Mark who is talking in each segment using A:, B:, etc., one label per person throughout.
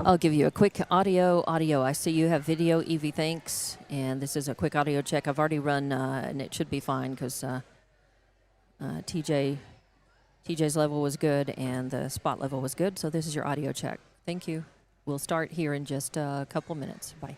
A: I'll give you a quick audio. I see you have video. Evie, thanks. And this is a quick audio check. I've already run, and it should be fine because TJ's level was good and the spot level was good. So this is your audio check. Thank you. We'll start here in just a couple minutes. Bye.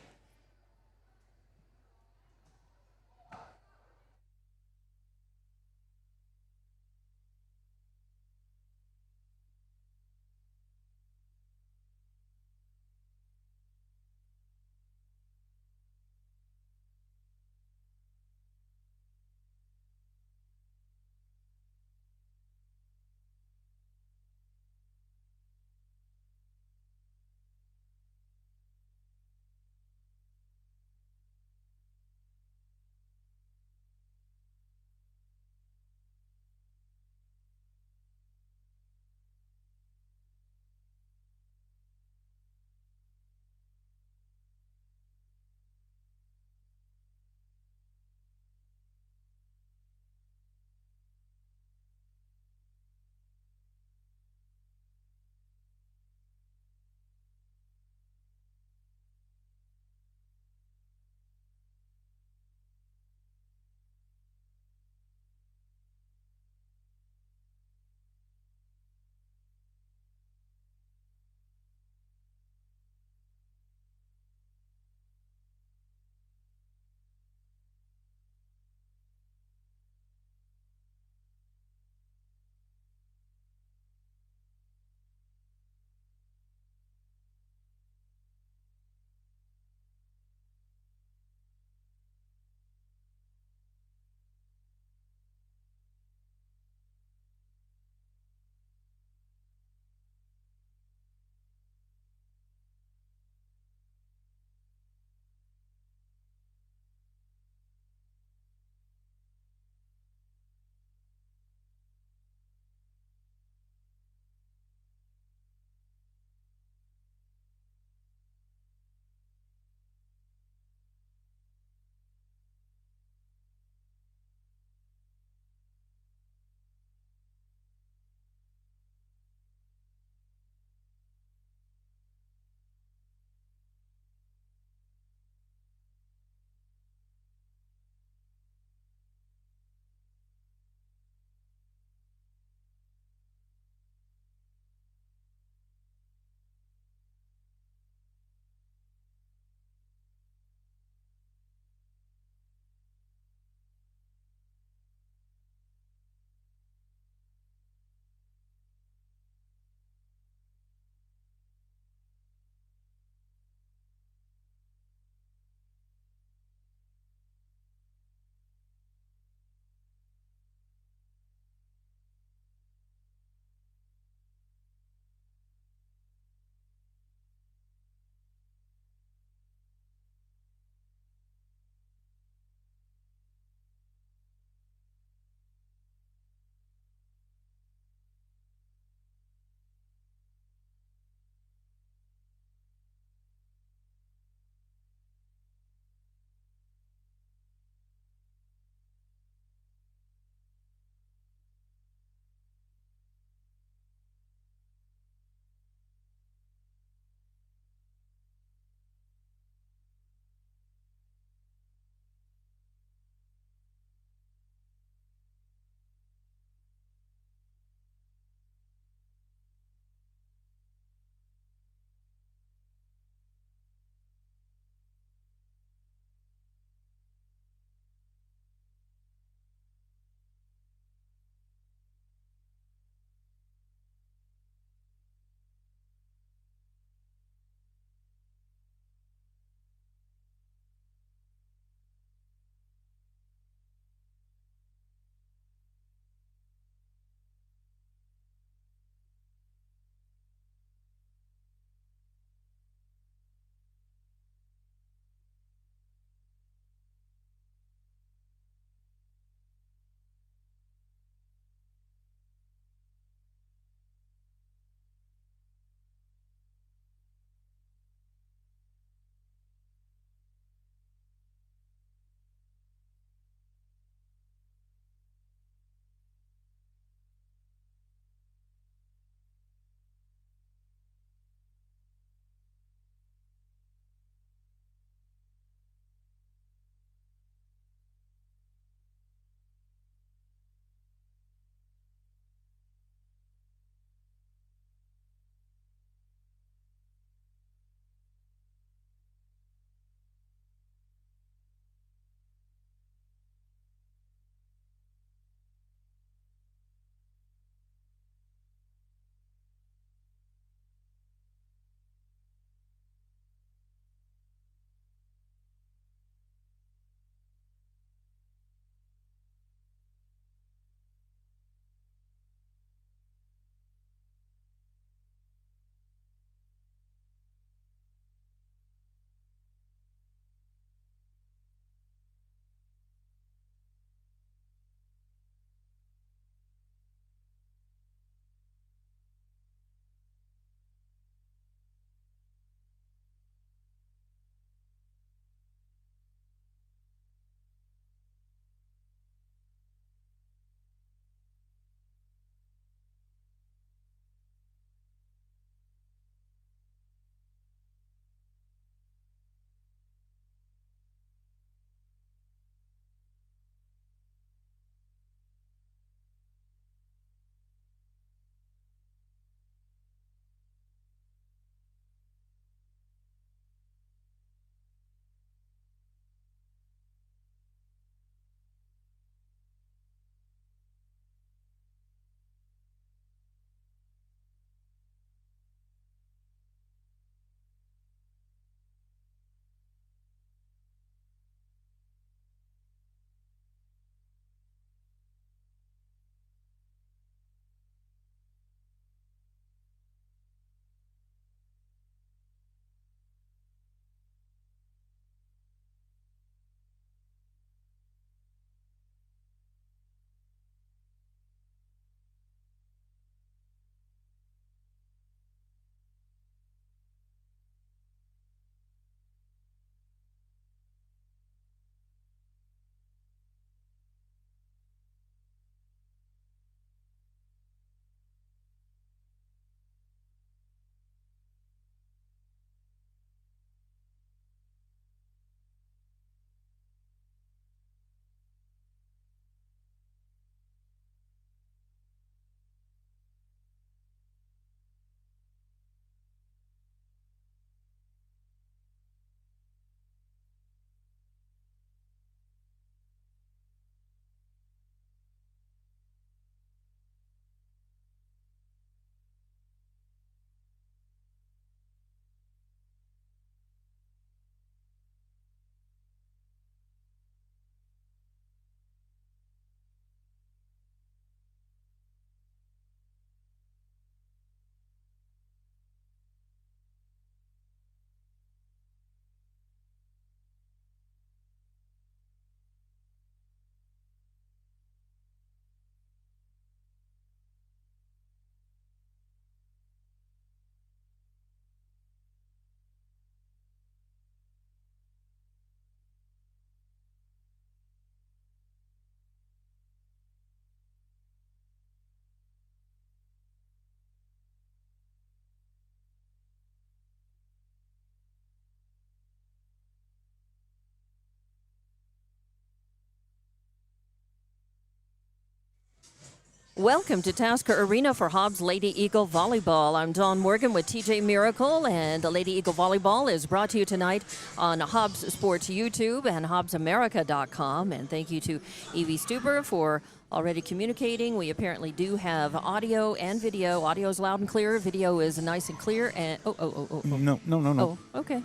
A: Welcome to Tasker Arena for Hobbs Lady Eagle Volleyball. I'm Dawn Morgan with TJ Miracle, and the Lady Eagle Volleyball is brought to you tonight on Hobbs Sports YouTube and HobbsAmerica.com. And thank you to Evie Stuber for already communicating. We apparently do have audio and video. Audio is loud and clear. Video is nice and clear. And
B: No.
A: Oh, okay.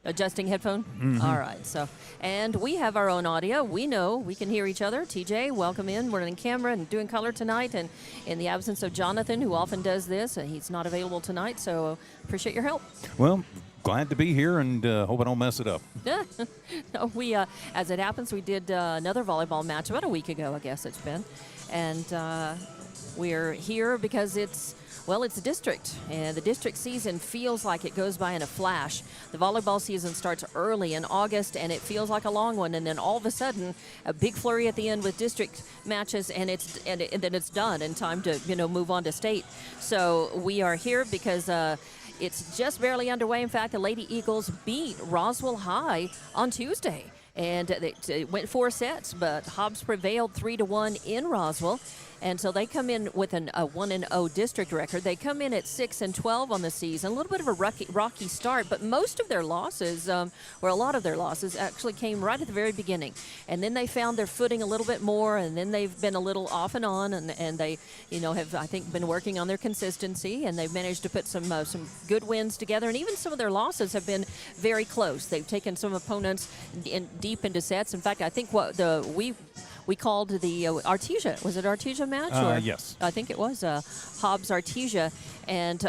A: Adjusting headphone?
B: Mm-hmm.
A: All right. And we have our own audio. We know we can hear each other. TJ, welcome in. We're in camera and doing color tonight. And in the absence of Jonathan, who often does this, he's not available tonight. So appreciate your help.
B: Well, glad to be here, and hope I don't mess it up.
A: No, we, as it happens, we did another volleyball match about a week ago, I guess it's been. And we're here because it's district, and the district season feels like it goes by in a flash. The volleyball season starts early in August, and it feels like a long one, and then all of a sudden, a big flurry at the end with district matches, and then it's done, and time to move on to state. So we are here because it's just barely underway. In fact, the Lady Eagles beat Roswell High on Tuesday. And it went 4 sets, but Hobbs prevailed 3-1 in Roswell. And so they come in with a 1-0 district record. They come in at 6-12 on the season. A little bit of a rocky start, but most of their losses, or a lot of their losses, actually came right at the very beginning. And then they found their footing a little bit more, and then they've been a little off and on, and they, have, I think, been working on their consistency, and they've managed to put some good wins together. And even some of their losses have been very close. They've taken some opponents deep into sets. In fact, I think we called the Artesia. Was it Artesia match?
B: Yes.
A: I think it was Hobbs Artesia. And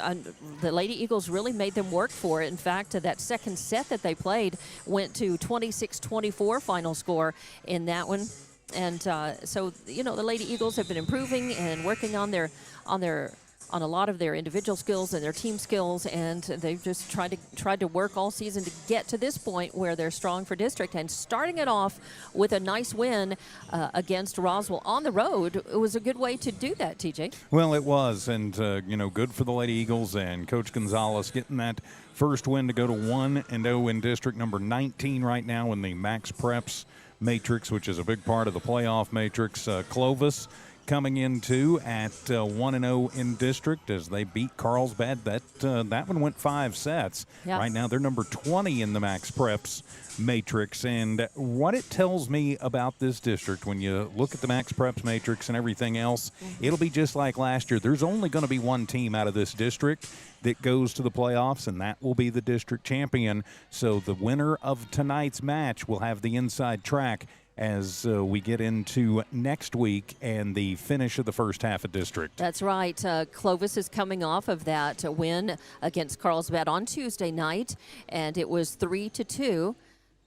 A: the Lady Eagles really made them work for it. In fact, that second set that they played went to 26-24 final score in that one. And so, the Lady Eagles have been improving and working on a lot of their individual skills and their team skills, and they've just tried to work all season to get to this point where they're strong for district. And starting it off with a nice win against Roswell on the road, it was a good way to do that, TJ.
B: Well, it was, and good for the Lady Eagles and Coach Gonzalez getting that first win to go to 1-0 in district number 19 right now in the Max Preps matrix, which is a big part of the playoff matrix. Clovis coming into at 1-0 in district as they beat Carlsbad. That one went 5 sets.
A: Yep.
B: Right now they're number 20 in the Max Preps matrix. And what it tells me about this district, when you look at the Max Preps matrix and everything else, it'll be just like last year. There's only going to be one team out of this district that goes to the playoffs, and that will be the district champion. So the winner of tonight's match will have the inside track as we get into next week and the finish of the first half of district.
A: That's right. Clovis is coming off of that win against Carlsbad on Tuesday night, and it was 3-2.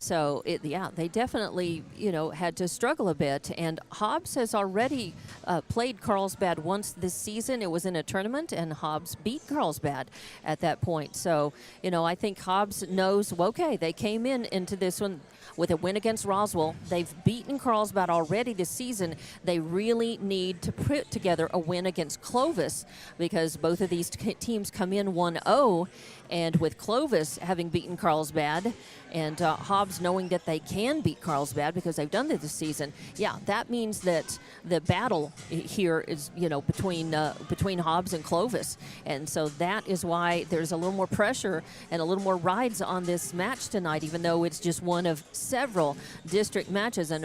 A: So, they definitely, had to struggle a bit. And Hobbs has already played Carlsbad once this season. It was in a tournament, and Hobbs beat Carlsbad at that point. So, I think Hobbs knows, they came into this one with a win against Roswell. They've beaten Carlsbad already this season. They really need to put together a win against Clovis because both of these teams come in 1-0. And with Clovis having beaten Carlsbad and Hobbs knowing that they can beat Carlsbad because they've done it this season, that means that the battle here is, between Hobbs and Clovis. And so that is why there's a little more pressure and a little more rides on this match tonight, even though it's just one of several district matches. And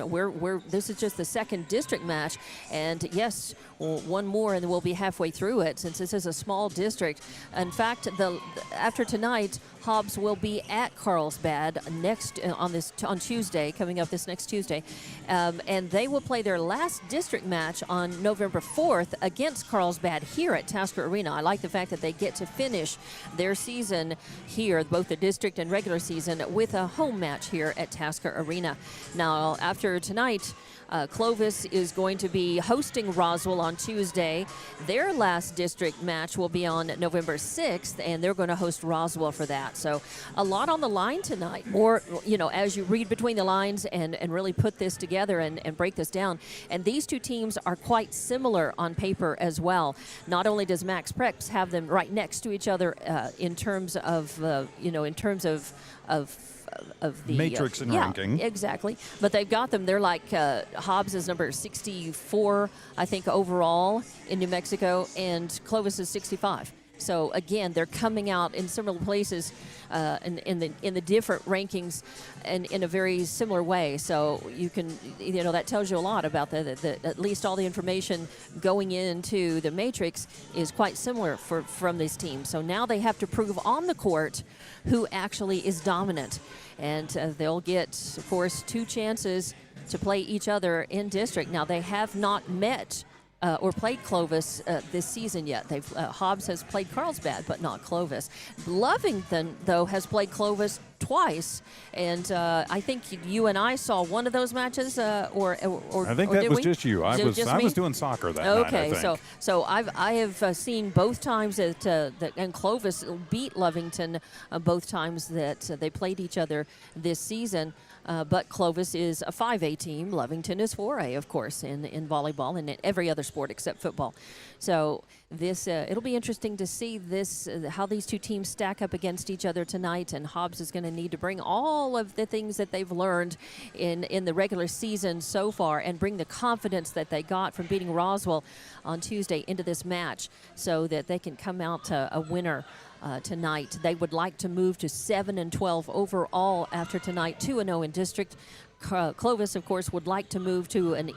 A: this is just the second district match. And yes, one more and we'll be halfway through it since this is a small district. In fact, after tonight, Hobbs will be at Carlsbad on Tuesday, coming up this next Tuesday, and they will play their last district match on November 4th against Carlsbad here at Tasker Arena. I like the fact that they get to finish their season here, both the district and regular season, with a home match here at Tasker Arena. Now, after tonight, Clovis is going to be hosting Roswell on Tuesday. Their last district match will be on November 6th, and they're going to host Roswell for that. So a lot on the line tonight. Or, as you read between the lines and really put this together and break this down. And these two teams are quite similar on paper as well. Not only does Max Preps have them right next to each other in terms of of the
B: matrix and ranking.
A: Exactly. But they've got them. They're like Hobbs is number 64, I think, overall in New Mexico, and Clovis is 65. So again, they're coming out in similar places in the different rankings, and in a very similar way. So you can, that tells you a lot about the at least all the information going into the matrix is quite similar from these teams. So now they have to prove on the court who actually is dominant, and they'll get, of course, 2 chances to play each other in district. Now they have not met or played Clovis this season yet. Hobbs has played Carlsbad, but not Clovis. Lovington, though, has played Clovis twice, and I think you and I saw one of those matches, or
B: I think that was just you. I was doing soccer that night.
A: Okay,
B: I think.
A: so I have seen both times that and Clovis beat Lovington both times that they played each other this season. But Clovis is a 5A team. Lovington is 4A, of course, in volleyball and in every other sport except football. So this it'll be interesting to see how these two teams stack up against each other tonight. And Hobbs is going to need to bring all of the things that they've learned in the regular season so far and bring the confidence that they got from beating Roswell on Tuesday into this match so that they can come out a winner tonight. They would like to move to 7-12 overall after tonight, 2-0 in district. Clovis, of course, would like to move to an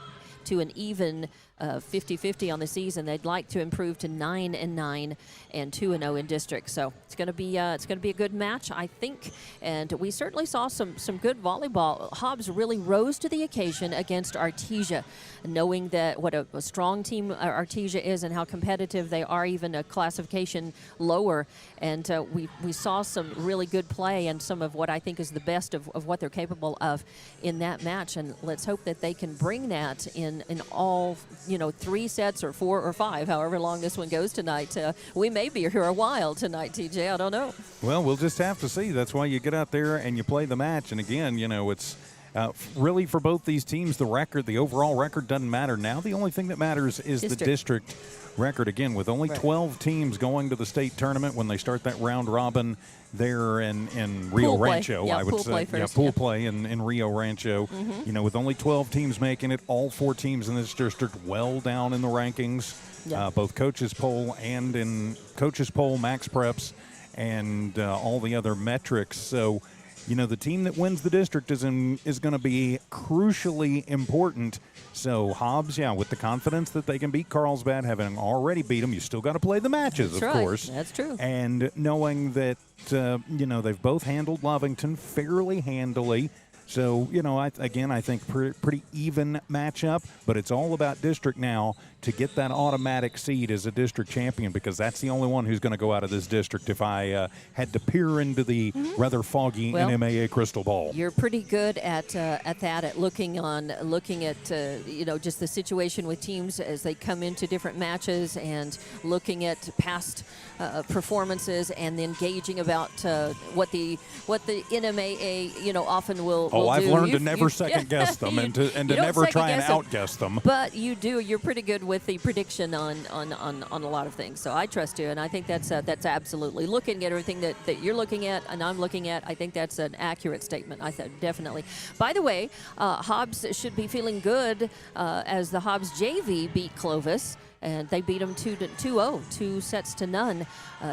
A: even 50-50 on the season. They'd like to improve to 9-9 and 2-0 in district. So it's going to be a good match, I think. And we certainly saw some good volleyball. Hobbs really rose to the occasion against Artesia, knowing that what a strong team Artesia is and how competitive they are, even a classification lower. And we saw some really good play and some of what I think is the best of what they're capable of in that match. And let's hope that they can bring that in all 3 sets or 4 or 5, however long this one goes tonight. We may be here a while tonight, TJ. I don't know.
B: Well, we'll just have to see. That's why you get out there and you play the match. And again, it's really for both these teams, the overall record doesn't matter. Now the only thing that matters is the district record. Again, with only 12 teams going to the state tournament when they start that round robin there in Rio Rancho, I would say. Pool play in Rio Rancho. Mm-hmm. With only 12 teams making it, all 4 teams in this district well down in the rankings, both coaches poll and in coaches poll, max preps, and all the other metrics. So, the team that wins the district is going to be crucially important. So Hobbs, with the confidence that they can beat Carlsbad, having already beat them, you still got to play the matches,
A: That's
B: of course.
A: That's true.
B: And knowing that, they've both handled Lovington fairly handily. So, I think pretty even matchup, but it's all about district now to get that automatic seed as a district champion, because that's the only one who's going to go out of this district if I had to peer into the rather foggy NMAA crystal ball.
A: You're pretty good at that, at looking at just the situation with teams as they come into different matches and looking at past performances and then gauging about what the NMAA often will do.
B: I've learned to never second guess them and to never try and outguess them.
A: But you're pretty good with the prediction on a lot of things. So I trust you, and I think that's absolutely looking at everything that you're looking at and I'm looking at. I think that's an accurate statement. I thought definitely. By the way, Hobbs should be feeling good as the Hobbs JV beat Clovis. And they beat them 2-0, 2 sets to none,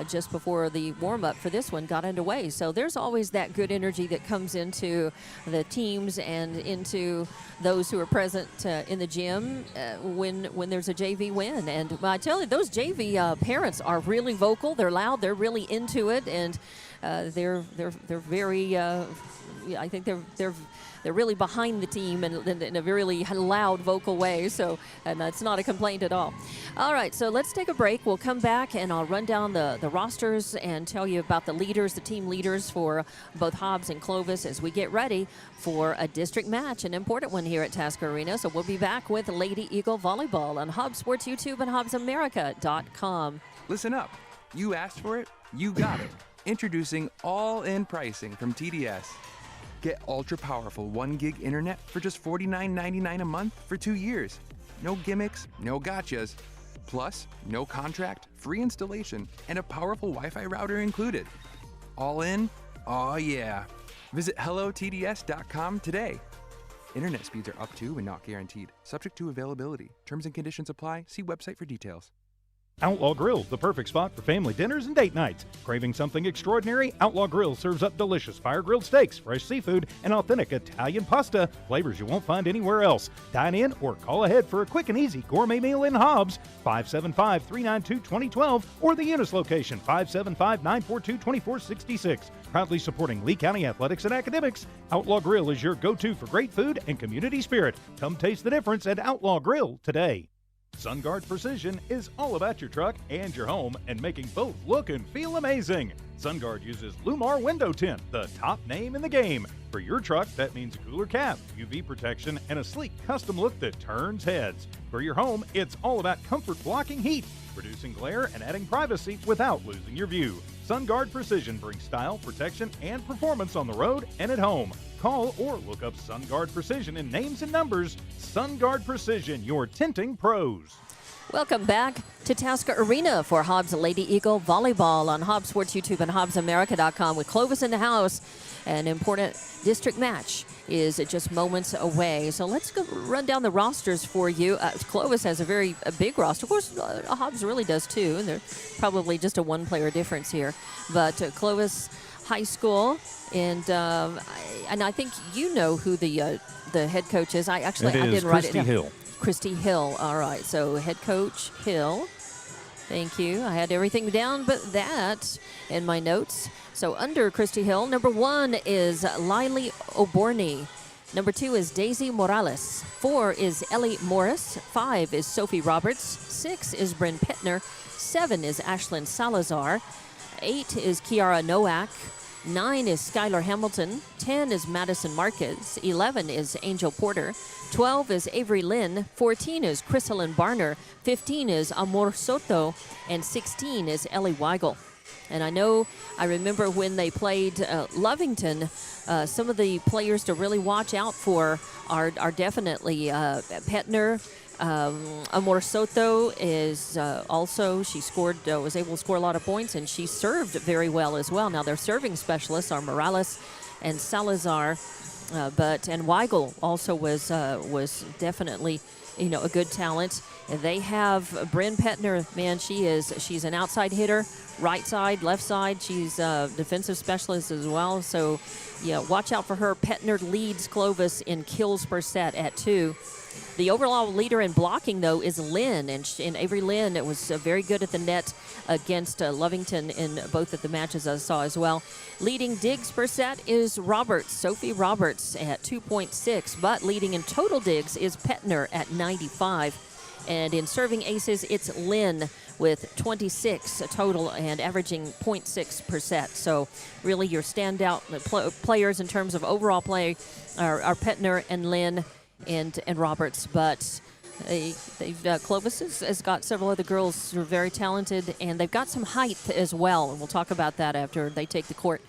A: just before the warm-up for this one got underway. So there's always that good energy that comes into the teams and into those who are present in the gym when there's a JV win. And I tell you, those JV parents are really vocal. They're loud. They're really into it, and they're very. I think they're really behind the team in a really loud vocal way. So, and that's not a complaint at all. All right, so let's take a break. We'll come back and I'll run down the rosters and tell you about the team leaders for both Hobbs and Clovis as we get ready for a district match, an important one here at Tasker Arena. So we'll be back with Lady Eagle Volleyball on Hobbs Sports YouTube and HobbsAmerica.com.
C: Listen up. You asked for it, you got it. Introducing all-in pricing from TDS. Get ultra-powerful 1 gig internet for just $49.99 a month for 2 years. No gimmicks, no gotchas. Plus, no contract, free installation, and a powerful Wi-Fi router included. All in? Oh yeah. Visit hellotds.com today. Internet speeds are up to and not guaranteed, subject to availability. Terms and conditions apply. See website for details.
D: Outlaw Grill's the perfect spot for family dinners and date nights. Craving something extraordinary? Outlaw Grill serves up delicious fire-grilled steaks, fresh seafood, and authentic Italian pasta, flavors you won't find anywhere else. Dine in or call ahead for a quick and easy gourmet meal in Hobbs, 575-392-2012, or the Eunice location, 575-942-2466. Proudly supporting Lee County athletics and academics, Outlaw Grill is your go-to for great food and community spirit. Come taste the difference at Outlaw Grill today. SunGuard Precision is all about your truck and your home and making both look and feel amazing. SunGuard uses Lumar Window Tint, the top name in the game. For your truck, that means a cooler cap, UV protection, and a sleek custom look that turns heads. For your home, it's all about comfort blocking heat, reducing glare, and adding privacy without losing your view. SunGuard Precision brings style, protection, and performance on the road and at home. Call or look up SunGuard Precision in names and numbers. SunGuard Precision, your tinting pros.
A: Welcome back to Tasker Arena for Hobbs Lady Eagle Volleyball on Hobbs Sports YouTube and HobbsAmerica.com with Clovis in the house. An important district match is just moments away. So let's go run down the rosters for you. Clovis has a big roster. Of course, Hobbs really does too, and there's probably just a one-player difference here. But Clovis High School, and I think you know who the head coach is. I didn't write it down.
B: Hill.
A: Christy Hill. All right. So head coach Hill. Thank you. I had everything down but that in my notes. So under Christy Hill, number 1 is Lily Oborny. Number 2 is Daisy Morales. 4 is Ellie Morris. 5 is Sophie Roberts. 6 is Bryn Pettner. 7 is Ashlyn Salazar. 8 is Kiara Nowak. 9 is Skylar Hamilton. 10 is Madison Marquez. 11 is Angel Porter. 12 is Avery Lynn. 14 is Chrysalyn Barner. 15 is Amor Soto. And 16 is Ellie Weigel. And I remember when they played Lovington, some of the players to really watch out for are definitely Pettner. Amor Soto is also, she was able to score a lot of points, and she served very well as well. Now, their serving specialists are Morales and Salazar, and Weigel also was definitely, a good talent. And they have Bryn Pettner, man, she's an outside hitter, right side, left side. She's a defensive specialist as well. So, watch out for her. Pettner leads Clovis in kills per set at 2. The overall leader in blocking, though, is Lynn, and Avery Lynn was very good at the net against Lovington in both of the matches I saw as well. Leading digs per set is Sophie Roberts at 2.6, but leading in total digs is Pettner at 95. And in serving aces, it's Lynn with 26 total and averaging 0.6 per set. So really your standout players in terms of overall play are Pettner and Lynn and Roberts, but Clovis has got several other girls who are very talented, and they've got some height as well, and we'll talk about that after they take the court.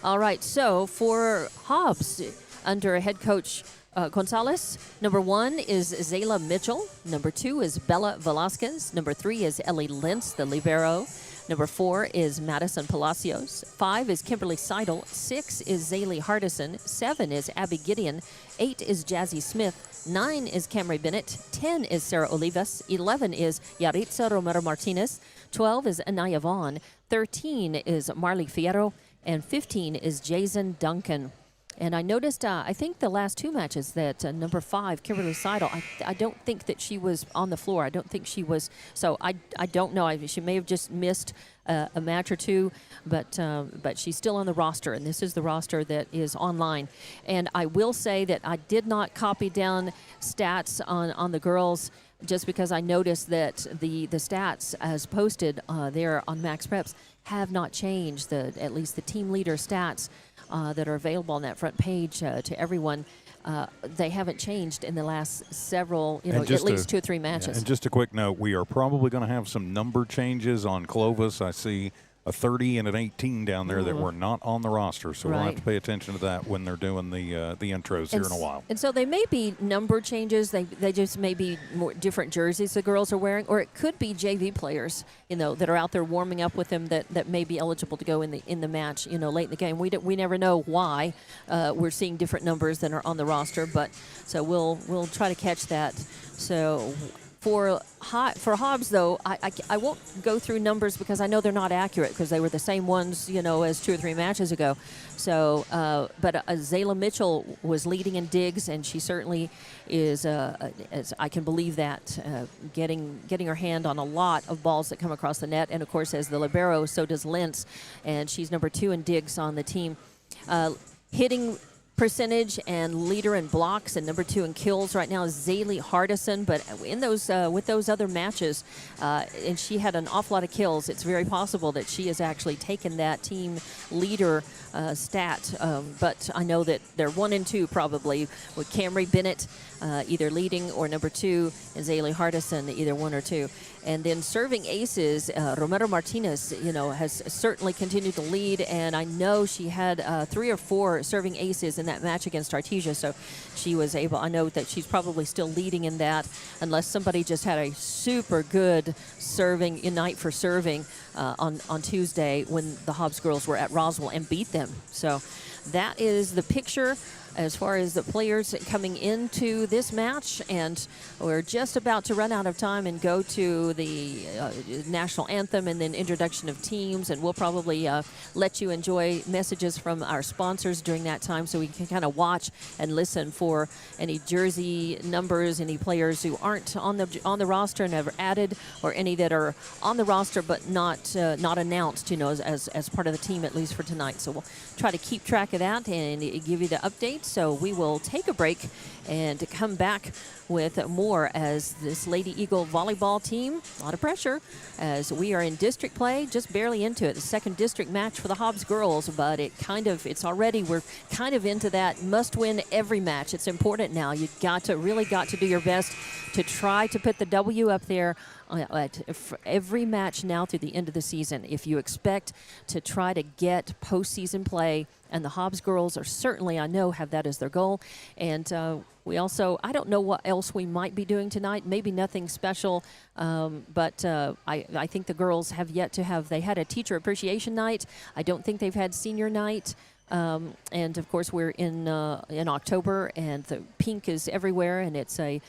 A: All right, so for Hobbs, under head coach Gonzalez, number 1 is Zayla Mitchell. Number 2 is Bella Velasquez. Number 3 is Ellie Lentz, the libero. Number 4 is Madison Palacios. 5 is Kimberly Seidel. 6 is Zaylee Hardison. 7 is Abby Gideon. 8 is Jazzy Smith. 9 is Camry Bennett. 10 is Sarah Olivas. 11 is Yaritza Romero Martinez. 12 is Anaya Vaughn. 13 is Marley Fierro. And 15 is Jason Duncan. And I noticed, I think the last 2 matches that number 5, Kimberly Seidel, I don't think that she was on the floor. I don't think she was. So I don't know. She may have just missed a match or 2, but she's still on the roster. And this is the roster that is online. And I will say that I did not copy down stats on the girls just because I noticed that the stats as posted there on Max Preps have not changed, at least the team leader stats that are available on that front page to everyone. They haven't changed in the last several, at least 2 or 3 matches.
B: And just a quick note, we are probably going to have some number changes on Clovis. I see a 30 and an 18 down there that were not on the roster. So we'll have
A: Right.
B: to pay attention to that when they're doing the intros here in a while.
A: And so they may be number changes. They just may be more different jerseys the girls are wearing, or it could be JV players, that are out there warming up with them that may be eligible to go in the match, late in the game. We never know why we're seeing different numbers than are on the roster, but so we'll try to catch that. So. For Hobbs, though, I won't go through numbers because I know they're not accurate because they were the same ones, as 2 or 3 matches ago. So, but Zayla Mitchell was leading in digs, and she certainly is, as I can believe that, getting her hand on a lot of balls that come across the net. And, of course, as the libero, so does Lentz, and she's number 2 in digs on the team. Hitting percentage and leader in blocks and number 2 in kills right now is Zaylee Hardison, but in those with those other matches, and she had an awful lot of kills, it's very possible that she has actually taken that team leader stat, but I know that they're 1 and 2 probably with Camry Bennett either leading or number 2 and Zaylee Hardison either 1 or 2. And then serving aces, Romero Martinez, has certainly continued to lead, and I know she had 3 or 4 serving aces in that match against Artesia, so she was able, I know that she's probably still leading in that, unless somebody just had a super good serving night for serving on Tuesday when the Hobbs girls were at Roswell and beat them. So that is the picture as far as the players coming into this match, and we're just about to run out of time and go to the national anthem and then introduction of teams, and we'll probably let you enjoy messages from our sponsors during that time so we can kind of watch and listen for any jersey numbers, any players who aren't on the roster and never added, or any that are on the roster but not announced, as part of the team, at least for tonight. So we'll try to keep track of that and give you the update. So we will take a break and come back with more as this Lady Eagle volleyball team, a lot of pressure as we are in district play, just barely into it. The second district match for the Hobbs girls, but we're kind of into that must win every match. It's important now. You really got to do your best to try to put the W up there at every match now through the end of the season. If you expect to try to get postseason play, and the Hobbs girls are certainly, I know, have that as their goal. And we also, I don't know what else we might be doing tonight, maybe nothing special, but I think the girls have yet to have, they had a teacher appreciation night. I don't think they've had senior night. And of course we're in October, and the pink is everywhere, and it's a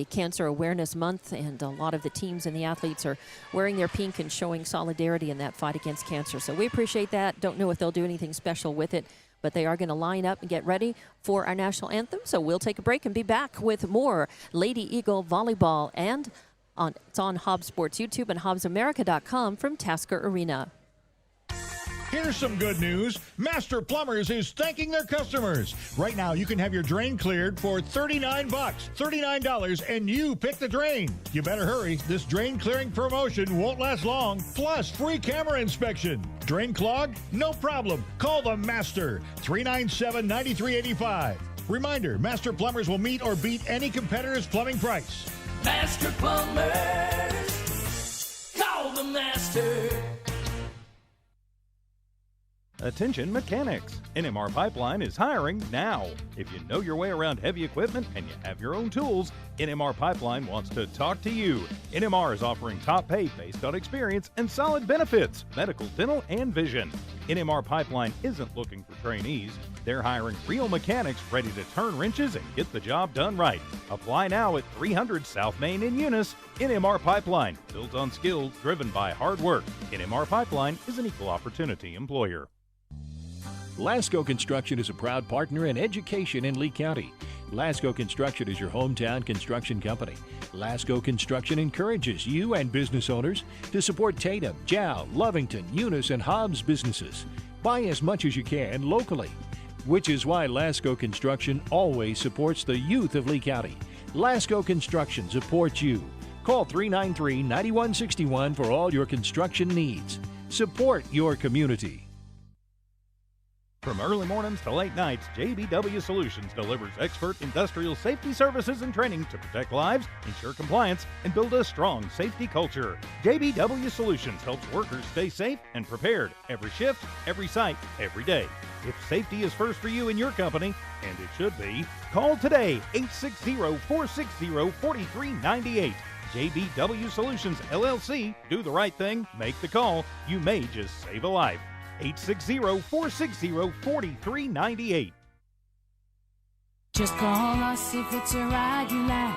A: cancer awareness month, and a lot of the teams and the athletes are wearing their pink and showing solidarity in that fight against cancer. So we appreciate that. Don't know if they'll do anything special with it, but they are going to line up and get ready for our national anthem. So we'll take a break and be back with more Lady Eagle volleyball, and it's on Hobbs Sports YouTube and HobbsAmerica.com from Tasker Arena.
D: Here's some good news. Master Plumbers is thanking their customers. Right now, you can have your drain cleared for $39. $39, and you pick the drain. You better hurry. This drain clearing promotion won't last long. Plus, free camera inspection. Drain clogged? No problem. Call the Master. 397-9385. Reminder, Master Plumbers will meet or beat any competitor's plumbing price.
E: Master Plumbers. Call the Master.
D: Attention mechanics. NMR Pipeline is hiring now. If you know your way around heavy equipment and you have your own tools, NMR Pipeline wants to talk to you. NMR is offering top pay based on experience and solid benefits, medical, dental, and vision. NMR Pipeline isn't looking for trainees. They're hiring real mechanics ready to turn wrenches and get the job done right. Apply now at 300 South Main in Eunice. NMR Pipeline, built on skill, driven by hard work. NMR Pipeline is an equal opportunity employer.
F: Lasco Construction is a proud partner in education in Lee County. Lasco Construction is your hometown construction company. Lasco Construction encourages you and business owners to support Tatum, Jow, Lovington, Eunice, and Hobbs businesses. Buy as much as you can locally, which is why Lasco Construction always supports the youth of Lee County. Lasco Construction supports you. Call 393-9161 for all your construction needs. Support your community.
D: From early mornings to late nights, JBW Solutions delivers expert industrial safety services and training to protect lives, ensure compliance, and build a strong safety culture. JBW Solutions helps workers stay safe and prepared every shift, every site, every day. If safety is first for you and your company, and it should be, call today, 860-460-4398. JBW Solutions, LLC. Do the right thing. Make the call. You may just save a life. 860-460-4398.
G: Just call us if it's a ride you like.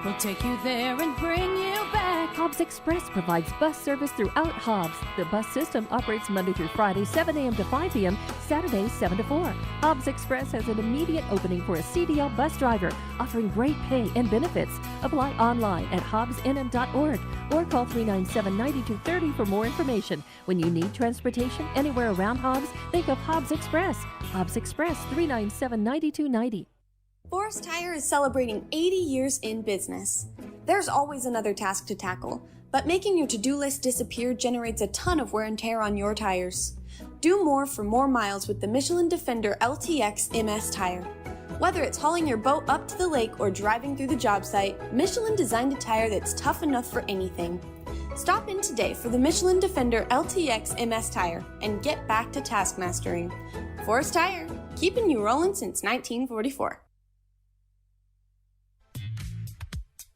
G: We'll take you there and bring you back.
H: Hobbs Express provides bus service throughout Hobbs. The bus system operates Monday through Friday, 7 a.m. to 5 p.m., Saturdays, 7 to 4. Hobbs Express has an immediate opening for a CDL bus driver, offering great pay and benefits. Apply online at hobbsnm.org or call 397-9230 for more information. When you need transportation anywhere around Hobbs, think of Hobbs Express. Hobbs Express, 397-9290.
I: Forest Tire is celebrating 80 years in business. There's always another task to tackle, but making your to-do list disappear generates a ton of wear and tear on your tires. Do more for more miles with the Michelin Defender LTX MS tire. Whether it's hauling your boat up to the lake or driving through the job site, Michelin designed a tire that's tough enough for anything. Stop in today for the Michelin Defender LTX MS tire and get back to task mastering. Forest Tire, keeping you rolling since 1944.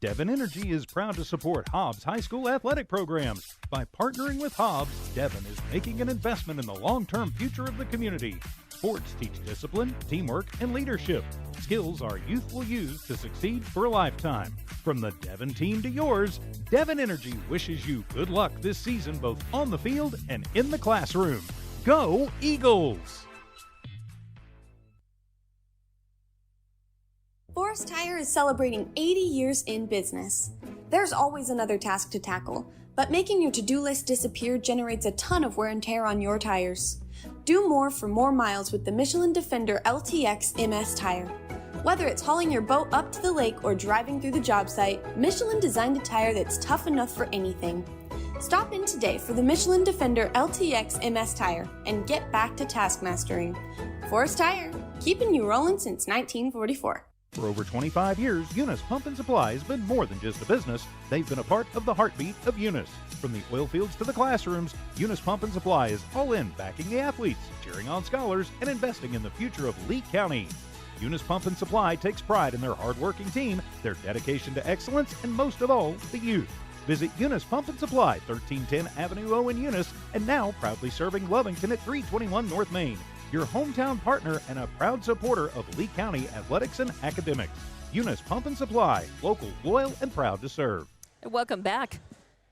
D: Devon Energy is proud to support Hobbs High School athletic programs. By partnering with Hobbs, Devon is making an investment in the long-term future of the community. Sports teach discipline, teamwork, and leadership. Skills our youth will use to succeed for a lifetime. From the Devon team to yours, Devon Energy wishes you good luck this season both on the field and in the classroom. Go Eagles!
I: Forest Tire is celebrating 80 years in business. There's always another task to tackle, but making your to-do list disappear generates a ton of wear and tear on your tires. Do more for more miles with the Michelin Defender LTX MS tire. Whether it's hauling your boat up to the lake or driving through the job site, Michelin designed a tire that's tough enough for anything. Stop in today for the Michelin Defender LTX MS tire and get back to task mastering. Forest Tire, keeping you rolling since 1944.
D: For over 25 years, Eunice Pump and Supply has been more than just a business. They've been a part of the heartbeat of Eunice. From the oil fields to the classrooms, Eunice Pump and Supply is all in backing the athletes, cheering on scholars, and investing in the future of Lee County. Eunice Pump and Supply takes pride in their hardworking team, their dedication to excellence, and most of all, the youth. Visit Eunice Pump and Supply, 1310 Avenue O in Eunice, and now proudly serving Lovington at 321 North Main. Your hometown partner and a proud supporter of Lee County athletics and academics. Eunice Pump and Supply, local, loyal, and proud to serve.
A: Welcome back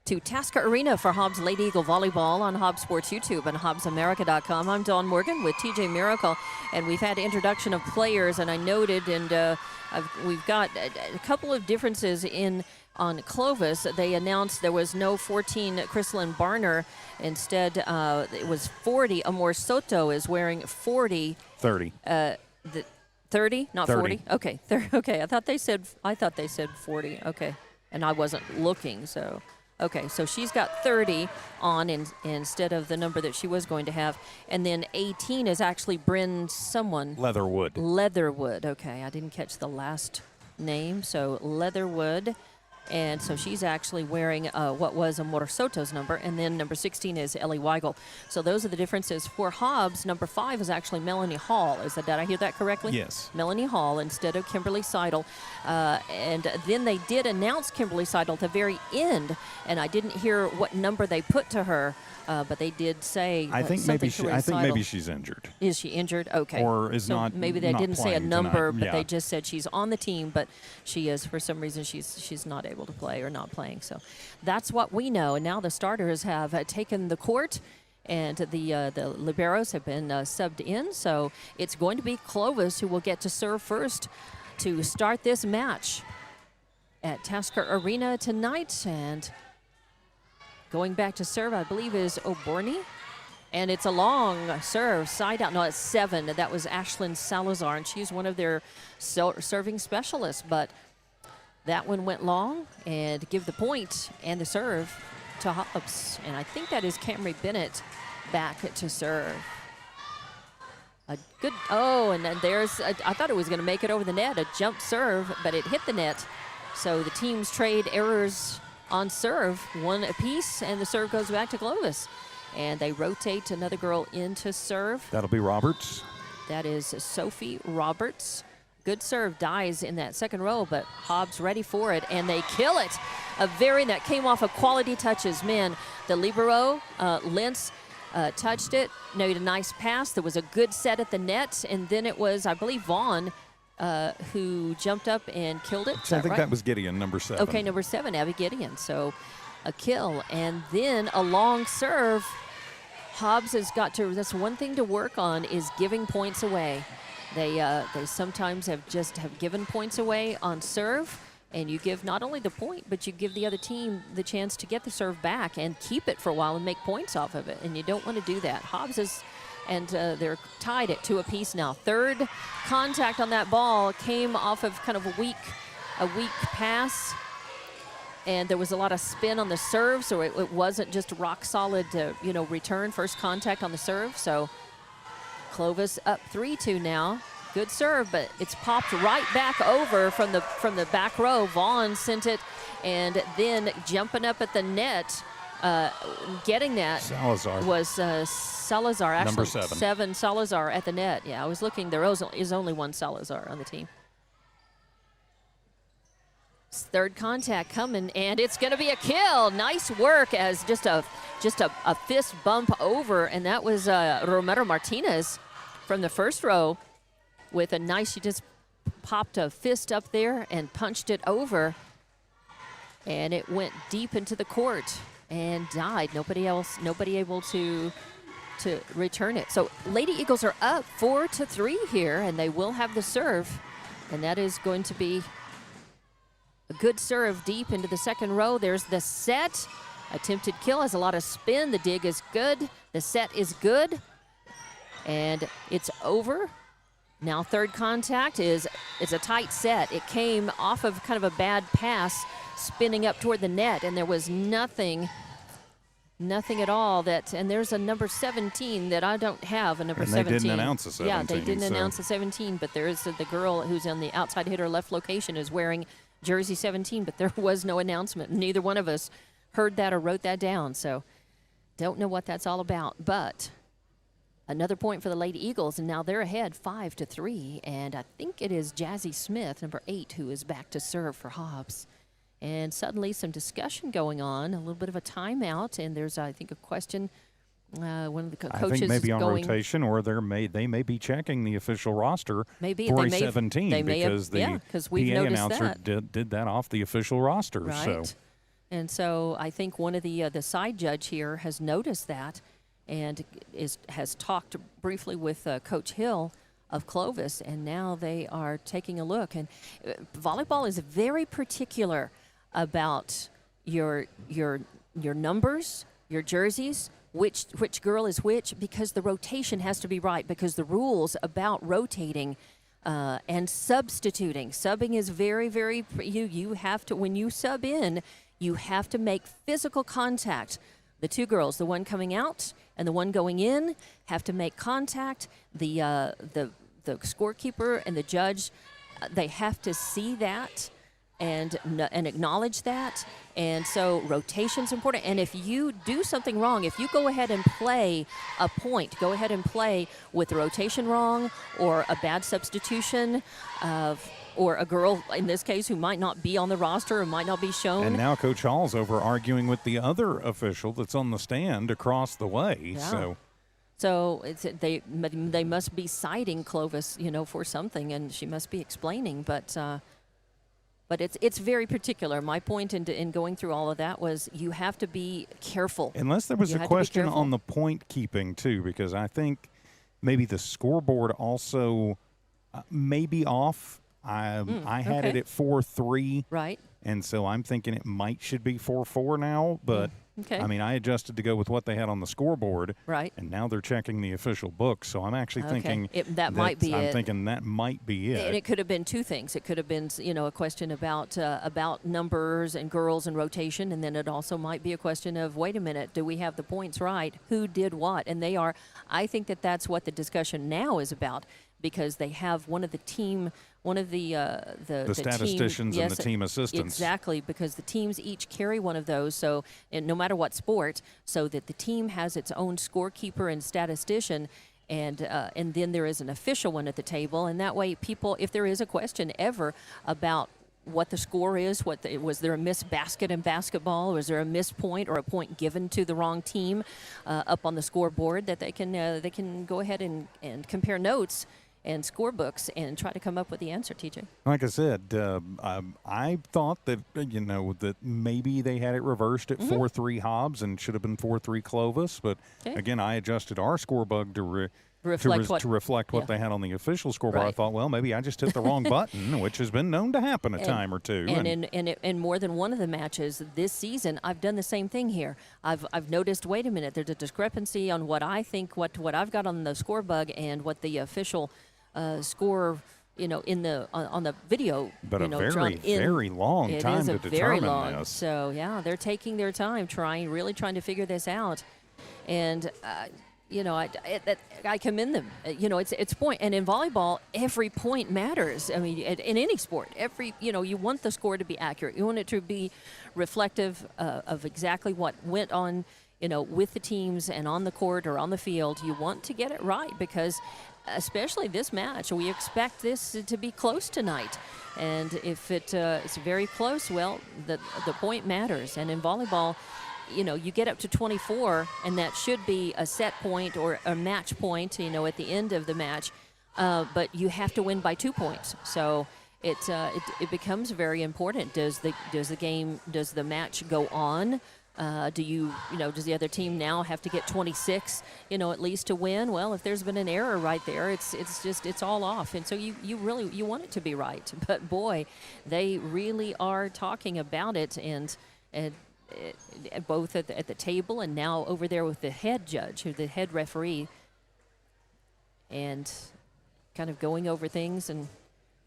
A: to Tasker Arena for Hobbs Lady Eagle Volleyball on Hobbs Sports YouTube and HobbsAmerica.com. I'm Dawn Morgan with TJ Miracle, and we've had introduction of players, and I noted, and we've got a couple of differences on Clovis. They announced there was no 14 Chrysalyn Barner. Instead, it was 40. Amor Soto is wearing 40.
B: 30.
A: 30, not
B: 30.
A: 40. Okay, okay. I thought they said 40. Okay, and I wasn't looking. So, okay, so she's got 30 on instead of the number that she was going to have, and then 18 is actually Bryn someone.
B: Leatherwood.
A: Leatherwood. Okay, I didn't catch the last name. So Leatherwood. And so she's actually wearing what was Amor Soto's number. And then number 16 is Ellie Weigel. So those are the differences. For Hobbs, number 5 is actually Melanie Hall. Did I hear that correctly?
B: Yes.
A: Melanie Hall instead of Kimberly Seidel. And then they did announce Kimberly Seidel at the very end. And I didn't hear what number they put to her. But they did say
B: I think maybe she's injured.
A: Is she injured? Okay.
B: Or is
A: so
B: not.
A: Maybe they
B: not
A: didn't say a
B: playing
A: number,
B: tonight.
A: but
B: Yeah.
A: they just said she's on the team, but she is, for some reason, she's not able to play or not playing. So that's what we know. And now the starters have taken the court, and the liberos have been subbed in. So it's going to be Clovis who will get to serve first to start this match at Tasker Arena tonight. And going back to serve, I believe, is Oborny. And it's a long serve, side out. No, it's 7. That was Ashlyn Salazar, and she's one of their serving specialists. But that one went long, and give the point and the serve to Hobbs. And I think that is Camry Bennett back to serve. A good, and then there's, I thought it was going to make it over the net, a jump serve, but it hit the net. So the teams trade errors on serve, one apiece, and the serve goes back to Clovis. And they rotate another girl into serve.
B: That'll be Roberts.
A: That is Sophie Roberts. Good serve, dies in that second row, but Hobbs ready for it, and they kill it. That came off of quality touches. Man, the libero, Lentz, touched it, made a nice pass. There was a good set at the net, and then it was, I believe, Vaughn who jumped up and killed it.
B: I think that was Gideon, number 7.
A: Okay, number 7, Abby Gideon. So a kill, and then a long serve. Hobbs has got to, that's one thing to work on, is giving points away. They sometimes have given points away on serve, and you give not only the point, but you give the other team the chance to get the serve back and keep it for a while and make points off of it, and you don't want to do that. Hobbs is, and they're tied at 2 apiece now. Third contact on that ball came off of kind of a weak pass, and there was a lot of spin on the serve, so it wasn't just rock solid, return, first contact on the serve. So Clovis up 3-2 now. Good serve, but it's popped right back over from the back row. Vaughn sent it, and then jumping up at the net, getting that
B: Salazar.
A: was Salazar. Actually,
B: number 7.
A: 7 Salazar at the net. Yeah, I was looking. There is only one Salazar on the team. Third contact coming, and it's going to be a kill. Nice work as just a fist bump over, and that was Romero Martinez from the first row with a nice, she just popped a fist up there and punched it over, and it went deep into the court and died. Nobody able to return it. So Lady Eagles are up 4-3 here, and they will have the serve, and that is going to be a good serve deep into the second row. There's the set. Attempted kill has a lot of spin. The dig is good. The set is good. And it's over. Now third contact is a tight set. It came off of kind of a bad pass spinning up toward the net, and there was nothing at all and there's a number 17 that I don't have, a number 17.
B: They didn't announce a 17.
A: Yeah, they didn't announce a 17, but there is the girl who's on the outside hitter left location is wearing jersey 17, but there was no announcement. Neither one of us heard that or wrote that down, so don't know what that's all about. But another point for the Lady Eagles, and now they're ahead 5-3, and I think it is Jazzy Smith, number 8, who is back to serve for Hobbs. And suddenly some discussion going on, a little bit of a timeout, and there's, I think, a question. One of the coaches
B: I think maybe on
A: going,
B: rotation, or they may be checking the official roster
A: maybe,
B: for
A: they
B: a
A: may
B: 17
A: they may
B: because
A: have,
B: the
A: we've
B: PA
A: noticed
B: announcer
A: that.
B: did that off the official roster.
A: Right.
B: So.
A: And so I think one of the side judge here has noticed that and has talked briefly with Coach Hill of Clovis, and now they are taking a look. And volleyball is very particular about your numbers, your jerseys, which girl is which, because the rotation has to be right, because the rules about rotating and substituting. Subbing is very, very, you have to, when you sub in, you have to make physical contact. The two girls, the one coming out and the one going in, have to make contact. The scorekeeper and the judge, they have to see that and acknowledge that. And so rotation's important. And if you do something wrong, if you go ahead and play a point, go ahead and play with the rotation wrong or a bad substitution or a girl, in this case, who might not be on the roster or might not be shown.
B: And now Coach Hall's over arguing with the other official that's on the stand across the way.
A: Yeah. So they must be citing Clovis, for something, and she must be explaining. But it's very particular. My point in going through all of that was you have to be careful.
B: Unless there was a question on the point keeping, too, because I think maybe the scoreboard also may be off. I had it at 4-3.
A: Right.
B: And so I'm thinking it should be 4-4 now, but
A: Okay.
B: I mean, I adjusted to go with what they had on the scoreboard.
A: Right.
B: And now they're checking the official book. So I'm actually thinking
A: that might be
B: I'm
A: it.
B: thinking that might be it.
A: And it could have been two things. It could have been, a question about numbers and girls and rotation, and then it also might be a question of, wait a minute, do we have the points right? Who did what? And they are. I think that's what the discussion now is about, because they have one of the
B: statisticians
A: team,
B: and the team assistants.
A: Exactly, because the teams each carry one of those. So, and no matter what sport, so that the team has its own scorekeeper and statistician. And then there is an official one at the table, and that way people, if there is a question ever about what the score is, was there a missed basket in basketball, was there a missed point or a point given to the wrong team up on the scoreboard, that they can go ahead and compare notes and scorebooks and try to come up with the answer, TJ.
B: Like I said, I thought that, that maybe they had it reversed at 4-3 Hobbs and should have been 4-3 Clovis. But, again, I adjusted our scorebug to reflect what they had on the official scoreboard.
A: Right.
B: I thought, well, maybe I just hit the wrong button, which has been known to happen a time or two.
A: And in more than one of the matches this season, I've done the same thing here. I've noticed, wait a minute, there's a discrepancy on what I think, what I've got on the scorebug and what the official score, on the video.
B: But a very long time to determine
A: very long.
B: this.
A: So yeah, they're taking their time, really trying to figure this out, and I commend them. It's point, and in volleyball, every point matters. I mean, in any sport, you want the score to be accurate. You want it to be reflective of exactly what went on, with the teams and on the court or on the field. You want to get it right, because especially this match, we expect this to be close tonight. And if it's very close, well, the point matters. And in volleyball, you get up to 24, and that should be a set point or a match point, at the end of the match. But you have to win by 2 points. So it becomes very important. Does the match go on? Does the other team now have to get 26, at least to win? Well, if there's been an error right there, it's all off. And so you really want it to be right. But boy, they really are talking about it, and both at the table and now over there with the head judge, or the head referee, and kind of going over things. And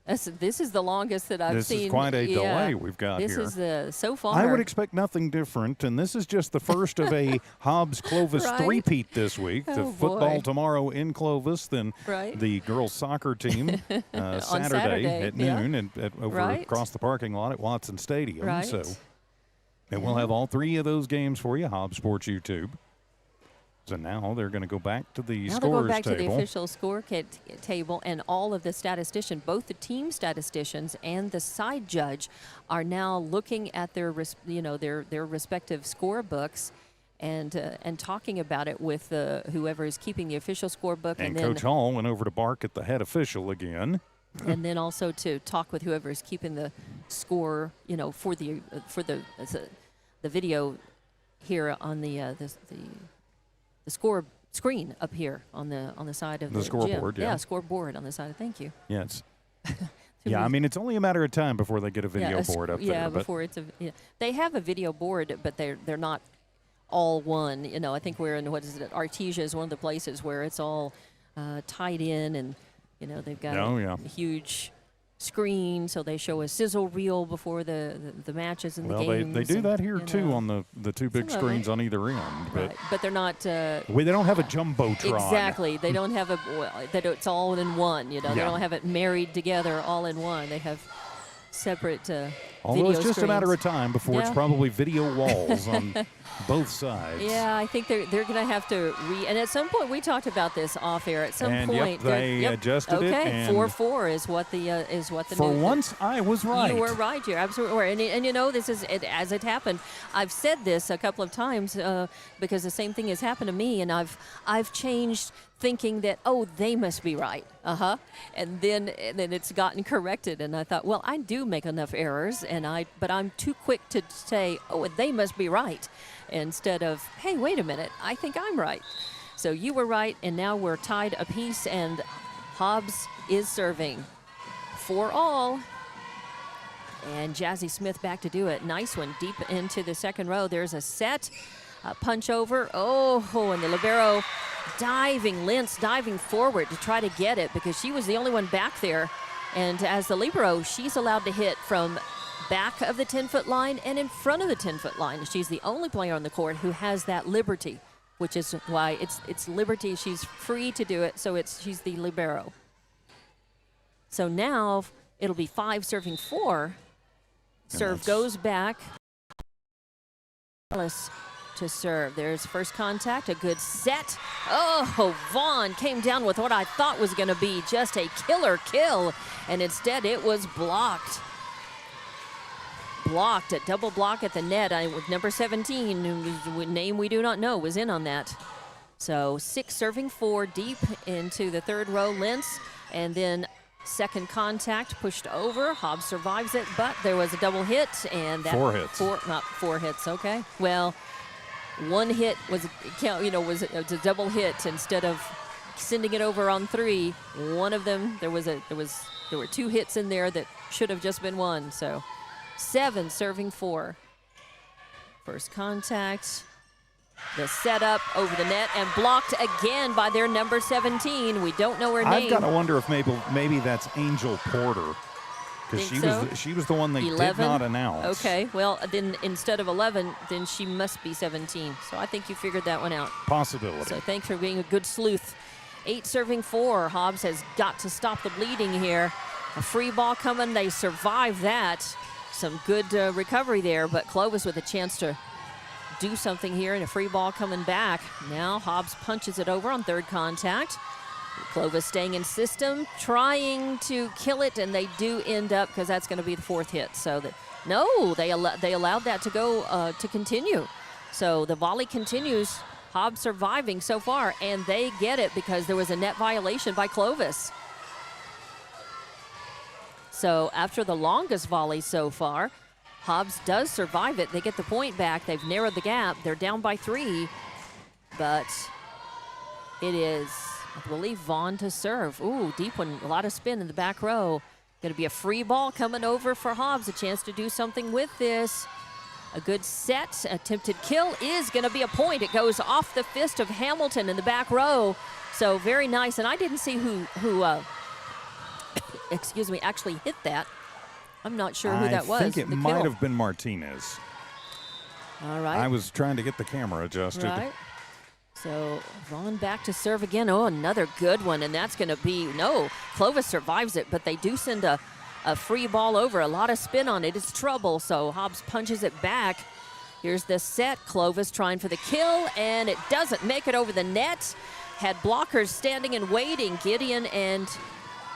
A: this is the longest that I've seen.
B: This is quite a delay we've got here.
A: This is so far.
B: I would expect nothing different, and this is just the first of a Hobbs-Clovis three-peat this week. The football tomorrow in Clovis, then the girls' soccer team Saturday at noon and across the parking lot at Watson Stadium.
A: Right.
B: So, and we'll have all three of those games for you, Hobbs Sports YouTube. So now they're going to go back to the scorers table.
A: Now they're going back to the official score table, and all of the statisticians, both the team statisticians and the side judge, are now looking at their respective scorebooks and talking about it with whoever is keeping the official scorebook.
B: And
A: then
B: Coach Hall went over to bark at the head official again.
A: And then also to talk with whoever is keeping the score, for the video here on the score screen up here on the side of the
B: scoreboard.
A: gym. Yeah, scoreboard on the side. Thank you.
B: Yes. Yeah, I mean, it's only a matter of time before they get a video board up there.
A: Yeah, before it's they have a video board, but they're not all one. I think we're in Artesia is one of the places where it's all tied in, and they've got a huge screen, so they show a sizzle reel before the matches and the games.
B: They do that here too on the two big screens on either end.
A: But they're not.
B: They don't have a jumbotron.
A: Exactly. They don't have it's all in one. They don't have it married together all in one. They have separate
B: Although it's just
A: screens.
B: a matter of time before it's probably video walls on both sides.
A: Yeah, I think they're going to have to and at some point we talked about this off air. At some point
B: they adjusted it.
A: Okay, 4-4 is what the
B: for once I was right.
A: You were right. You're absolutely right. And this is as it happened. I've said this a couple of times because the same thing has happened to me, and I've changed thinking that they must be right. And then it's gotten corrected, and I thought, well, I do make enough errors, but I'm too quick to say, they must be right, instead of, hey, wait a minute, I think I'm right. So you were right, and now we're tied apiece, and Hobbs is serving 4-all. And Jazzy Smith back to do it. Nice one deep into the second row. There's a set, punch over. Oh, and the libero Lentz diving forward to try to get it because she was the only one back there. And as the libero, she's allowed to hit from back of the 10-foot line and in front of the 10-foot line. She's the only player on the court who has that liberty, which is why it's liberty. She's free to do it, so she's the libero. So now it'll be 5 serving 4. Serve goes back. Alice to serve. There's first contact, a good set. Oh, Vaughn came down with what I thought was going to be just a killer kill, and instead it was blocked. Blocked, a double block at the net with number 17, whose name we do not know, was in on that. So 6 serving 4 deep into the third row, Lentz, and then second contact pushed over. Hobbs survives it, but there was a double hit, and that
B: 4 hits.
A: Not 4 hits. Okay. Well, one hit was a double hit instead of sending it over on 3. One of them there were 2 hits in there that should have just been 1. So 7 serving 4. First contact. The setup over the net and blocked again by their number 17. We don't know her name.
B: I've got to wonder if maybe that's Angel Porter, because she was the one they
A: 11?
B: did not announce.
A: Okay, well then instead of 11, then she must be 17. So I think you figured that one out.
B: Possibility.
A: So thanks for being a good sleuth. 8 serving 4. Hobbs has got to stop the bleeding here. A free ball coming. They survive that. Some good recovery there, but Clovis with a chance to do something here, and a free ball coming back. Now Hobbs punches it over on third contact. Clovis staying in system, trying to kill it, and they do end up, because that's going to be the 4th hit. So they allowed that to go to continue. So the volley continues. Hobbs surviving so far, and they get it because there was a net violation by Clovis. So after the longest volley so far, Hobbs does survive it. They get the point back. They've narrowed the gap. They're down by 3. But it is, I believe, Vaughn to serve. Ooh, deep one. A lot of spin in the back row. Going to be a free ball coming over for Hobbs. A chance to do something with this. A good set. Attempted kill is going to be a point. It goes off the fist of Hamilton in the back row. So very nice. And I didn't see who excuse me, actually hit that. I'm not sure who that was.
B: I think it might have been Martinez.
A: All right.
B: I was trying to get the camera adjusted.
A: Right. So Vaughn back to serve again. Oh, another good one, and that's going to be, no, Clovis survives it, but they do send a free ball over. A lot of spin on it. It's trouble, so Hobbs punches it back. Here's the set. Clovis trying for the kill, and it doesn't make it over the net. Had blockers standing and waiting, Gideon and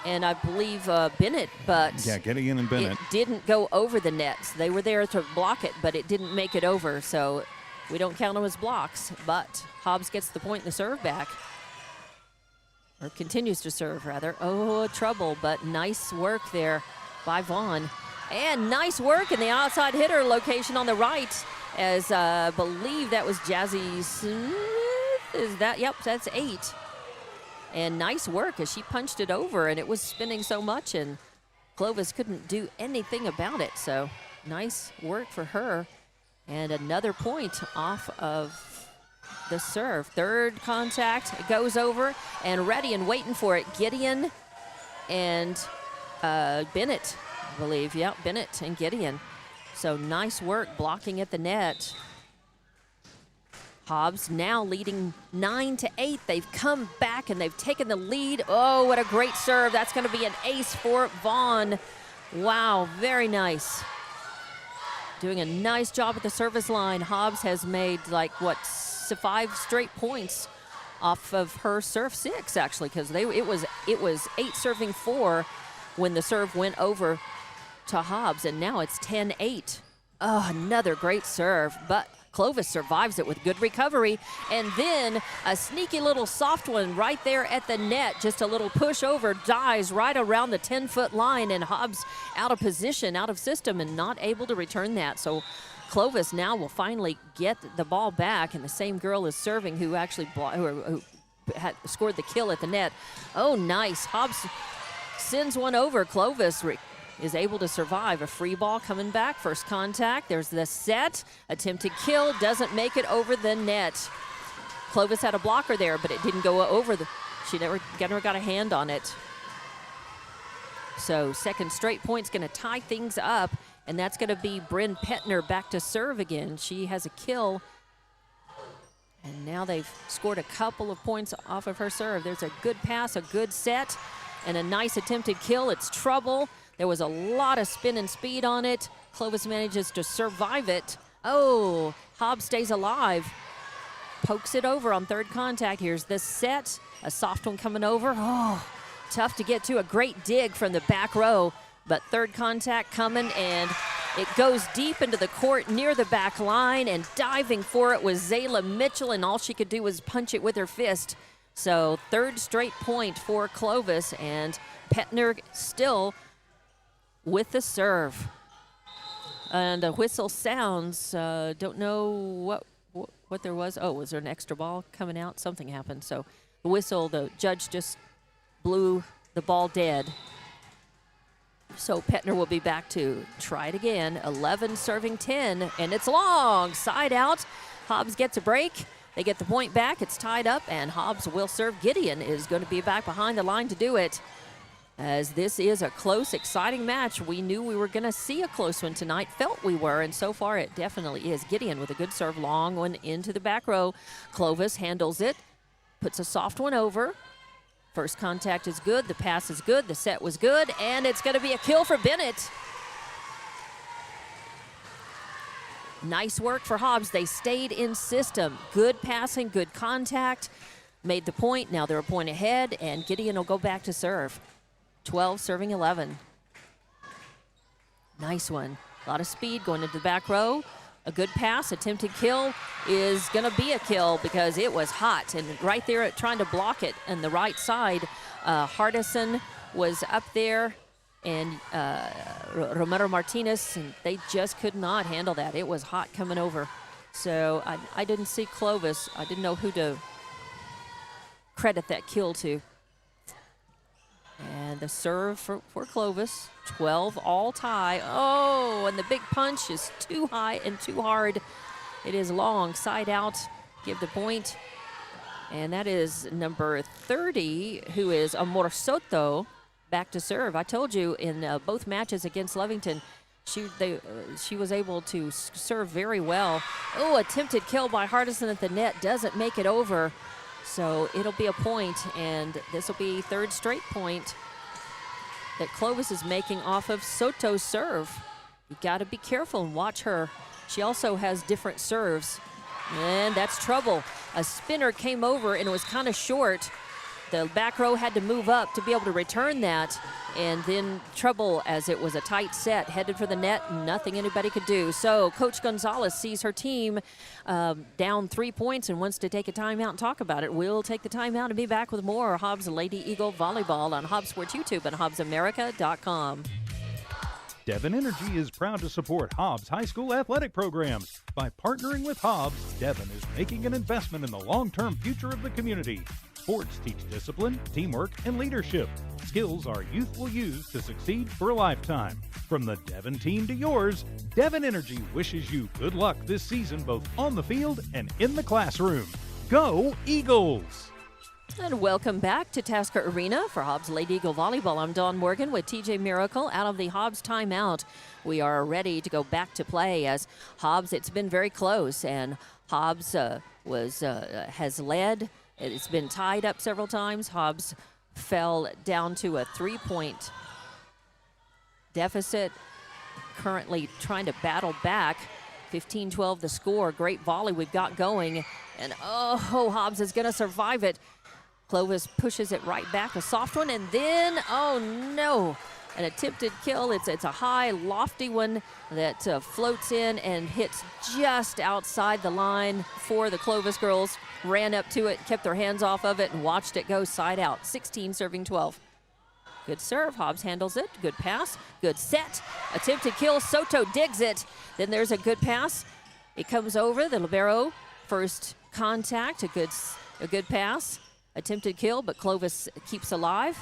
A: I believe Bennett, but
B: yeah, Gideon and Bennett.
A: It didn't go over the nets. They were there to block it, but it didn't make it over, so we don't count them as blocks. But Hobbs gets the point in the serve back, or continues to serve, rather. Oh, trouble, but nice work there by Vaughn. And nice work in the outside hitter location on the right, as I believe that was Jazzy Smith. Is that? Yep, that's 8. And nice work as she punched it over, and it was spinning so much, and Clovis couldn't do anything about it. So nice work for her. And another point off of the serve. Third contact, it goes over, and ready and waiting for it. Gideon and Bennett, I believe. Yep, Bennett and Gideon. So nice work blocking at the net. Hobbs now leading 9-8. They've come back and they've taken the lead. Oh, what a great serve. That's going to be an ace for Vaughn. Wow, very nice. Doing a nice job at the service line. Hobbs has made 5 straight points off of her serve 6, actually, because it was 8 serving 4 when the serve went over to Hobbs, and now it's 10-8. Oh, another great serve, but Clovis survives it with good recovery, and then a sneaky little soft one right there at the net. Just a little push over, dies right around the 10-foot line, and Hobbs out of position, out of system, and not able to return that. So Clovis now will finally get the ball back, and the same girl is serving who actually who had scored the kill at the net. Oh, nice. Hobbs sends one over. Clovis is able to survive. A free ball coming back, first contact. There's the set. Attempted kill, doesn't make it over the net. Clovis had a blocker there, but it didn't go over. She never got a hand on it. So second straight point's going to tie things up, and that's going to be Bryn Petner back to serve again. She has a kill, and now they've scored a couple of points off of her serve. There's a good pass, a good set, and a nice attempted kill. It's trouble. There was a lot of spin and speed on it. Clovis manages to survive it. Oh, Hobbs stays alive. Pokes it over on third contact. Here's the set. A soft one coming over. Oh, tough to get to. A great dig from the back row. But third contact coming, and it goes deep into the court near the back line, and diving for it was Zayla Mitchell, and all she could do was punch it with her fist. So third straight point for Clovis, and Petner still with the serve. And a whistle sounds. Don't know what there was. Oh, was there an extra ball coming out? Something happened. So the whistle, the judge just blew the ball dead. So Petner will be back to try it again. 11 serving 10, and it's long. Side out. Hobbs gets a break. They get the point back. It's tied up, and Hobbs will serve. Gideon is going to be back behind the line to do it. As this is a close, exciting match. We knew we were going to see a close one tonight. Felt we were, and so far it definitely is. Gideon with a good serve, long one into the back row. Clovis handles it, puts a soft one over. First contact is good, the pass is good, the set was good, and it's going to be a kill for Bennett. Nice work for Hobbs. They stayed in system. Good passing, good contact. Made the point. Now they're a point ahead, and Gideon will go back to serve. 12 serving 11. Nice one. A lot of speed going into the back row. A good pass. Attempted kill is going to be a kill because it was hot. And right there trying to block it on the right side, Hardison was up there, and Romero Martinez, and they just could not handle that. It was hot coming over. So I didn't see Clovis. I didn't know who to credit that kill to. And the serve for Clovis, 12 all tie. Oh, and the big punch is too high and too hard. It is long, side out, give the point. And that is number 30, who is Amor Soto, back to serve. I told you in both matches against Lovington, she was able to serve very well. Oh, attempted kill by Hardison at the net, doesn't make it over. So it'll be a point, and this will be third straight point that Clovis is making off of Soto's serve. You got to be careful and watch her. She also has different serves, and that's trouble. A spinner came over, and it was kind of short. The back row had to move up to be able to return that, and then trouble as it was a tight set, headed for the net, nothing anybody could do. So Coach Gonzalez sees her team down 3 points and wants to take a timeout and talk about it. We'll take the timeout and be back with more Hobbs Lady Eagle Volleyball on Hobbs Sports YouTube and HobbsAmerica.com.
D: Devon Energy is proud to support Hobbs High School athletic programs. By partnering with Hobbs, Devon is making an investment in the long-term future of the community. Sports teach discipline, teamwork, and leadership. Skills our youth will use to succeed for a lifetime. From the Devon team to yours, Devon Energy wishes you good luck this season both on the field and in the classroom. Go Eagles!
A: And welcome back to Tasker Arena for Hobbs Lady Eagle Volleyball. I'm Dawn Morgan with TJ Miracle out of the Hobbs timeout. We are ready to go back to play as Hobbs, it's been very close, and Hobbs has led. It's been tied up several times. Hobbs fell down to a 3-point deficit, currently trying to battle back. 15-12 the score. Great volley we've got going, and Hobbs is going to survive it. Clovis pushes it right back, a soft one, and then, oh no, an attempted kill. It's a high, lofty one that floats in and hits just outside the line for the Clovis girls. Ran up to it, kept their hands off of it, and watched it go side out. 16 serving 12. Good serve. Hobbs handles it. Good pass. Good set. Attempted kill. Soto digs it. Then there's a good pass. It comes over. The libero. First contact. A good pass. Attempted kill, but Clovis keeps alive.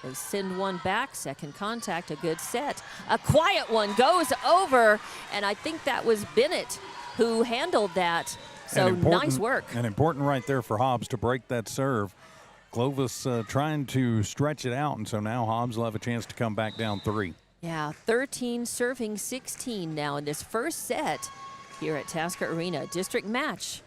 A: They send one back, second contact, a good set. A quiet one goes over, and I think that was Bennett who handled that. So nice work.
B: And important right there for Hobbs to break that serve. Clovis trying to stretch it out, and so now Hobbs will have a chance to come back down 3.
A: Yeah, 13 serving 16 now in this first set here at Tasker Arena. District match,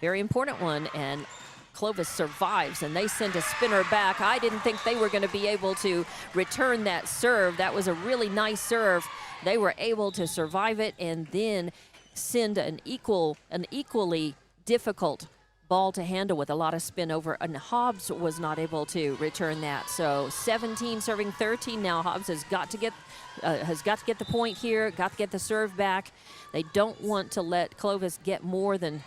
A: very important one, and Clovis survives, and they send a spinner back. I didn't think they were going to be able to return that serve. That was a really nice serve. They were able to survive it and then send an equally difficult ball to handle with a lot of spin over, and Hobbs was not able to return that. So 17 serving 13 now. Hobbs has got to get the point here, got to get the serve back. They don't want to let Clovis get more than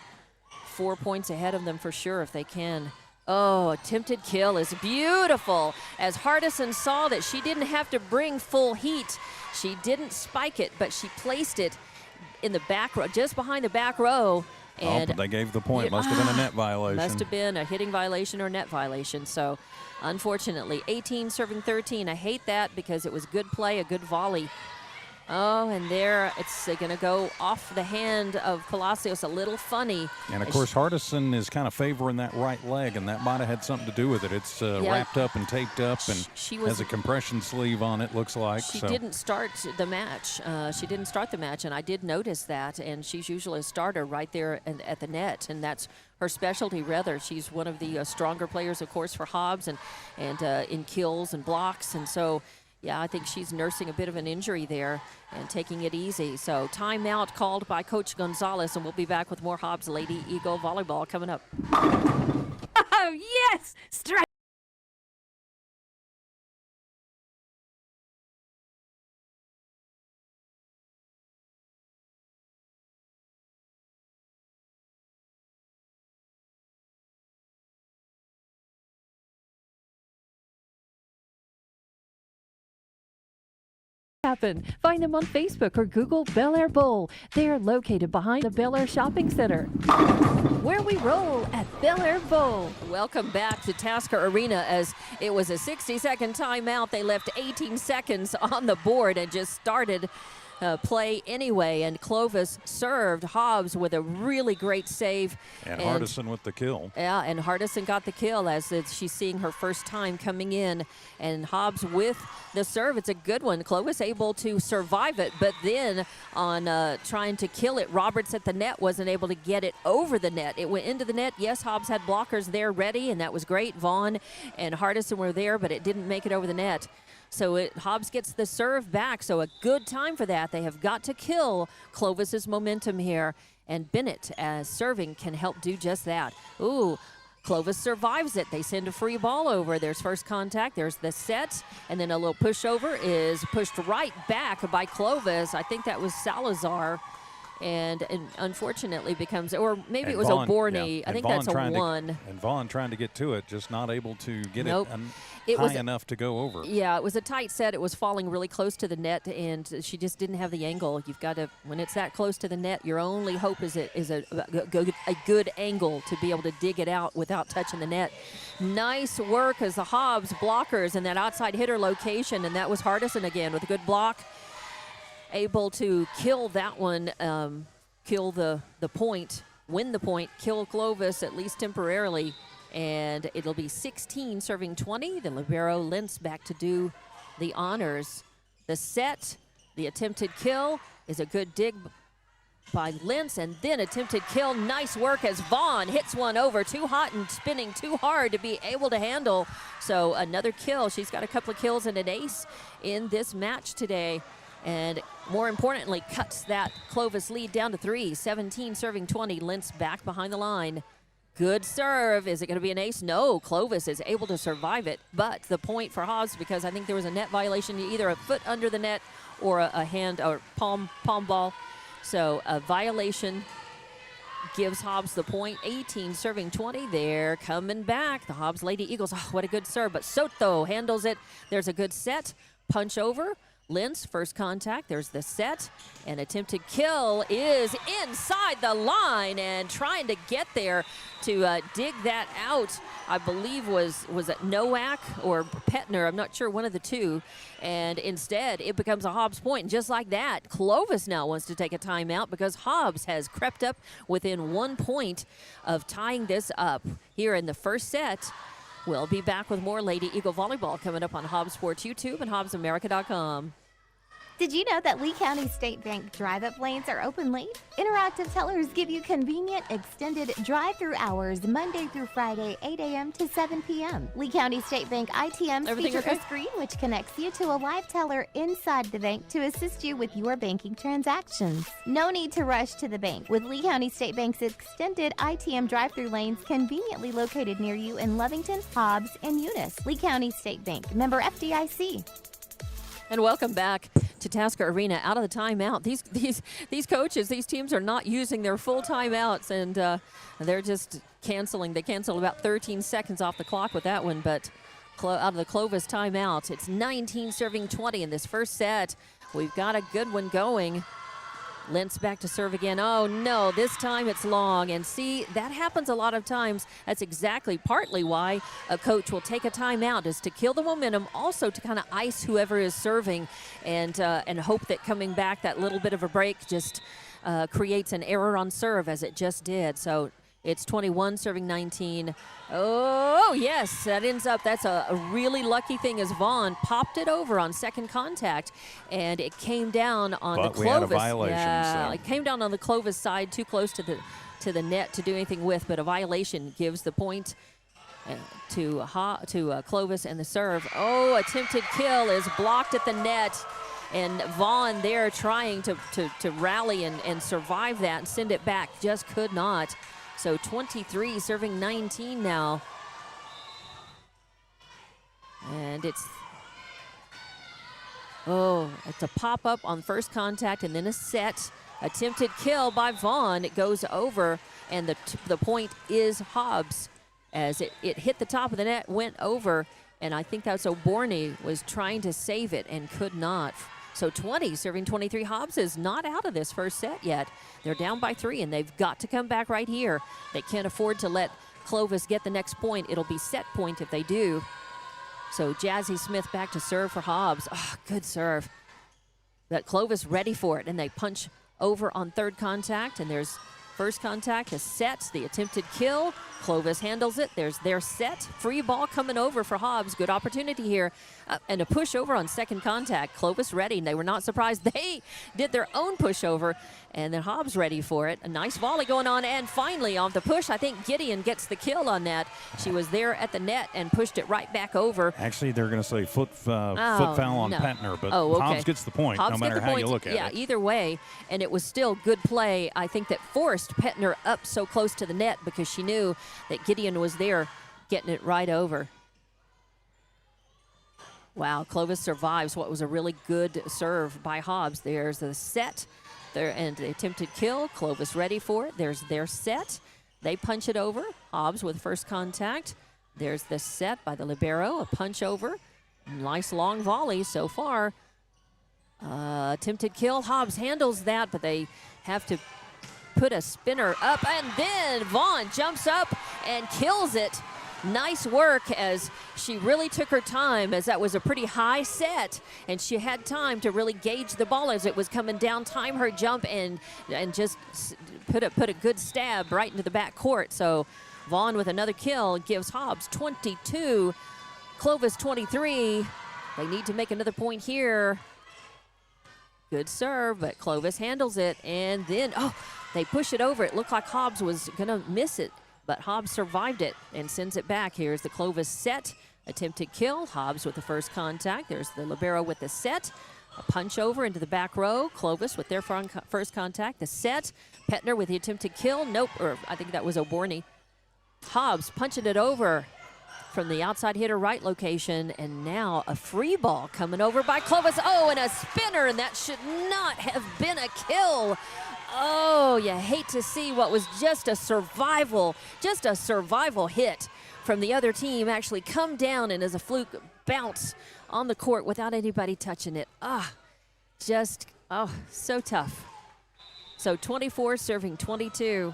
A: 4 points ahead of them for sure if they can. Oh, attempted kill is beautiful. As Hardison saw that she didn't have to bring full heat. She didn't spike it, but she placed it in the back row, just behind the back row. And
B: but they gave the point. Must have been a net violation.
A: Must have been a hitting violation or net violation. So, unfortunately, 18 serving 13. I hate that because it was good play, a good volley. Oh, and there it's going to go off the hand of Palacios, a little funny.
B: And, of course, Hardison is kind of favoring that right leg, and that might have had something to do with it. It's wrapped up and taped up and has a compression sleeve on it, looks like.
A: She didn't start the match. And I did notice that, and she's usually a starter right there at the net, and that's her specialty, rather. She's one of the stronger players, of course, for Hobbs and in kills and blocks, and so yeah, I think she's nursing a bit of an injury there and taking it easy. So timeout called by Coach Gonzalez, and we'll be back with more Hobbs Lady Eagle volleyball coming up.
H: Oh, yes! Strike. Happen. Find them on Facebook or Google Bel Air Bowl. They're located behind the Bel Air Shopping Center, where we roll at Bel Air Bowl.
A: Welcome back to Tasker Arena, as it was a 60-second timeout. They left 18 seconds on the board and just started play anyway, and Clovis served Hobbs with a really great save.
B: And Hardison with the kill.
A: Yeah, and Hardison got the kill as she's seeing her first time coming in. And Hobbs with the serve. It's a good one. Clovis able to survive it, but then on trying to kill it, Roberts at the net wasn't able to get it over the net. It went into the net. Yes, Hobbs had blockers there ready, and that was great. Vaughn and Hardison were there, but it didn't make it over the net. So Hobbs gets the serve back, so a good time for that. They have got to kill Clovis's momentum here, and Bennett, as serving, can help do just that. Ooh, Clovis survives it. They send a free ball over. There's first contact. There's the set, and then a little pushover is pushed right back by Clovis. I think that was Salazar. And unfortunately becomes, or maybe it was Oborny.
B: Yeah.
A: I think that's a one.
B: And Vaughn trying to get to it, just not able to get it high enough to go over.
A: Yeah, it was a tight set. It was falling really close to the net, and she just didn't have the angle. You've got to, when it's that close to the net, your only hope is a good angle to be able to dig it out without touching the net. Nice work as the Hobbs blockers in that outside hitter location, and that was Hardison again with a good block. Able to kill that one, kill the point, win the point, kill Clovis at least temporarily, and it'll be 16 serving 20. The libero Lentz back to do the honors. The set, the attempted kill is a good dig by Lentz, and then attempted kill. Nice work as Vaughn hits one over, too hot and spinning too hard to be able to handle. So another kill. She's got a couple of kills and an ace in this match today. And more importantly, cuts that Clovis lead down to 3. 17 serving 20. Lentz back behind the line. Good serve. Is it going to be an ace? No. Clovis is able to survive it. But the point for Hobbs, because I think there was a net violation, either a foot under the net or a hand or palm ball. So a violation gives Hobbs the point. 18 serving 20. They're coming back. The Hobbs Lady Eagles. Oh, what a good serve. But Soto handles it. There's a good set. Punch over. Lentz, first contact. There's the set. And attempted kill is inside the line and trying to get there to dig that out. I believe was it Nowak or Petner? I'm not sure, one of the two. And instead, it becomes a Hobbs point. And just like that, Clovis now wants to take a timeout because Hobbs has crept up within 1 point of tying this up here in the first set. We'll be back with more Lady Eagle Volleyball coming up on Hobbs Sports YouTube and HobbsAmerica.com.
J: Did you know that Lee County State Bank drive-up lanes are open late? Interactive tellers give you convenient, extended drive-through hours Monday through Friday, 8 a.m. to 7 p.m. Lee County State Bank ITMs feature a screen which connects you to a live teller inside the bank to assist you with your banking transactions. No need to rush to the bank with Lee County State Bank's extended ITM drive-through lanes conveniently located near you in Lovington, Hobbs, and Eunice. Lee County State Bank, member FDIC.
A: And welcome back to Tasker Arena out of the timeout. These coaches, these teams are not using their full timeouts, and they're just canceling. They canceled about 13 seconds off the clock with that one, but out of the Clovis timeout, it's 19-20 in this first set. We've got a good one going. Lentz back to serve again. Oh, no, this time it's long. And see, that happens a lot of times. That's exactly partly why a coach will take a timeout, is to kill the momentum, also to kind of ice whoever is serving and hope that coming back, that little bit of a break just creates an error on serve, as it just did. So it's 21 serving 19. Oh, yes, that ends up, that's a really lucky thing as Vaughn popped it over on second contact, and it came down on the Clovis.
B: We had a violation.
A: Yeah,
B: So.
A: it came down on the Clovis side, too close to the net to do anything with, but a violation gives the point to Clovis and the serve. Oh, attempted kill is blocked at the net. And Vaughn there trying to rally and survive that and send it back, just could not. So 23 serving 19 now. And it's a pop-up on first contact and then a set. Attempted kill by Vaughn. It goes over, and the point is Hobbs. As it hit the top of the net, went over, and I think that's O'Borney was trying to save it and could not. So 20 serving 23. Hobbs is not out of this first set yet. They're down by 3, and they've got to come back right here. They can't afford to let Clovis get the next point. It'll be set point if they do. So Jazzy Smith back to serve for Hobbs. Oh, good serve. But Clovis ready for it, and they punch over on third contact, and there's first contact, a set, the attempted kill. Clovis handles it. There's their set. Free ball coming over for Hobbs. Good opportunity here. And a push over on second contact. Clovis ready, and they were not surprised. They did their own push over, and then Hobbs ready for it. A nice volley going on, and finally off the push, I think Gideon gets the kill on that. She was there at the net and pushed it right back over.
B: Actually, they're going to say foot foul on Petner, but Hobbs gets the point,
A: Hobbs
B: no matter how you look at it.
A: Yeah, either way, and it was still good play, I think, that forced Petner up so close to the net because she knew that Gideon was there getting it right over. Wow, Clovis survives what was a really good serve by Hobbs. There's the set there and the attempted kill. Clovis ready for it. There's their set. They punch it over. Hobbs with first contact. There's the set by the libero, a punch over. Nice long volley so far. Attempted kill. Hobbs handles that, but they have to put a spinner up, and then Vaughn jumps up and kills it. Nice work, as she really took her time, as that was a pretty high set, and she had time to really gauge the ball as it was coming down, time her jump, and just put a good stab right into the back court. So Vaughn with another kill gives Hobbs 22, Clovis 23. They need to make another point here. Good serve, but Clovis handles it, and then, they push it over. It looked like Hobbs was going to miss it, but Hobbs survived it and sends it back. Here's the Clovis set. Attempted kill. Hobbs with the first contact. There's the libero with the set. A punch over into the back row. Clovis with their first contact. The set. Petner with the attempted kill. Nope, or I think that was O'Borney. Hobbs punching it over from the outside hitter right location, and now a free ball coming over by Clovis. Oh, and a spinner, and that should not have been a kill. Oh, you hate to see what was just a survival hit from the other team actually come down, and as a fluke bounce on the court without anybody touching it. So tough. So 24 serving 22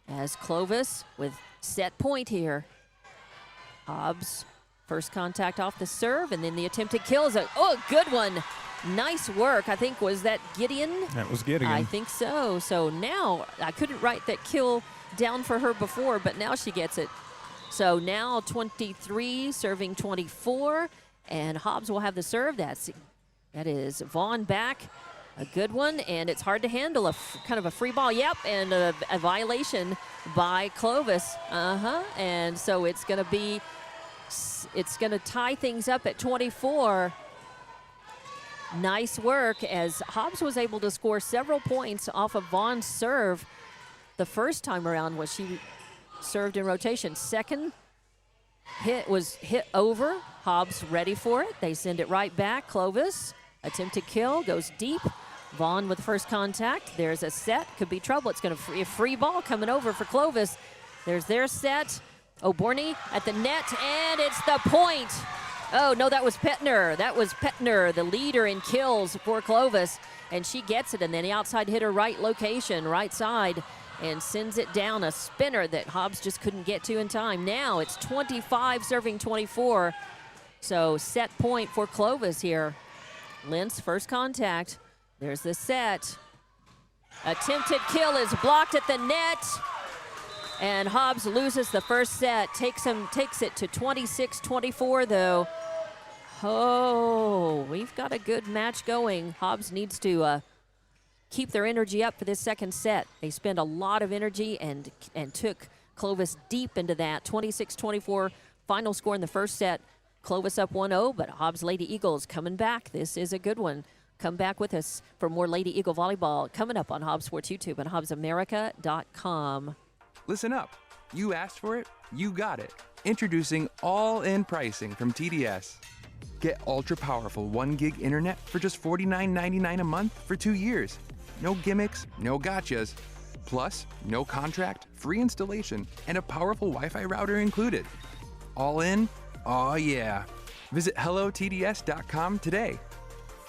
A: as Clovis with set point here. Hobbs, first contact off the serve, and then the attempted kill is a good one. Nice work. I think, was that Gideon?
B: That was Gideon.
A: I think so. So now, I couldn't write that kill down for her before, but now she gets it. So now 23 serving 24, and Hobbs will have the serve. That is Vaughn back. A good one, and it's hard to handle, kind of a free ball. Yep, and a violation by Clovis. And so it's going to tie things up at 24. Nice work, as Hobbs was able to score several points off of Vaughn's serve the first time around when she served in rotation. Second hit was hit over. Hobbs ready for it. They send it right back. Clovis, attempted kill, goes deep. Vaughn with first contact. There's a set. Could be trouble. It's going to be a free ball coming over for Clovis. There's their set. O'Borney at the net, and it's the point. Oh, no, that was Petner. That was Petner, the leader in kills for Clovis. And she gets it, and then the outside hitter right location, right side, and sends it down, a spinner that Hobbs just couldn't get to in time. Now it's 25 serving 24. So set point for Clovis here. Lentz, first contact. There's the set. Attempted kill is blocked at the net. And Hobbs loses the first set. Takes it to 26-24, though. Oh, we've got a good match going. Hobbs needs to keep their energy up for this second set. They spend a lot of energy and took Clovis deep into that. 26-24 final score in the first set. Clovis up 1-0, but Hobbs Lady Eagles coming back. This is a good one. Come back with us for more Lady Eagle volleyball coming up on Hobbs Sports YouTube and HobbsAmerica.com.
C: Listen up. You asked for it, you got it. Introducing all-in pricing from TDS. Get ultra-powerful 1 gig internet for just $49.99 a month for 2 years. No gimmicks, no gotchas. Plus, no contract, free installation, and a powerful Wi-Fi router included. All in? Oh yeah. Visit hellotds.com today.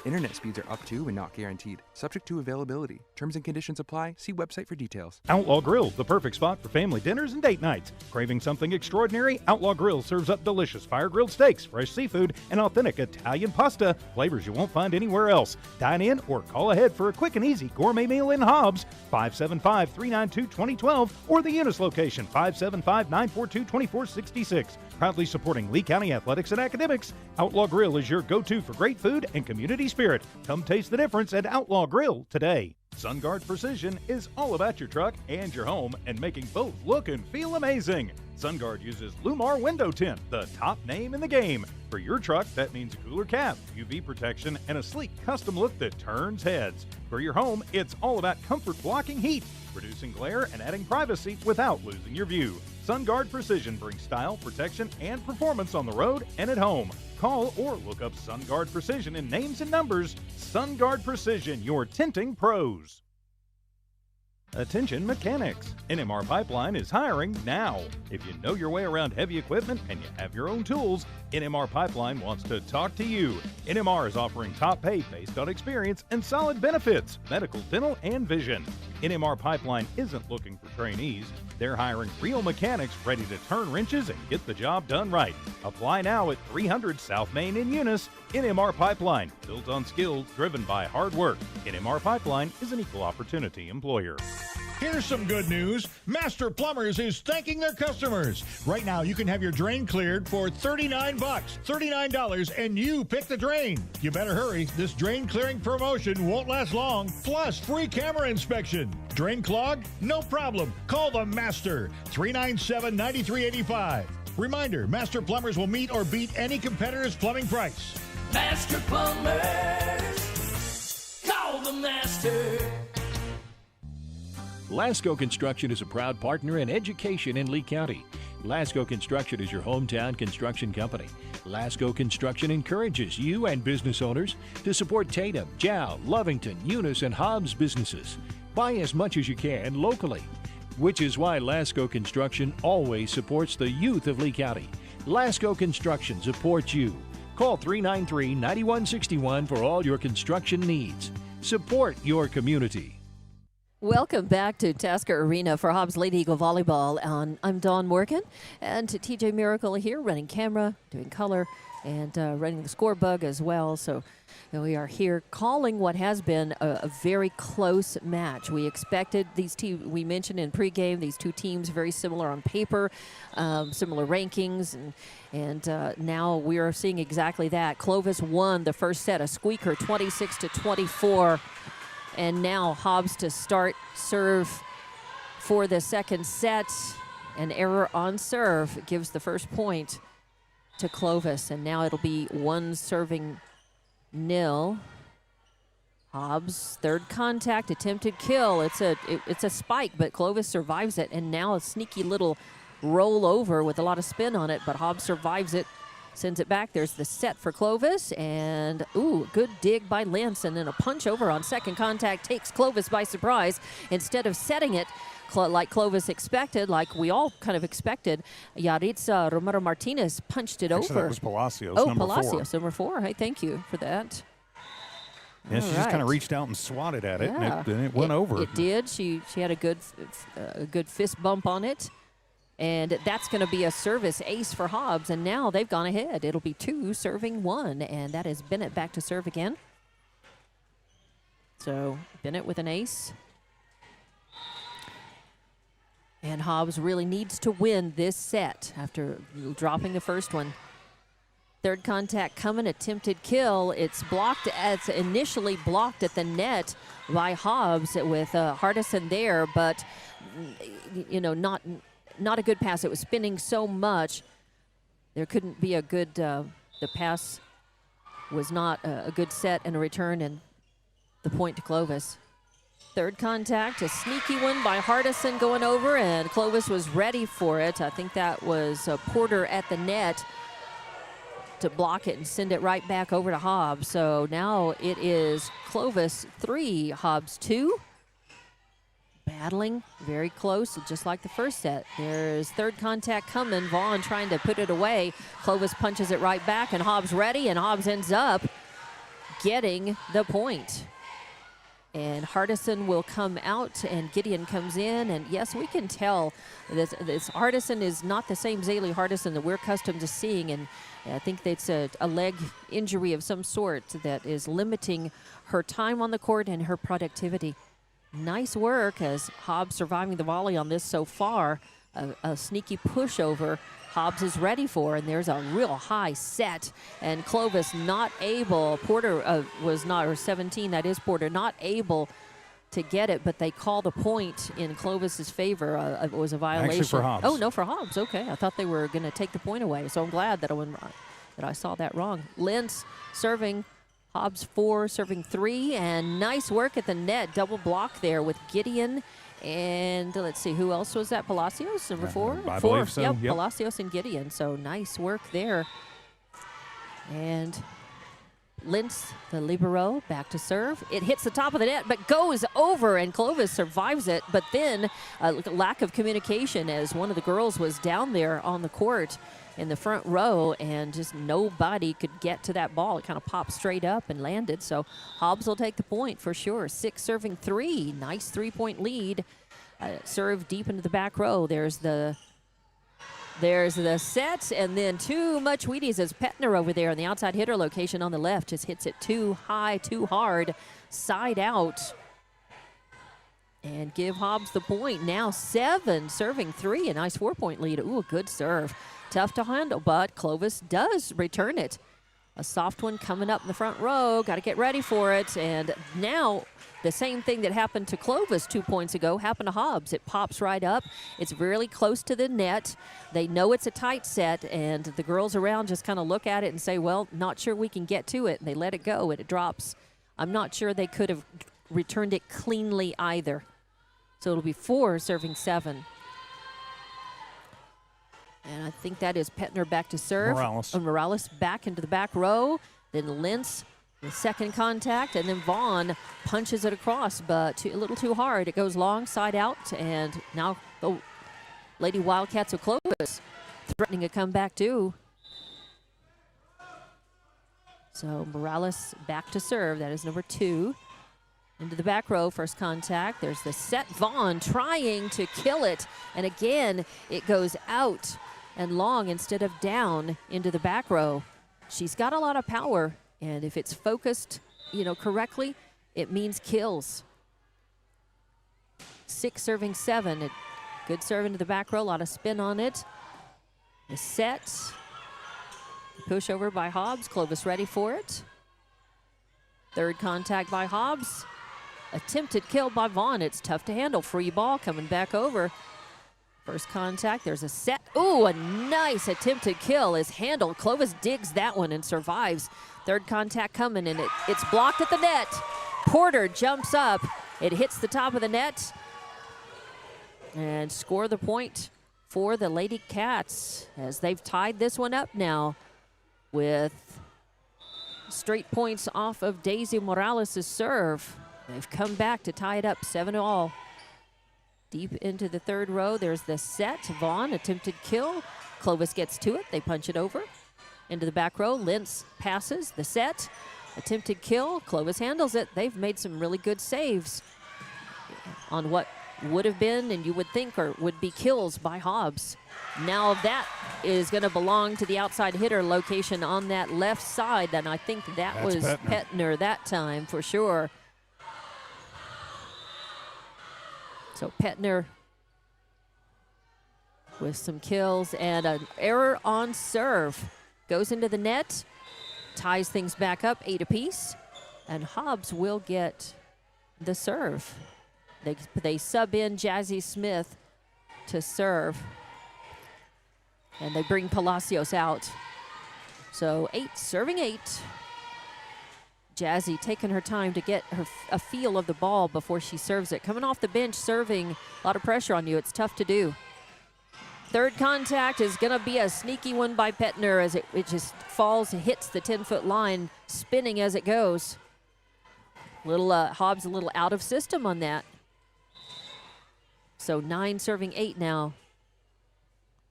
C: Internet speeds are up to and not guaranteed. Subject to availability. Terms and conditions apply. See website for details.
D: Outlaw Grill, the perfect spot for family dinners and date nights. Craving something extraordinary? Outlaw Grill serves up delicious fire-grilled steaks, fresh seafood, and authentic Italian pasta. Flavors you won't find anywhere else. Dine in or call ahead for a quick and easy gourmet meal in Hobbs, 575-392-2012, or the Eunice location, 575-942-2466. Proudly supporting Lee County athletics and academics, Outlaw Grill is your go-to for great food and community spirit. Come taste the difference at Outlaw Grill today. SunGuard Precision is all about your truck and your home and making both look and feel amazing. SunGuard uses Lumar Window Tint, the top name in the game. For your truck, that means a cooler cap, UV protection, and a sleek custom look that turns heads. For your home, it's all about comfort blocking heat, reducing glare, and adding privacy without losing your view. SunGuard Precision brings style, protection, and performance on the road and at home. Call or look up SunGuard Precision in names and numbers. SunGuard Precision, your tinting pros. Attention mechanics. NMR Pipeline is hiring now. If you know your way around heavy equipment and you have your own tools, NMR Pipeline wants to talk to you. NMR is offering top pay based on experience and solid benefits, medical, dental, and vision. NMR Pipeline isn't looking for trainees. They're hiring real mechanics ready to turn wrenches and get the job done right. Apply now at 300 South Main in Eunice. NMR Pipeline, built on skills driven by hard work. NMR Pipeline is an equal opportunity employer.
K: Here's some good news. Master Plumbers is thanking their customers. Right now, you can have your drain cleared for $39. $39, and you pick the drain. You better hurry. This drain clearing promotion won't last long. Plus, free camera inspection. Drain clogged? No problem. Call the Master. 397-9385. Reminder, Master Plumbers will meet or beat any competitor's plumbing price.
E: Master Plumbers. Call the Master.
F: Lasco Construction is a proud partner in education in Lee County. Lasco Construction is your hometown construction company. Lasco Construction encourages you and business owners to support Tatum, Jow, Lovington, Eunice, and Hobbs businesses. Buy as much as you can locally, which is why Lasco Construction always supports the youth of Lee County. Lasco Construction supports you. Call 393-9161 for all your construction needs. Support your community.
A: Welcome back to Tasker Arena for Hobbs Lady Eagle Volleyball. I'm Dawn Morgan, and TJ Miracle here running camera, doing color, and running the score bug as well. So we are here calling what has been a very close match. We expected these two, we mentioned in pregame, these two teams very similar on paper, similar rankings, and now we are seeing exactly that. Clovis won the first set, a squeaker, 26-24. And now Hobbs to start serve for the second set. An error on serve gives the first point to Clovis. And now it'll be 1-0. Hobbs, third contact, attempted kill. It's a spike, but Clovis survives it. And now a sneaky little roll over with a lot of spin on it, but Hobbs survives it. Sends it back. There's the set for Clovis. And, ooh, good dig by Lentz. And then a punch over on second contact takes Clovis by surprise. Instead of setting it like Clovis expected, like we all kind of expected, Yaritza Romero Martinez punched it over.
B: That was Palacios, number 4.
A: Palacios, number 4. Hey, thank you for that.
B: Yeah, she just kind of reached out and swatted at it, and it went over.
A: It did. She had a good fist bump on it. And that's going to be a service ace for Hobbs. And now they've gone ahead. It'll be 2 serving 1. And that is Bennett back to serve again. So Bennett with an ace. And Hobbs really needs to win this set after dropping the first one. Third contact coming, attempted kill. It's blocked, as initially blocked at the net by Hobbs with Hardison there. But, you know, not a good pass. It was spinning so much. There couldn't be a good, the pass was not a good set and a return, and the point to Clovis. Third contact, a sneaky one by Hardison going over, and Clovis was ready for it. I think that was Porter at the net to block it and send it right back over to Hobbs. So now it is Clovis 3, Hobbs 2. Battling very close, just like the first set. There's third contact coming. Vaughn trying to put it away. Clovis punches it right back, and Hobbs ready, and Hobbs ends up getting the point. And Hardison will come out, and Gideon comes in. And yes, we can tell this Hardison is not the same Zaylee Hardison that we're accustomed to seeing. And I think it's a leg injury of some sort that is limiting her time on the court and her productivity. Nice work as Hobbs surviving the volley on this so far. A sneaky pushover Hobbs is ready for, and there's a real high set. And Clovis not able, Porter was not, or 17, that is Porter, not able to get it, but they called a point in Clovis's favor. It was a violation.
B: Actually for Hobbs.
A: Oh, no, for Hobbs. Okay, I thought they were going to take the point away, so I'm glad that I saw that wrong. Lentz serving. Hobbs 4, serving 3, and nice work at the net. Double block there with Gideon. And let's see, who else was that? Palacios, number 4?
B: I believe so.
A: Yep, Palacios and Gideon. So nice work there. And Lentz, the libero, back to serve. It hits the top of the net, but goes over, and Clovis survives it. But then a lack of communication as one of the girls was down there on the court in the front row, and just nobody could get to that ball. It kind of popped straight up and landed. So Hobbs will take the point for sure. 6 serving 3. Nice 3-point lead. Serve deep into the back row. There's the set, and then too much Wheaties as Petner over there in the outside hitter location on the left just hits it too high, too hard, side out. And give Hobbs the point. Now 7 serving 3. A nice 4-point lead. Ooh, a good serve. Tough to handle, but Clovis does return it. A soft one coming up in the front row. Got to get ready for it. And now the same thing that happened to Clovis 2 points ago happened to Hobbs. It pops right up. It's really close to the net. They know it's a tight set, and the girls around just kind of look at it and say, well, not sure we can get to it. And they let it go, and it drops. I'm not sure they could have returned it cleanly either. So it'll be 4 serving 7. And I think that is Petner back to serve. Morales back into the back row. Then Lentz, the second contact. And then Vaughn punches it across, but a little too hard. It goes long, side out. And now the Lady Wildcats of Clovis threatening a comeback too. So Morales back to serve. That is number 2. Into the back row, first contact. There's the set. Vaughn trying to kill it. And again, it goes out and long instead of down into the back row. She's got a lot of power, and if it's focused, correctly, it means kills. 6 serving 7. Good serve into the back row, a lot of spin on it. The set. Push over by Hobbs. Clovis ready for it. Third contact by Hobbs. Attempted kill by Vaughn. It's tough to handle. Free ball coming back over. First contact. There's a set. Ooh, a nice attempted kill is handled. Clovis digs that one and survives. Third contact coming, and it's blocked at the net. Porter jumps up. It hits the top of the net. And score the point for the Lady Cats as they've tied this one up now with straight points off of Daisy Morales' serve. They've come back to tie it up 7-all. Deep into the third row, there's the set. Vaughn, attempted kill. Clovis gets to it. They punch it over. Into the back row, Lentz passes. The set, attempted kill. Clovis handles it. They've made some really good saves on what would have been, and you would think, or would be kills by Hobbs. Now that is going to belong to the outside hitter location on that left side, and I think that's was Petner that time for sure. So Petner with some kills and an error on serve. Goes into the net, ties things back up 8 apiece, and Hobbs will get the serve. They sub in Jazzy Smith to serve, and they bring Palacios out. So 8 serving 8. Jazzy taking her time to get a feel of the ball before she serves it. Coming off the bench, serving, a lot of pressure on you. It's tough to do. Third contact is going to be a sneaky one by Petner as it just falls and hits the 10-foot line, spinning as it goes. Hobbs a little out of system on that. So 9 serving 8 now.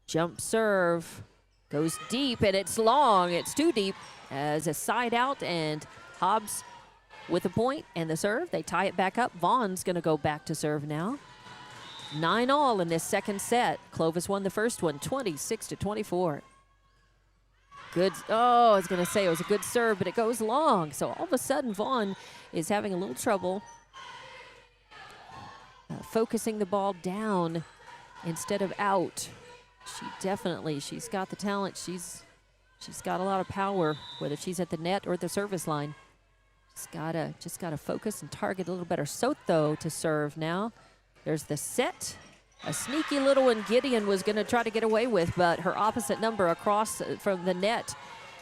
A: Jump serve goes deep, and it's long. It's too deep as a side out, and Hobbs with a point and the serve. They tie it back up. Vaughn's going to go back to serve now. 9-all in this second set. Clovis won the first one, 26-24. Good. Oh, I was going to say it was a good serve, but it goes long. So all of a sudden, Vaughn is having a little trouble focusing the ball down instead of out. She's got the talent. She's got a lot of power, whether she's at the net or the service line. Just gotta focus and target a little better. Soto to serve now. There's the set. A sneaky little one Gideon was going to try to get away with, but her opposite number across from the net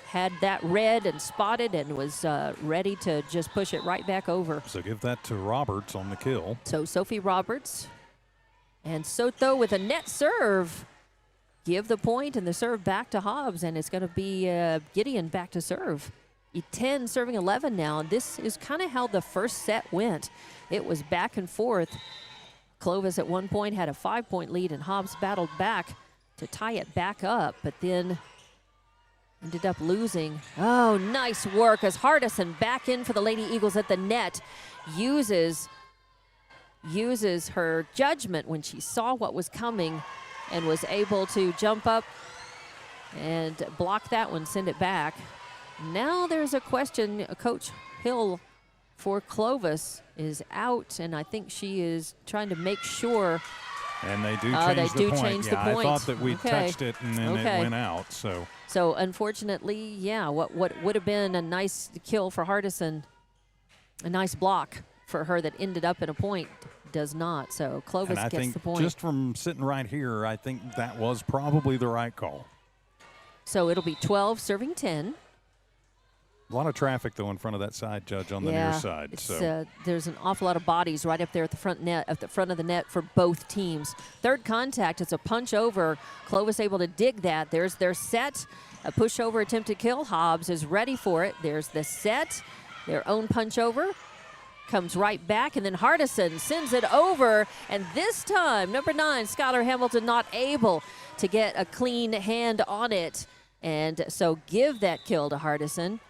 A: had that read and spotted and was ready to just push it right back over.
B: So give that to Roberts on the kill.
A: So Sophie Roberts and Soto with a net serve. Give the point and the serve back to Hobbs, and it's going to be Gideon back to serve. 10 serving 11 now. This is kind of how the first set went. It was back and forth. Clovis at one point had a 5-point lead, and Hobbs battled back to tie it back up, but then ended up losing. Oh, nice work as Hardison back in for the Lady Eagles at the net. Uses her judgment when she saw what was coming and was able to jump up and block that one, send it back. Now there's a question. Coach Hill for Clovis is out, and I think she is trying to make sure.
B: And they do change the point. I thought that we touched it and then it went out. So
A: unfortunately, what would have been a nice kill for Hardison, a nice block for her that ended up in a point, does not. So Clovis gets the point.
B: Just from sitting right here, I think that was probably the right call.
A: So it'll be 12 serving 10.
B: A lot of traffic, though, in front of that side judge on the near side.
A: There's an awful lot of bodies right up there at the front of the net for both teams. Third contact, it's a punch over. Clovis able to dig that. There's their set, a push over attempted kill. Hobbs is ready for it. There's the set, their own punch over. Comes right back, and then Hardison sends it over, and this time, number 9, Skylar Hamilton, not able to get a clean hand on it. And so give that kill to Hardison.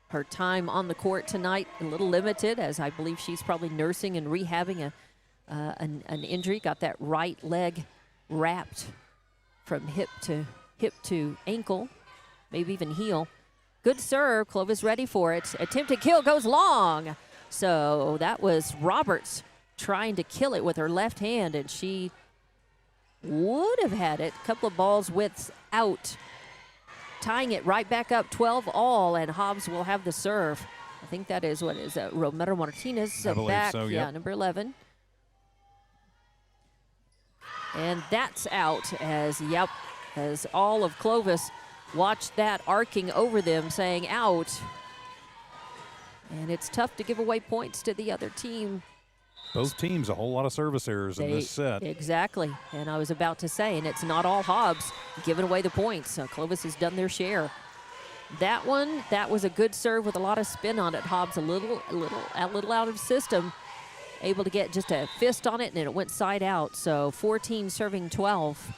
A: Her time on the court tonight a little limited, as I believe she's probably nursing and rehabbing an injury. Got that right leg wrapped from hip to ankle, maybe even heel. Good serve. Clovis ready for it. Attempted kill goes long. So that was Roberts trying to kill it with her left hand, and she would have had it. A couple of balls widths out, tying it right back up 12 all, and Hobbs will have the serve. I think that is what is Romero Martinez
B: I believe
A: back.
B: so,
A: Yeah,
B: yep.
A: number 11. And that's out as all of Clovis watched that arcing over them, saying out. And it's tough to give away points to the other team.
B: Both teams, a whole lot of service errors in this set.
A: Exactly. And I was about to say, and it's not all Hobbs giving away the points. So Clovis has done their share. That one, that was a good serve with a lot of spin on it. Hobbs a little out of system. Able to get just a fist on it, and it went side out. So 14 serving 12.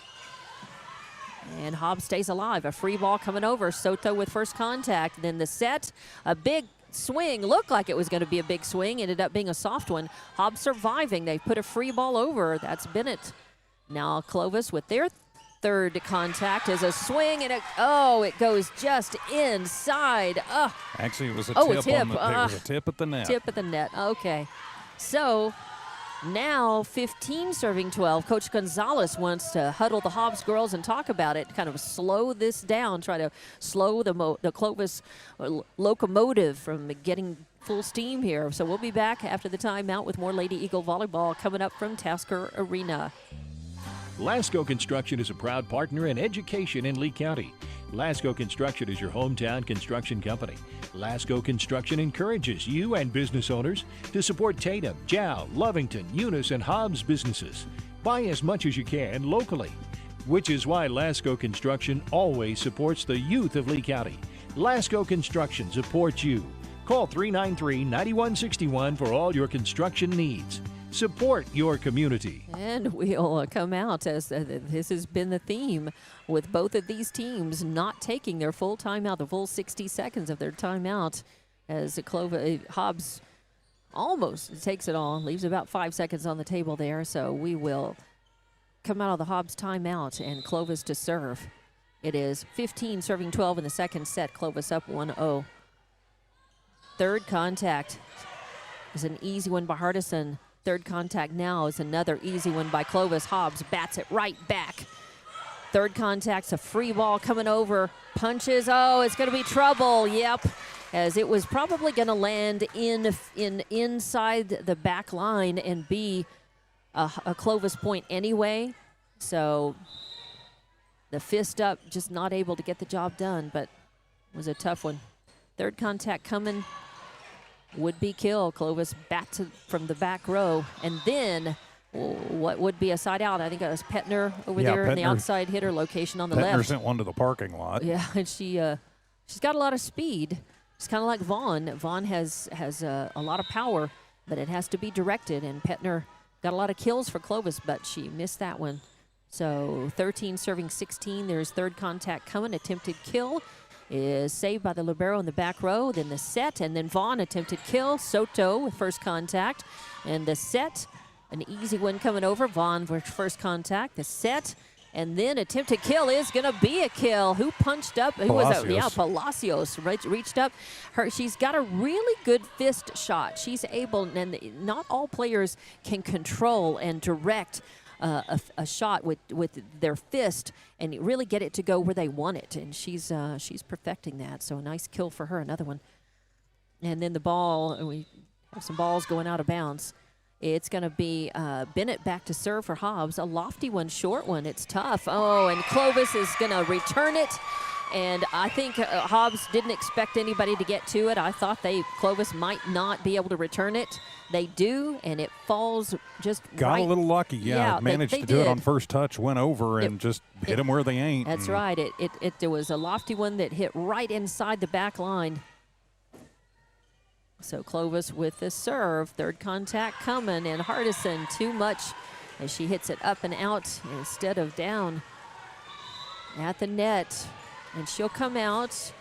A: And Hobbs stays alive. A free ball coming over. Soto with first contact. Then the set, a big swing, looked like it was going to be a big swing, ended up being a soft one. Hobbs surviving. They put a free ball over. That's Bennett. Now Clovis with their third contact is a swing, and it goes just inside.
B: Actually, it was a
A: tip.
B: tip. It was a tip at the net.
A: Tip at the net. Okay. So now 15 serving 12. Coach Gonzalez wants to huddle the Hobbs girls and talk about it, kind of slow this down, try to slow the Clovis locomotive from getting full steam here. So we'll be back after the timeout with more Lady Eagle volleyball coming up from Tasker Arena.
F: Lasco Construction is a proud partner in education in Lee County. Lasco Construction is your hometown construction company. Lasco Construction encourages you and business owners to support Tatum, Jow, Lovington, Eunice, and Hobbs businesses. Buy as much as you can locally, which is why Lasco Construction always supports the youth of Lee County. Lasco Construction supports you. Call 393-9161 for all your construction needs. Support your community.
A: And we'll come out as this has been the theme with both of these teams not taking their full timeout, the full 60 seconds of their timeout, as Hobbs almost takes it all, leaves about 5 seconds on the table there. So we will come out of the Hobbs timeout and Clovis to serve. It is 15 serving 12 in the second set. Clovis up 1-0. Third contact is an easy one by Hardison. Third contact now is another easy one by Clovis. Hobbs bats it right back. Third contact's a free ball coming over. Punches. Oh, it's going to be trouble. Yep. As it was probably going to land inside the back line and be a Clovis point anyway. So the fist up, just not able to get the job done, but it was a tough one. Third contact coming. Would be kill. Clovis bats it from the back row. And then what would be a side out? I think it was Petner over there in the outside hitter location on the left.
B: Petner sent one to the parking lot.
A: Yeah, and she's got a lot of speed. It's kind of like Vaughn. Vaughn has a lot of power, but it has to be directed. And Petner got a lot of kills for Clovis, but she missed that one. So 13 serving 16. There's third contact coming. Attempted kill is saved by the libero in the back row. Then the set, and then Vaughn attempted kill. Soto with first contact. And the set, an easy one coming over. Vaughn for first contact. The set, and then attempted kill is going to be a kill. Who punched up? Who was it? Yeah, Palacios reached up. She's got a really good fist shot. She's able, and not all players can control and direct a shot with their fist and really get it to go where they want it, and she's perfecting that. So a nice kill for her, another one. And then the ball, we have some balls going out of bounds. It's going to be Bennett back to serve for Hobbs. A lofty one, short one. It's tough. Oh, and Clovis is going to return it. And I think Hobbs didn't expect anybody to get to it. I thought Clovis might not be able to return it. They do, and it falls just
B: Got a little lucky, yeah. Managed to do it on first touch, went over, and just hit them where they ain't.
A: That's right. There was a lofty one that hit right inside the back line. So Clovis with the serve. Third contact coming, and Hardison too much as she hits it up and out instead of down. at the net, and she'll come out,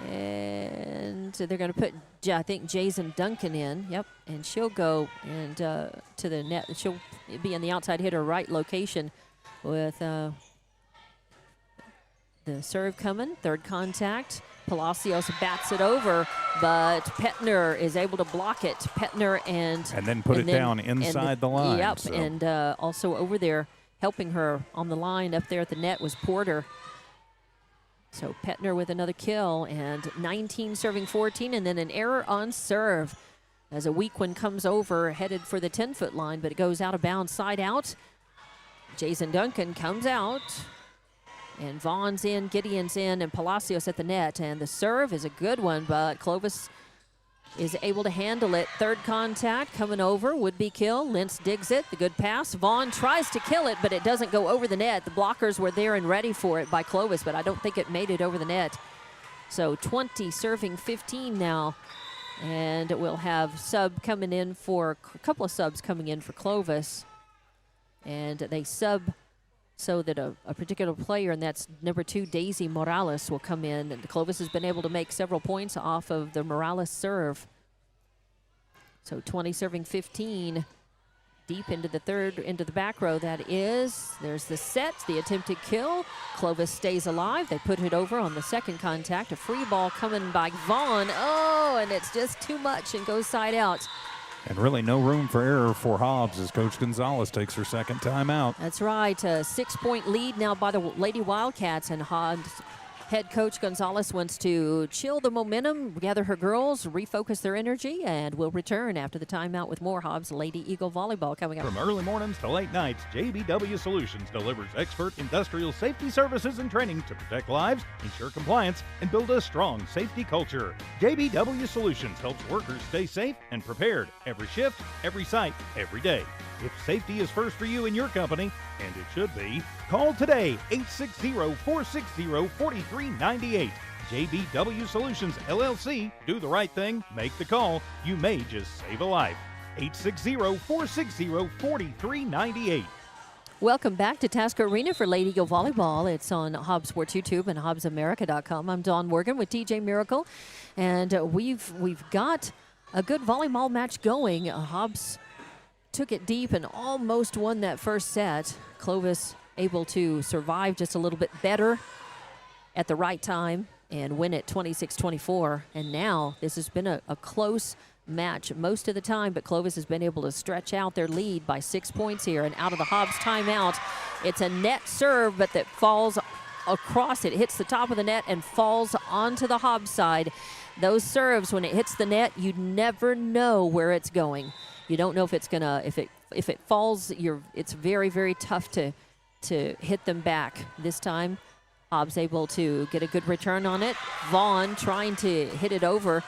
A: and they're going to put, I think, Jason Duncan in. Yep, and she'll go and to the net. She'll be in the outside hitter right location with the serve coming. Third contact. Palacios bats it over, but Petner is able to block it. Petner and
B: then put it down inside the line.
A: Yep,
B: so.
A: and also over there helping her on the line up there at the net was Porter. So Petner with another kill, and 19 serving 14, and then an error on serve as a weak one comes over, headed for the 10-foot line, but it goes out of bounds, side out. Jason Duncan comes out. And Vaughn's in, Gideon's in, and Palacios at the net. And the serve is a good one, but Clovis is able to handle it. Third contact coming over, would-be kill. Lentz digs it, the good pass. Vaughn tries to kill it, but it doesn't go over the net. The blockers were there and ready for it by Clovis, but I don't think it made it over the net. So 20 serving 15 now. And we'll have sub coming in for, a couple of subs coming in for Clovis. And they sub so that a particular player, and that's number 2, Daisy Morales, will come in. And Clovis has been able to make several points off of the Morales serve. So 20 serving 15. Deep into the third, into the back row, that is. There's the set, the attempted kill. Clovis stays alive. They put it over on the second contact. A free ball coming by Vaughn. Oh, and it's just too much and goes side out.
B: And really no room for error for Hobbs as Coach Gonzalez takes her second time out.
A: That's right. A 6-point lead now by the Lady Wildcats, and Hobbs head coach Gonzalez wants to chill the momentum, gather her girls, refocus their energy, and we'll return after the timeout with more Hobbs Lady Eagle Volleyball coming up.
D: From early mornings to late nights, JBW Solutions delivers expert industrial safety services and training to protect lives, ensure compliance, and build a strong safety culture. JBW Solutions helps workers stay safe and prepared every shift, every site, every day. If safety is first for you and your company, and it should be, call today, 860-460-4398. JBW Solutions, LLC. Do the right thing. Make the call. You may just save a life. 860-460-4398.
A: Welcome back to Tasker Arena for Lady Eagle Volleyball. It's on Hobbs Sports YouTube and HobbsAmerica.com. I'm Dawn Morgan with TJ Miracle, and we've got a good volleyball match going. Hobbs took it deep and almost won that first set. Clovis able to survive just a little bit better at the right time and win it 26-24. And now this has been a close match most of the time, but Clovis has been able to stretch out their lead by 6 points here. And out of the Hobbs timeout, it's a net serve, but that falls across. It hits the top of the net and falls onto the Hobbs side. Those serves, when it hits the net, you never know where it's going. You don't know if it's gonna, if it falls, it's very, very tough to hit them back. This time, Hobbs able to get a good return on it. Vaughn trying to hit it over,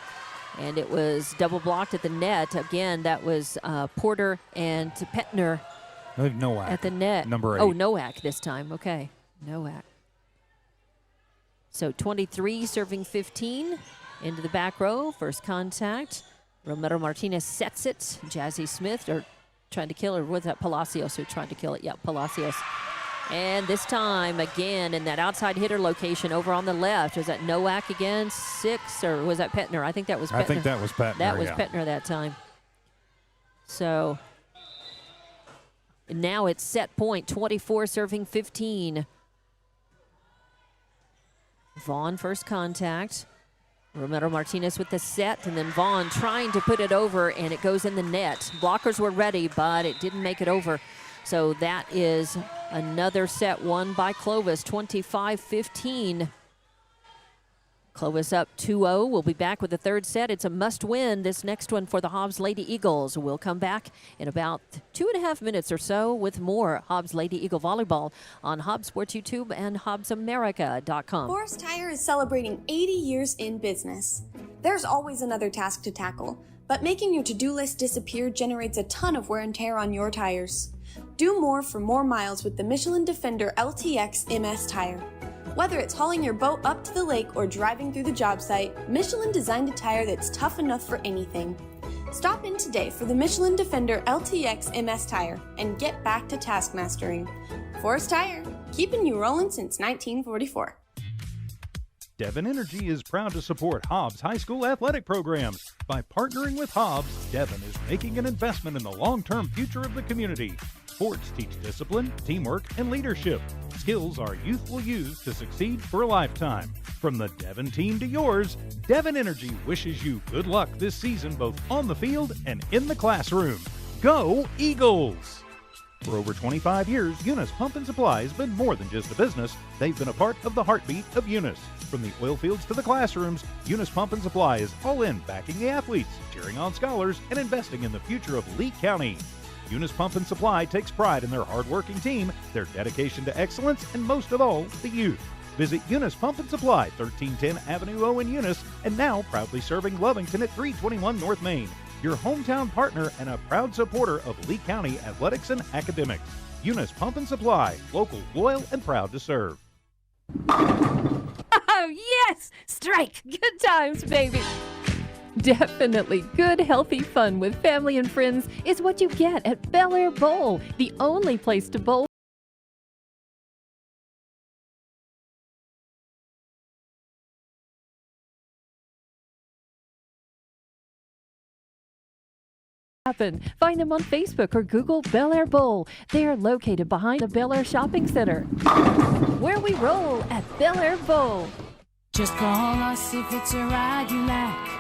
A: and it was double blocked at the net. Again, that was Porter and Petner
B: Nowak
A: at the net.
B: Number 8.
A: Oh, Nowak this time. Okay, Nowak. So 23 serving 15 into the back row. First contact. Romero Martinez sets it. Jazzy Smith trying to kill her. Was that Palacios who tried to kill it? Yeah, Palacios. And this time, again, in that outside hitter location over on the left. Was that Nowak again? 6, or was that Petner? I think that was Petner.
B: I think that was Petner,
A: That was Petner that time. So now it's set point, 24 serving 15. Vaughn first contact. Romero Martinez with the set, and then Vaughn trying to put it over, and it goes in the net. Blockers were ready, but it didn't make it over. So that is another set won by Clovis, 25-15. Clovis up 2-0. We'll be back with the third set. It's a must-win, this next one for the Hobbs Lady Eagles. We'll come back in about 2.5 minutes or so with more Hobbs Lady Eagle Volleyball on Hobbs Sports YouTube and HobbsAmerica.com.
I: Forest Tire is celebrating 80 years in business. There's always another task to tackle, but making your to-do list disappear generates a ton of wear and tear on your tires. Do more for more miles with the Michelin Defender LTX MS tire. Whether it's hauling your boat up to the lake or driving through the job site, Michelin designed a tire that's tough enough for anything. Stop in today for the Michelin Defender LTX MS tire and get back to task mastering. Forest Tire, keeping you rolling since 1944.
D: Devon Energy is proud to support Hobbs High School athletic programs. By partnering with Hobbs, Devon is making an investment in the long-term future of the community. Sports teach discipline, teamwork, and leadership. Skills our youth will use to succeed for a lifetime. From the Devon team to yours, Devon Energy wishes you good luck this season both on the field and in the classroom. Go Eagles! For over 25 years, Eunice Pump and Supply has been more than just a business. They've been a part of the heartbeat of Eunice. From the oil fields to the classrooms, Eunice Pump and Supply is all in backing the athletes, cheering on scholars, and investing in the future of Lee County. Eunice Pump and Supply takes pride in their hardworking team, their dedication to excellence, and most of all, the youth. Visit Eunice Pump and Supply, 1310 Avenue O in Eunice, and now proudly serving Lovington at 321 North Main. Your hometown partner and a proud supporter of Lee County athletics and academics. Eunice Pump and Supply, local, loyal, and proud to serve.
H: Oh, yes! Strike! Good times, baby! Definitely good, healthy fun with family and friends is what you get at Bel Air Bowl, the only place to bowl. Find them on Facebook or Google Bel Air Bowl. They are located behind the Bel Air Shopping Center. Where we roll at Bel Air Bowl.
G: Just call us if it's a ride you like.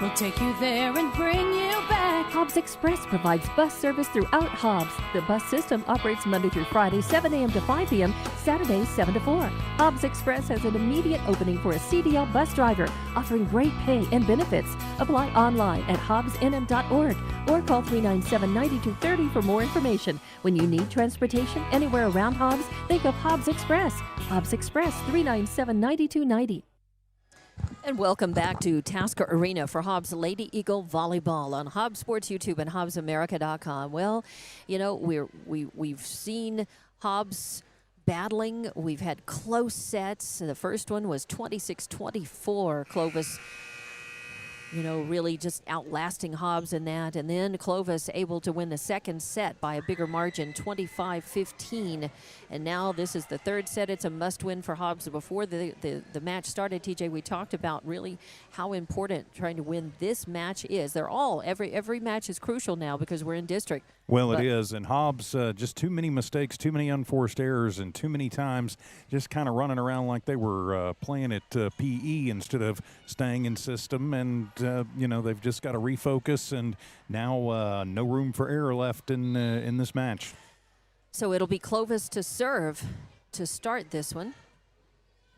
G: We'll take you there and bring you back.
H: Hobbs Express provides bus service throughout Hobbs. The bus system operates Monday through Friday, 7 a.m. to 5 p.m., Saturdays, 7 to 4. Hobbs Express has an immediate opening for a CDL bus driver, offering great pay and benefits. Apply online at hobbsnm.org or call 397-9230 for more information. When you need transportation anywhere around Hobbs, think of Hobbs Express. Hobbs Express, 397-9290.
A: And welcome back to Tasker Arena for Hobbs Lady Eagle Volleyball on Hobbs Sports YouTube and HobbsAmerica.com. Well, you know, we've seen Hobbs battling. We've had close sets. The first one was 26-24. Clovis, you know, really just outlasting Hobbs in that. And then Clovis able to win the second set by a bigger margin, 25-15. And now this is the third set. It's a must-win for Hobbs. Before the match started, TJ, we talked about really how important trying to win this match is. They're all, every match is crucial now because we're in district.
B: Well, it is. And Hobbs, just too many mistakes, too many unforced errors, and too many times just kind of running around like they were playing at PE instead of staying in system. And, you know, they've just got to refocus. And now no room for error left in this match.
A: So it'll be Clovis to serve to start this one.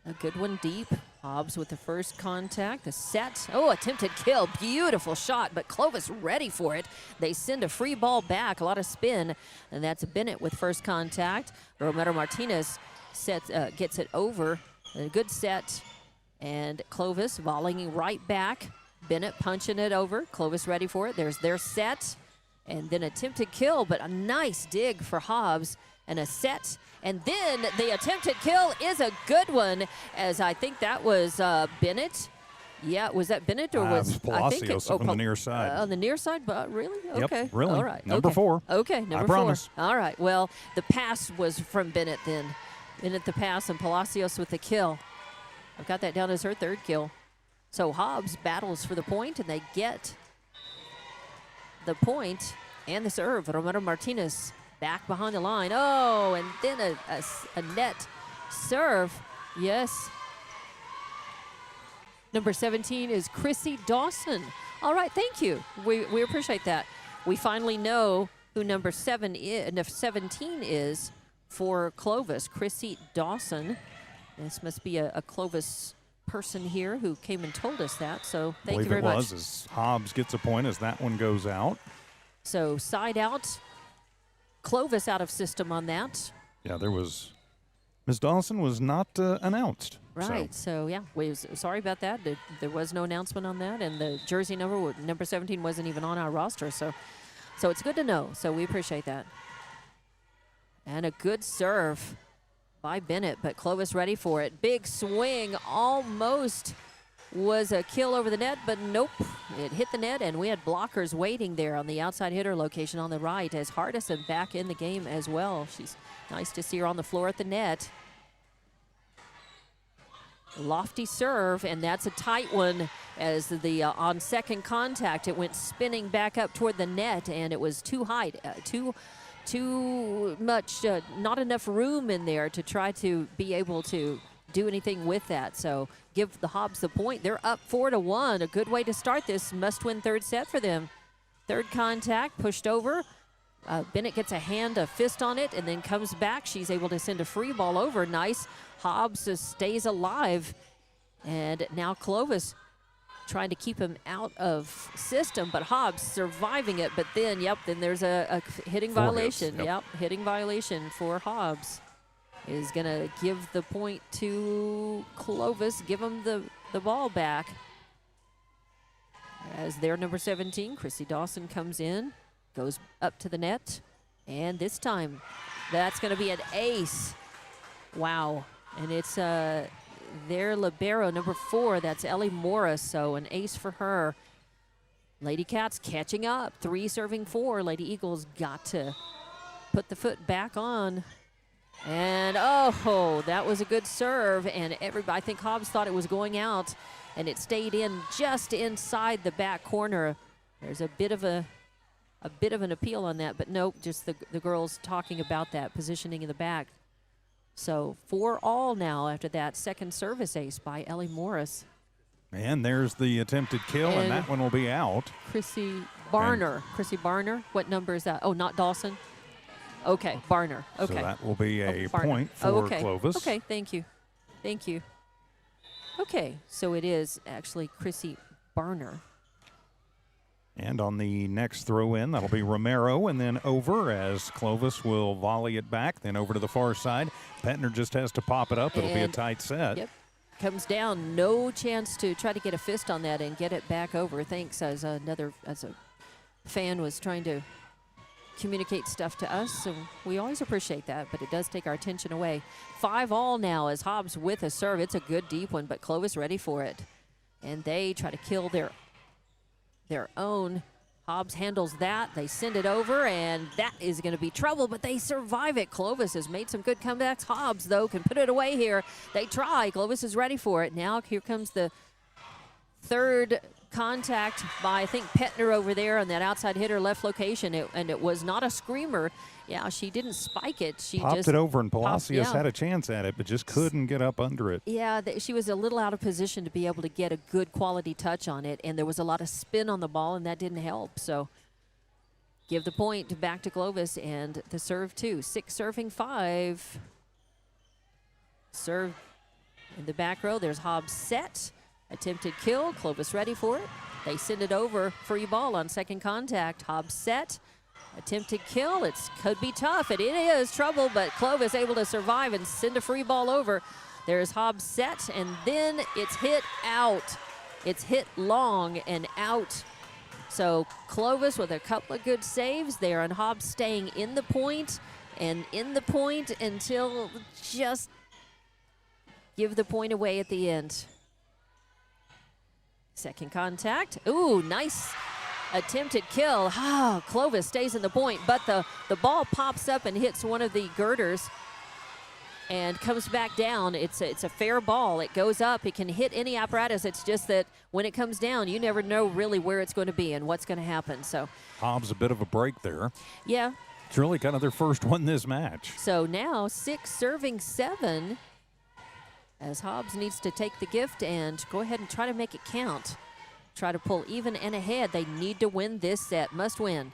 A: A good one deep. Hobbs with the first contact, the set. Oh, attempted kill. Beautiful shot, but Clovis ready for it. They send a free ball back, a lot of spin, and that's Bennett with first contact. Romero Martinez gets it over. A good set, and Clovis volleying right back. Bennett punching it over. Clovis ready for it. There's their set, and then attempted kill, but a nice dig for Hobbs, and a set. And then the attempted kill is a good one, as I think that was Bennett. Yeah, was that Bennett or was
B: Palacios from the near side?
A: On the near side, but really? Okay.
B: Yep, really.
A: All right.
B: Number 4.
A: Okay, number 4.
B: I promise.
A: All right. Well, the pass was from Bennett then. Bennett the pass and Palacios with the kill. I've got that down as her third kill. So Hobbs battles for the point, and they get the point and the serve. Romero Martinez back behind the line. Oh, and then a net serve. Yes. Number 17 is Chrissy Dawson. All right, thank you. We appreciate that. We finally know who number 17 is for Clovis, Chrissy Dawson. This must be a Clovis person here who came and told us that, so thank you very much. I believe
B: it was, as Hobbs gets a point as that one goes out.
A: So side out. Clovis out of system on that.
B: Yeah, there was. Ms. Dawson was not announced.
A: Right. So yeah, sorry about that. There was no announcement on that, and the jersey number 17 wasn't even on our roster. So it's good to know. So we appreciate that. And a good serve by Bennett, but Clovis ready for it. Big swing, almost was a kill over the net, but nope. It hit the net, and we had blockers waiting there on the outside hitter location on the right as Hardison back in the game as well. She's nice to see her on the floor at the net. Lofty serve, and that's a tight one as the on second contact, it went spinning back up toward the net, and it was too high, too much, not enough room in there to try to be able to do anything with that. So give the Hobbs the point. They're up 4-1. A good way to start this must-win third set for them. Third contact, pushed over. Bennett gets a fist on it, and then comes back. She's able to send a free ball over. Nice. Hobbs stays alive. And now Clovis trying to keep him out of system, but Hobbs surviving it. But then, then there's a hitting violation. Hitting violation for Hobbs. Is going to give the point to Clovis, give him the ball back. As their number 17, Chrissy Dawson, comes in, goes up to the net, and this time that's going to be an ace. Wow. And it's their libero, number 4, that's Ellie Morris, so an ace for her. Lady Cats catching up, 3 serving 4. Lady Eagles got to put the foot back on. And, that was a good serve, and I think Hobbs thought it was going out, and it stayed in just inside the back corner. There's a bit of an appeal on that, but nope, just the girls talking about that, positioning in the back. So 4-all now after that second service ace by Ellie Morris.
B: And there's the attempted kill, and that one will be out.
A: Chrissy Barner, what number is that? Oh, not Dawson? Okay, Barner. Okay.
B: So that will be a point for Clovis.
A: Okay, thank you. Okay, so it is actually Chrissy Barner.
B: And on the next throw-in, that'll be Romero, and then over as Clovis will volley it back, then over to the far side. Petner just has to pop it up. It'll be a tight set.
A: Yep. Comes down. No chance to try to get a fist on that and get it back over. Thanks, as a fan was trying to communicate stuff to us, so we always appreciate that, but it does take our attention away. 5-all now as Hobbs with a serve. It's a good deep one, but Clovis ready for it. And they try to kill their own. Hobbs handles that. They send it over, and that is going to be trouble, but they survive it. Clovis has made some good comebacks. Hobbs, though, can put it away here. They try. Clovis is ready for it. Now here comes the third contact by, I think, Petner over there on that outside hitter left location, and it was not a screamer. Yeah, she didn't spike it. She
B: popped
A: just
B: it over, and Palacios had a chance at it, but just couldn't get up under it.
A: Yeah, she was a little out of position to be able to get a good quality touch on it, and there was a lot of spin on the ball, and that didn't help. So give the point back to Clovis, and the serve, too. 6 serving 5. Serve in the back row. There's Hobbs set. Attempted kill. Clovis ready for it. They send it over. Free ball on second contact. Hobbs set. Attempted kill. It could be tough. It is trouble, but Clovis able to survive and send a free ball over. There's Hobbs set, and then it's hit out. It's hit long and out. So Clovis with a couple of good saves there, and Hobbs staying in the point and in the point until just give the point away at the end. Second contact. Ooh, nice attempted kill. Clovis stays in the point, but the ball pops up and hits one of the girders and comes back down. It's a fair ball. It goes up. It can hit any apparatus. It's just that when it comes down, you never know really where it's going to be and what's going to happen. So
B: Hobbs a bit of a break there.
A: Yeah.
B: It's really kind of their first one this match.
A: So now 6 serving 7 as Hobbs needs to take the gift and go ahead and try to make it count. Try to pull even and ahead. They need to win this set. Must win.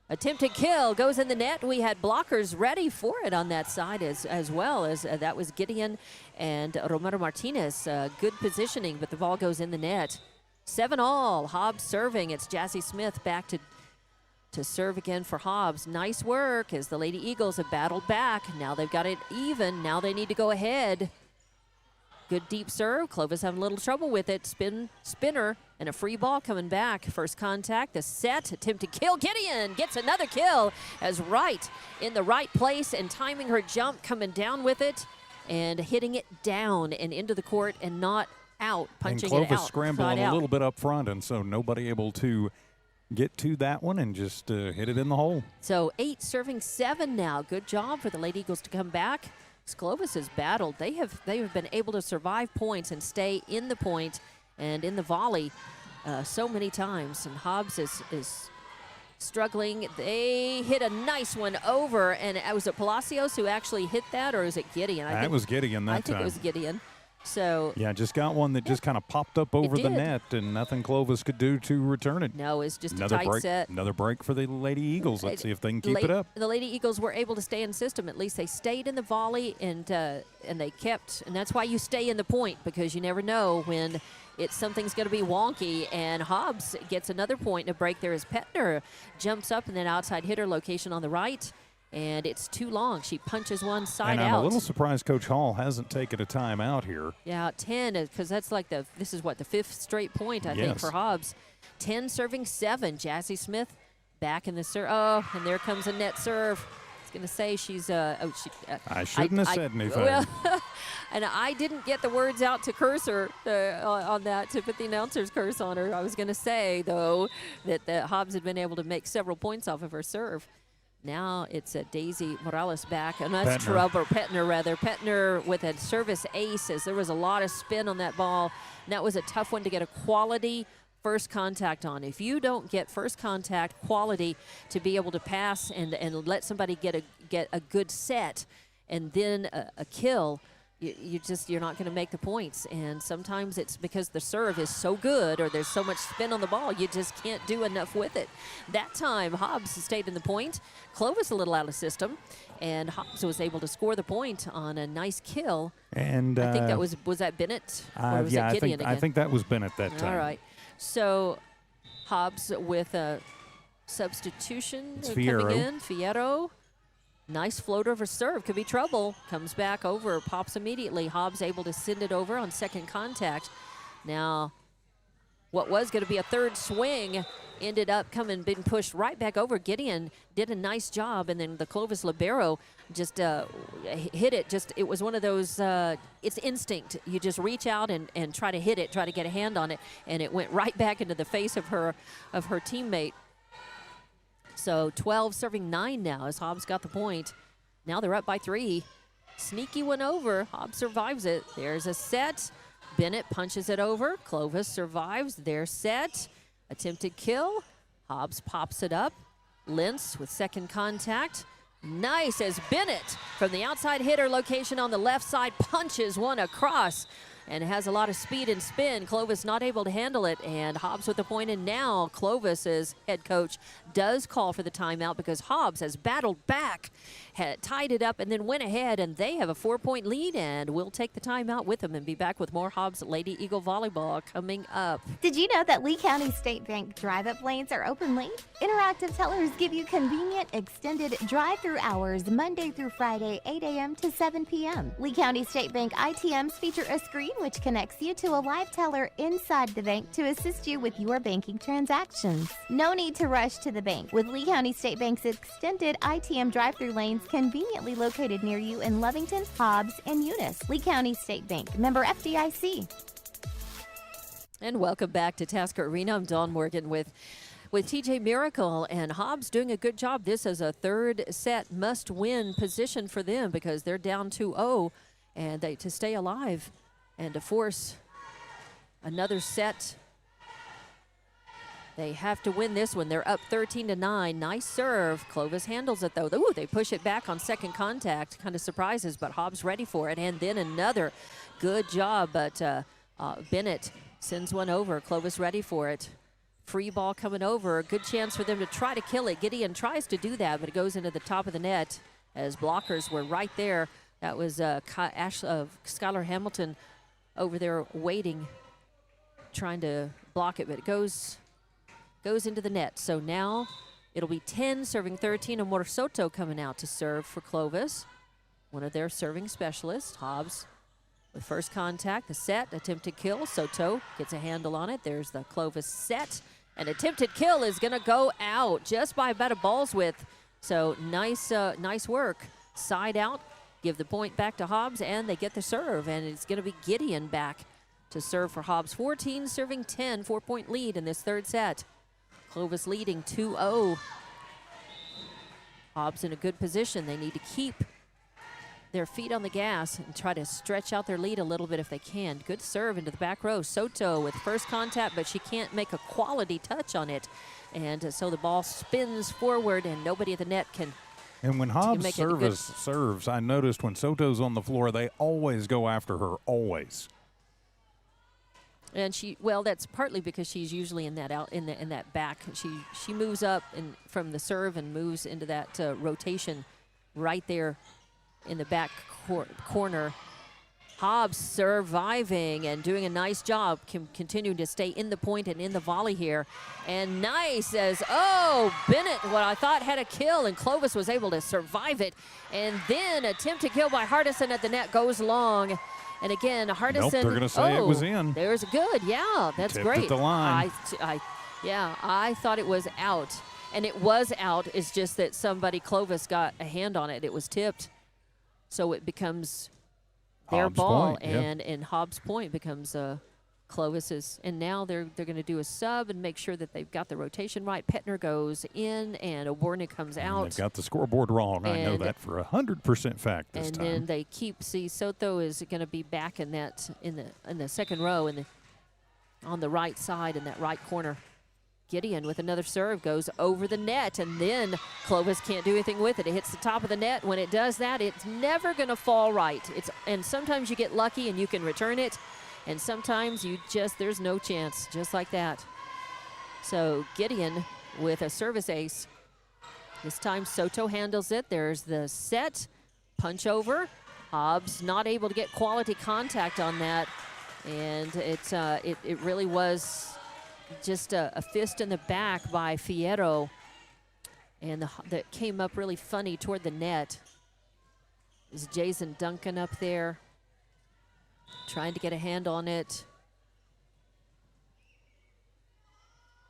A: Attempted kill goes in the net. We had blockers ready for it on that side as well as that was Gideon and Romero Martinez. Good positioning, but the ball goes in the net. 7-all. Hobbs serving. It's Jassy Smith back to serve again for Hobbs. Nice work as the Lady Eagles have battled back. Now they've got it even. Now they need to go ahead. Good deep serve. Clovis having a little trouble with it. Spinner, and a free ball coming back. First contact, the set, attempted kill. Gideon gets another kill as Wright in the right place and timing her jump, coming down with it and hitting it down and into the court and not out, punching
B: and
A: it
B: Clovis
A: out.
B: scrambling
A: side
B: a
A: out.
B: little bit up front, and so nobody able to get to that one and just hit it in the hole.
A: So 8 serving 7 now. Good job for the Lady Eagles to come back. Clovis has battled. They have been able to survive points and stay in the point and in the volley so many times. And Hobbs is struggling. They hit a nice one over, and was it Palacios who actually hit that, or is it Gideon?
B: That was Gideon that time.
A: I think it was Gideon. So
B: yeah, just got one that just kind of popped up over the
A: did.
B: net, and nothing Clovis could do to return it.
A: No, it's just
B: Another
A: a tight
B: break,
A: set.
B: Another break for the Lady Eagles. Let's see if they can keep it up.
A: The Lady Eagles were able to stay in system. At least they stayed in the volley, and they kept. And that's why you stay in the point, because you never know when something's going to be wonky. And Hobbs gets another point in a break there as Petner jumps up and then outside hitter location on the right. And it's too long. She punches one side out.
B: And I'm a little surprised Coach Hall hasn't taken a timeout here.
A: Yeah, 10, because that's like this is what, the 5th straight point, I think, for Hobbs. 10 serving 7. Jazzy Smith back in the serve. Oh, and there comes a net serve. I was going to say she's
B: I shouldn't have said anything.
A: Well, and I didn't get the words out to curse her on that, to put the announcer's curse on her. I was going to say, though, that Hobbs had been able to make several points off of her serve. Now it's Daisy Morales back, and that's Petner rather. Petner with a service ace, as there was a lot of spin on that ball. And that was a tough one to get a quality first contact on. If you don't get first contact quality to be able to pass and let somebody get a good set and then a kill, you're not going to make the points. And sometimes it's because the serve is so good or there's so much spin on the ball, you just can't do enough with it. That time, Hobbs stayed in the point. Clovis a little out of system, and Hobbs was able to score the point on a nice kill.
B: And
A: I think that was that Bennett? Or was it Gideon again?
B: I think that was Bennett that time.
A: All right. So Hobbs with a substitution coming in. Fierro. Nice floater of a serve. Could be trouble. Comes back over. Pops immediately. Hobbs able to send it over on second contact. Now, what was going to be a third swing ended up being pushed right back over. Gideon did a nice job, and then the Clovis libero just hit it. It was one of those, it's instinct. You just reach out and try to hit it, try to get a hand on it, and it went right back into the face of her teammate. So 12 serving 9 now as Hobbs got the point. Now they're up by 3. Sneaky one over. Hobbs survives it. There's a set. Bennett punches it over. Clovis survives. They're set. Attempted kill. Hobbs pops it up. Lentz with second contact. Nice as Bennett from the outside hitter location on the left side punches one across and has a lot of speed and spin. Clovis not able to handle it, and Hobbs with the point. And now Clovis's head coach does call for the timeout because Hobbs has battled back, had tied it up, and then went ahead, and they have a 4-point lead, and we'll take the timeout with them and be back with more Hobbs Lady Eagle Volleyball coming up.
J: Did you know that Lee County State Bank drive-up lanes are open late? Interactive tellers give you convenient extended drive-through hours Monday through Friday, 8 a.m. to 7 p.m. Lee County State Bank ITMs feature a screen which connects you to a live teller inside the bank to assist you with your banking transactions. No need to rush to the bank with Lee County State Bank's extended ITM drive-through lanes conveniently located near you in Lovington, Hobbs, and Eunice. Lee County State Bank, member FDIC.
A: And welcome back to Tasker Arena. I'm Dawn Morgan with TJ Miracle, and Hobbs doing a good job. This is a third set must-win position for them because they're down 2-0, and to stay alive and to force another set, they have to win this one. They're up 13-9. Nice serve. Clovis handles it, though. Ooh, they push it back on second contact. Kind of surprises, but Hobbs ready for it. And then another good job, but Bennett sends one over. Clovis ready for it. Free ball coming over. Good chance for them to try to kill it. Gideon tries to do that, but it goes into the top of the net as blockers were right there. That was Skylar Hamilton over there waiting, trying to block it, but it goes into the net. So now it'll be 10 serving 13. Amor Soto coming out to serve for Clovis, one of their serving specialists. Hobbs with first contact, the set, attempted kill. Soto gets a handle on it. There's the Clovis set. An attempted kill is going to go out just by about a ball's width. So nice work. Side out, give the point back to Hobbs, and they get the serve. And it's going to be Gideon back to serve for Hobbs. 14 serving 10, 4-point lead in this third set. Clovis leading 2-0. Hobbs in a good position. They need to keep their feet on the gas and try to stretch out their lead a little bit if they can. Good serve into the back row. Soto with first contact, but she can't make a quality touch on it. And so the ball spins forward, and nobody at the net can.
B: And when Hobbs serves, I noticed when Soto's on the floor, they always go after her, always.
A: And that's partly because she's usually in that back. She moves up from the serve and moves into that rotation right there in the back corner. Hobbs surviving and doing a nice job, continuing to stay in the point and in the volley here. And nice as, Bennett, what I thought had a kill, and Clovis was able to survive it. And then attempted kill by Hardison at the net goes long. And again, Hardison.
B: Nope, they're going to say it was in.
A: There's good. Yeah, that's
B: Tipped
A: great.
B: at the line.
A: I thought it was out. And it was out. It's just that Clovis got a hand on it. It was tipped. So it becomes their
B: Hobbs
A: ball,
B: point, yep.
A: and Hobbs' point becomes Clovis's. And now they're going to do a sub and make sure that they've got the rotation right. Petner goes in, and Oborna comes out.
B: They've got the scoreboard wrong. I know that for 100% fact this time.
A: And then they Soto is going to be back in the second row on the right side in that right corner. Gideon with another serve goes over the net, and then Clovis can't do anything with it. It hits the top of the net. When it does that, it's never going to fall right. And sometimes you get lucky and you can return it, and sometimes there's no chance, just like that. So Gideon with a service ace. This time Soto handles it. There's the set, punch over. Hobbs not able to get quality contact on that, and it really was just a fist in the back by Fierro, and that came up really funny toward the net. Is Jason Duncan up there trying to get a hand on it.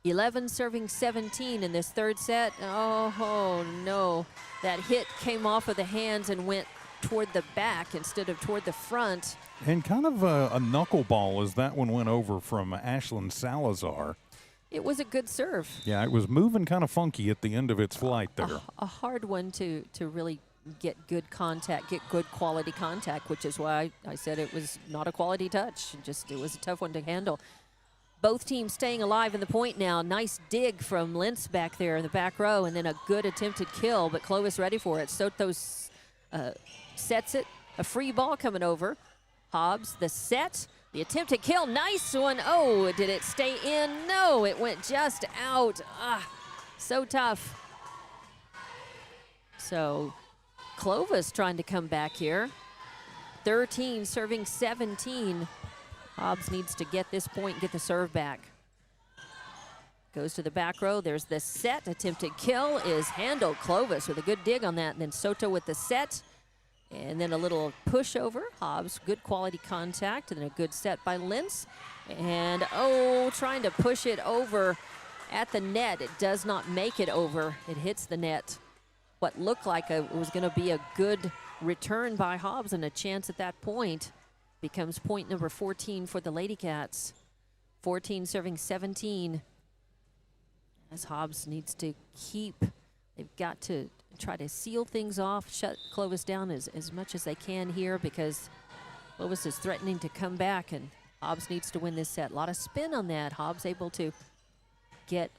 A: 11 serving 17 in this third set. Oh no, that hit came off of the hands and went toward the back instead of toward the front.
B: And kind of a knuckleball as that one went over from Ashlyn Salazar.
A: It was a good serve.
B: Yeah, it was moving kind of funky at the end of its flight there.
A: A hard one to really get good contact, get good quality contact, which is why I said it was not a quality touch. It was a tough one to handle. Both teams staying alive in the point now. Nice dig from Lentz back there in the back row, and then a good attempted kill, but Clovis ready for it. Soto sets it. A free ball coming over. Hobbs, the set, the attempted kill, nice one. Oh, did it stay in? No, it went just out. So tough. So Clovis trying to come back here. 13 serving 17. Hobbs needs to get this point and get the serve back. Goes to the back row. There's the set. Attempted kill is handled. Clovis with a good dig on that. And then Soto with the set. And then a little pushover. Hobbs, good quality contact. And then a good set by Lentz. And, trying to push it over at the net. It does not make it over. It hits the net. What looked like it was going to be a good return by Hobbs, and a chance at that point becomes point number 14 for the Lady Cats. 14 serving 17. As Hobbs needs to they've got to try to seal things off, shut Clovis down as much as they can here, because Clovis is threatening to come back, and Hobbs needs to win this set. A lot of spin on that. Hobbs able to get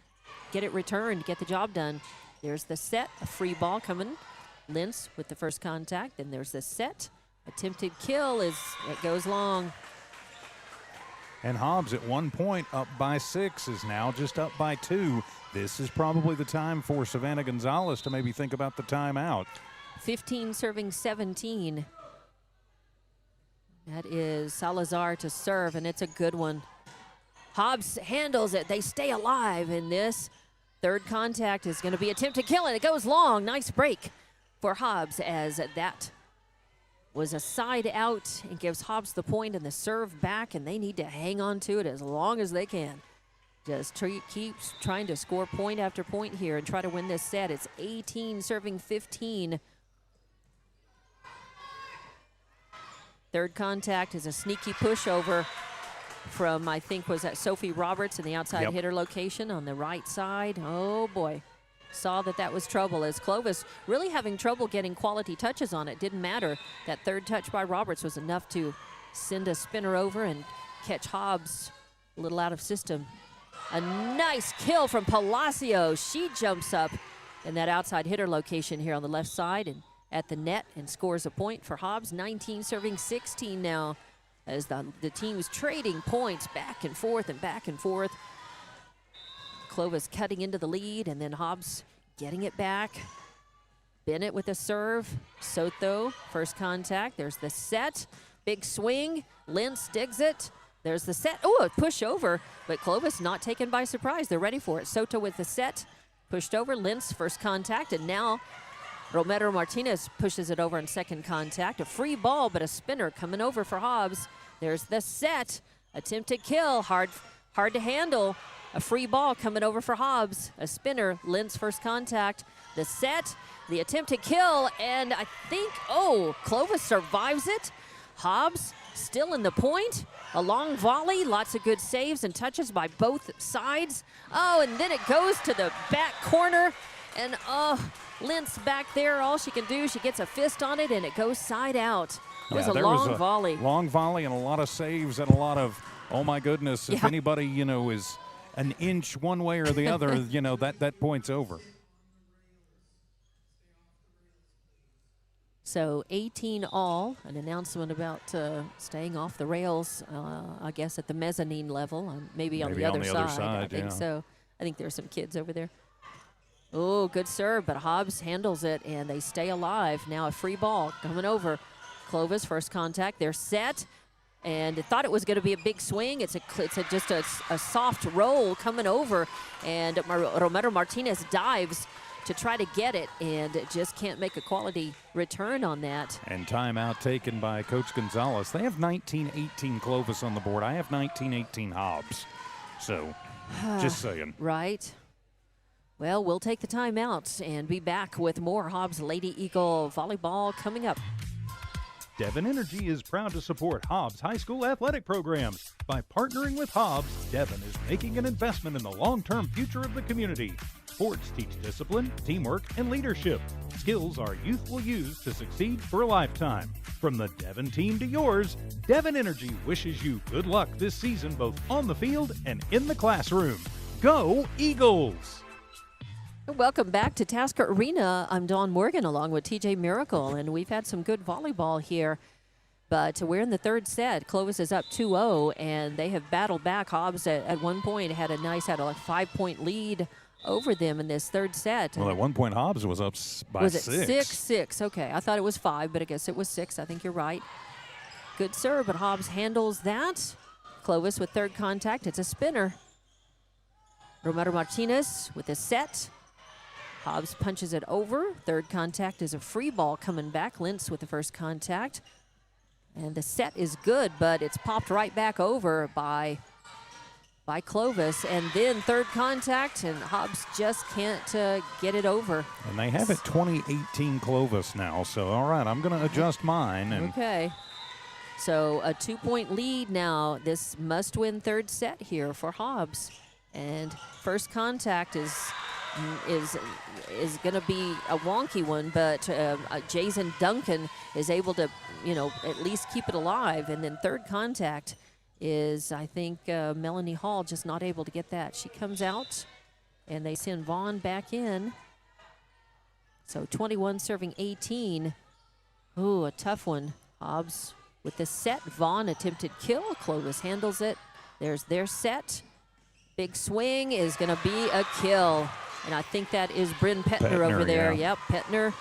A: it returned, get the job done. There's the set, a free ball coming. Lentz with the first contact, and there's the set. Attempted kill it goes long.
B: And Hobbs at 1 point up by 6 is now just up by 2. This is probably the time for Savannah Gonzalez to maybe think about the timeout.
A: 15 serving 17. That is Salazar to serve, and it's a good one. Hobbs handles it. They stay alive in this. Third contact is going to be attempted kill, and it goes long. Nice break for Hobbs, as that was a side out. It gives Hobbs the point and the serve back, and they need to hang on to it as long as they can. Just keeps trying to score point after point here and try to win this set. It's 18 serving 15. Third contact is a sneaky pushover. from, I think, was that Sophie Roberts in the outside hitter location on the right side. Oh, boy. Saw that was trouble as Clovis really having trouble getting quality touches on it. Didn't matter. That third touch by Roberts was enough to send a spinner over and catch Hobbs a little out of system. A nice kill from Palacio. She jumps up in that outside hitter location here on the left side and at the net and scores a point for Hobbs. 19 serving 16 now as the team's trading points back and forth and back and forth. Clovis cutting into the lead, and then Hobbs getting it back. Bennett with a serve. Soto, first contact. There's the set. Big swing. Lentz digs it. There's the set. Oh, a push over, but Clovis not taken by surprise. They're ready for it. Soto with the set. Pushed over. Lentz, first contact, and now Romero Martinez pushes it over in second contact. A free ball, but a spinner coming over for Hobbs. There's the set. Attempted kill. Hard to handle. A free ball coming over for Hobbs. A spinner. Lentz first contact. The set. The attempted kill. And I think, Clovis survives it. Hobbs still in the point. A long volley. Lots of good saves and touches by both sides. Oh, and then it goes to the back corner. And, Lentz back there, all she can do, she gets a fist on it, and it goes side out. It was a long volley.
B: Long volley and a lot of saves and a lot of, oh, my goodness, if anybody, is an inch one way or the other, that point's over.
A: So 18 all, an announcement about staying off the rails, I guess, at the mezzanine level, maybe on the other side. I think so. I think there's some kids over there. Oh, good serve, but Hobbs handles it, and they stay alive. Now a free ball coming over. Clovis, first contact. They're set, and thought it was going to be a big swing. It's just a soft roll coming over, and Romero Martinez dives to try to get it, and just can't make a quality return on that.
B: And timeout taken by Coach Gonzalez. They have 19-18 Clovis on the board. I have 19-18 Hobbs. So, just saying.
A: Right. Well, we'll take the timeout and be back with more Hobbs Lady Eagle volleyball coming up.
D: Devon Energy is proud to support Hobbs High School athletic programs. By partnering with Hobbs, Devon is making an investment in the long-term future of the community. Sports teach discipline, teamwork, and leadership. Skills our youth will use to succeed for a lifetime. From the Devon team to yours, Devon Energy wishes you good luck this season both on the field and in the classroom. Go Eagles!
A: Welcome back to Tasker Arena. I'm Dawn Morgan along with TJ Miracle, and we've had some good volleyball here. But we're in the third set. Clovis is up 2-0, and they have battled back. Hobbs at one point had a 5-point lead over them in this third set.
B: Well, at one point, Hobbs was up by
A: was 6. Was it 6? Okay, I thought it was 5, but I guess it was 6. I think you're right. Good serve, but Hobbs handles that. Clovis with third contact. It's a spinner. Romero Martinez with a set. Hobbs punches it over. Third contact is a free ball coming back. Lentz with the first contact. And the set is good, but it's popped right back over by Clovis. And then third contact, and Hobbs just can't get it over.
B: And they have it 20-18 Clovis now. So, all right, I'm going to adjust mine.
A: Okay. So a 2-point lead now. This must-win third set here for Hobbs. And first contact is going to be a wonky one, but Jason Duncan is able to, at least keep it alive. And then third contact is, I think, Melanie Hall just not able to get that. She comes out, and they send Vaughn back in. So 21 serving 18. Ooh, a tough one. Hobbs with the set. Vaughn attempted kill. Clovis handles it. There's their set. Big swing is going to be a kill. And I think that is Bryn Petner over there.
B: Yeah.
A: Yep, Petner.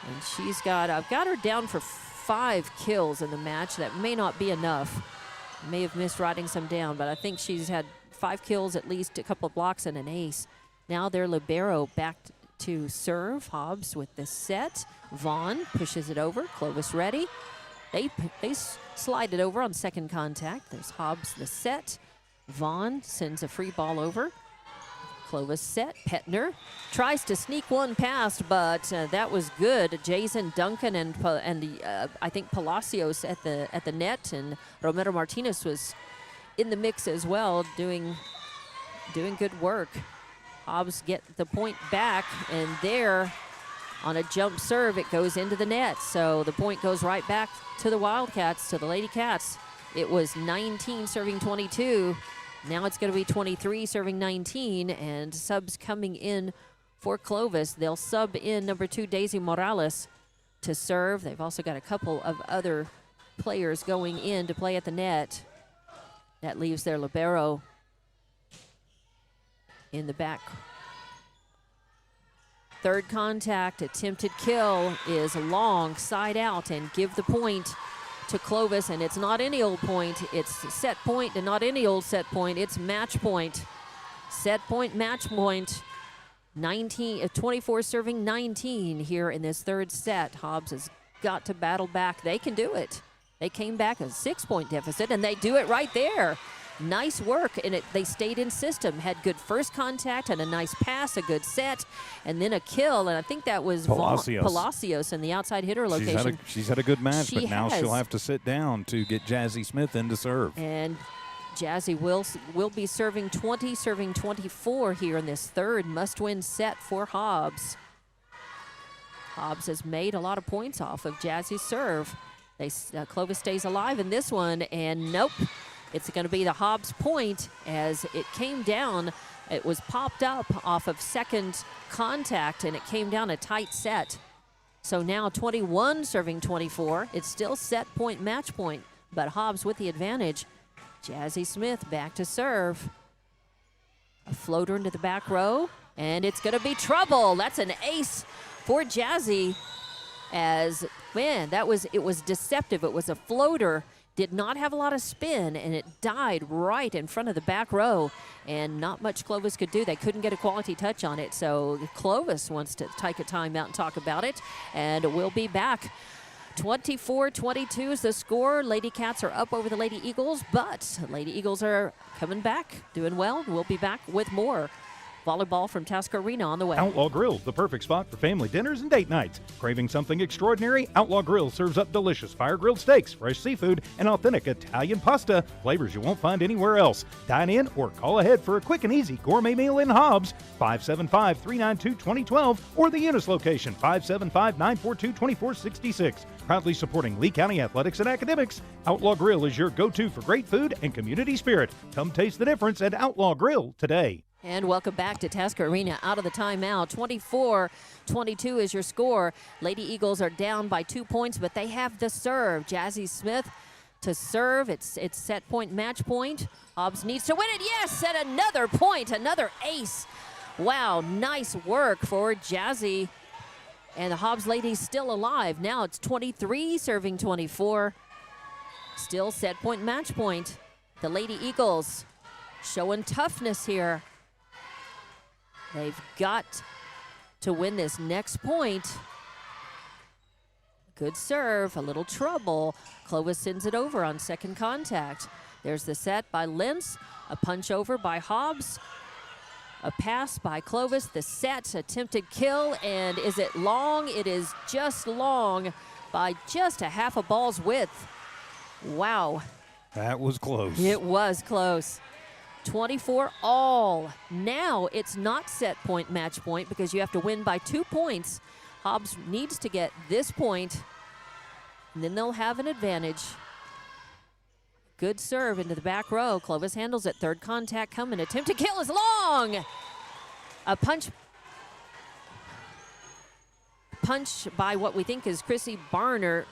A: And I've got her down for 5 kills in the match. That may not be enough. May have missed writing some down, but I think she's had 5 kills, at least a couple of blocks and an ace. Now their libero back to serve. Hobbs with the set. Vaughn pushes it over. Clovis ready. They slide it over on second contact. There's Hobbs the set. Vaughn sends a free ball over. Clovis set. Petner tries to sneak one past, but that was good. Jason Duncan and I think Palacios at the net, and Romero Martinez was in the mix as well, doing good work. Hobbs get the point back, and there on a jump serve, it goes into the net. So the point goes right back to the Wildcats, to the Lady Cats. It was 19 serving 22. Now it's going to be 23 serving 19, and subs coming in for Clovis. They'll sub in number 2, Daisy Morales, to serve. They've also got a couple of other players going in to play at the net. That leaves their libero in the back. Third contact, attempted kill is long, side out, and give the point to Clovis. And it's not any old point. It's set point, and not any old set point. It's match point. Set point, match point. 24 serving 19 here in this third set. Hobbs has got to battle back. They can do it. They came back a 6-point deficit, and they do it right there. Nice work, and they stayed in system. Had good first contact and a nice pass, a good set, and then a kill. And I think that was Palacios in the outside hitter location.
B: She's had a good match, but now
A: has.
B: she'll have to sit down to get Jazzy Smith in to serve.
A: And Jazzy will be serving 20, serving 24 here in this third must-win set for Hobbs. Hobbs has made a lot of points off of Jazzy's serve. Clovis stays alive in this one, and nope. It's going to be the Hobbs point as it came down. It was popped up off of second contact, and it came down a tight set. So now 21 serving 24. It's still set point, match point, but Hobbs with the advantage. Jazzy Smith back to serve. A floater into the back row, and it's going to be trouble. That's an ace for Jazzy. As, man, it was deceptive. It was a floater. Did not have a lot of spin, and it died right in front of the back row, and not much Clovis could do. They couldn't get a quality touch on it, so Clovis wants to take a timeout and talk about it, and we'll be back. 24-22 is the score. Lady Cats are up over the Lady Eagles, but Lady Eagles are coming back, doing well. We'll be back with more volleyball from Tasker Arena on the way.
D: Outlaw Grill, the perfect spot for family dinners and date nights. Craving something extraordinary? Outlaw Grill serves up delicious fire-grilled steaks, fresh seafood, and authentic Italian pasta, flavors you won't find anywhere else. Dine in or call ahead for a quick and easy gourmet meal in Hobbs, 575-392-2012, or the Eunice location, 575-942-2466. Proudly supporting Lee County athletics and academics, Outlaw Grill is your go-to for great food and community spirit. Come taste the difference at Outlaw Grill today.
A: And welcome back to Tasker Arena out of the timeout. 24-22 is your score. Lady Eagles are down by 2 points, but they have the serve. Jazzy Smith to serve. It's set point, match point. Hobbs needs to win it. Yes, at another point, another ace. Wow, nice work for Jazzy. And the Hobbs ladies still alive. Now it's 23 serving 24. Still set point, match point. The Lady Eagles showing toughness here. They've got to win this next point. Good serve, a little trouble. Clovis sends it over on second contact. There's the set by Lentz, a punch over by Hobbs, a pass by Clovis, the set, attempted kill, and is it long? It is just long by just a half a ball's width. Wow.
B: That was close.
A: It was close. 24 all. Now it's not set point, match point, because you have to win by 2 points. Hobbs needs to get this point, and then they'll have an advantage. Good serve into the back row. Clovis handles it. Third contact coming. Attempt to kill is long. A punch by what we think is Chrissy Barner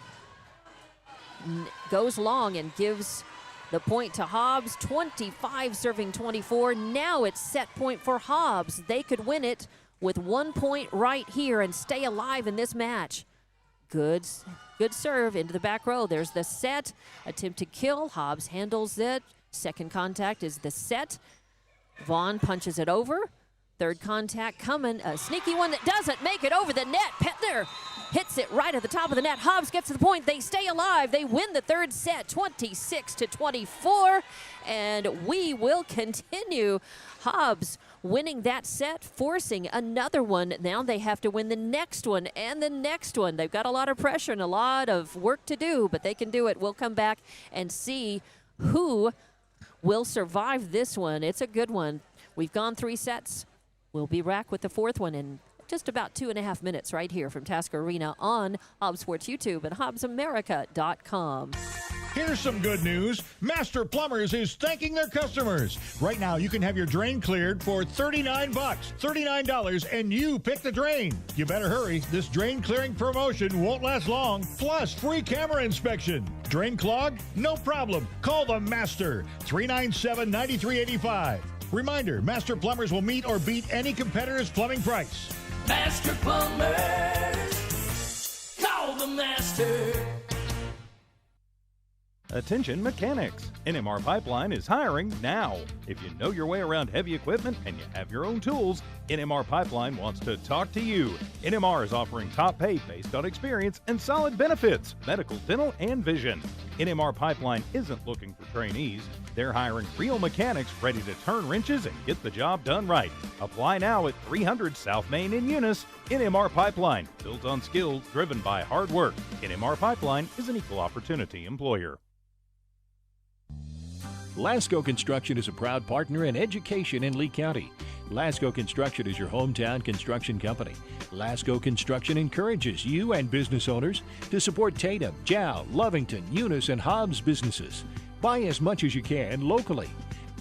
A: goes long and gives the point to Hobbs. 25 serving 24. Now it's set point for Hobbs. They could win it with 1 point right here and stay alive in this match. Good serve into the back row. There's the set. Attempt to kill. Hobbs handles it. Second contact is the set. Vaughn punches it over. Third contact coming. A sneaky one that doesn't make it over the net. Petner hits it right at the top of the net. Hobbs gets to the point. They stay alive. They win the third set, 26-24. And we will continue. Hobbs winning that set, forcing another one. Now they have to win the next one and the next one. They've got a lot of pressure and a lot of work to do, but they can do it. We'll come back and see who will survive this one. It's a good one. We've gone 3 sets. We'll be back with the 4th one in just about 2.5 minutes right here from Tasker Arena on Hobbs Sports YouTube and HobbsAmerica.com.
K: Here's some good news. Master Plumbers is thanking their customers. Right now, you can have your drain cleared for $39. $39, and you pick the drain. You better hurry. This drain clearing promotion won't last long. Plus, free camera inspection. Drain clogged? No problem. Call the Master. 397-9385. Reminder, Master Plumbers will meet or beat any competitor's plumbing price.
E: Master Plumbers, call the master.
D: Attention mechanics. NMR Pipeline is hiring now. If you know your way around heavy equipment and you have your own tools, NMR Pipeline wants to talk to you. NMR is offering top pay based on experience and solid benefits, medical, dental, and vision. NMR Pipeline isn't looking for trainees. They're hiring real mechanics ready to turn wrenches and get the job done right. Apply now at 300 South Main in Eunice. NMR Pipeline, built on skills driven by hard work. NMR Pipeline is an equal opportunity employer.
F: Lasco Construction is a proud partner in education in Lee County. Lasco Construction is your hometown construction company. Lasco Construction encourages you and business owners to support Tatum, Jow, Lovington, Eunice, and Hobbs businesses. Buy as much as you can locally,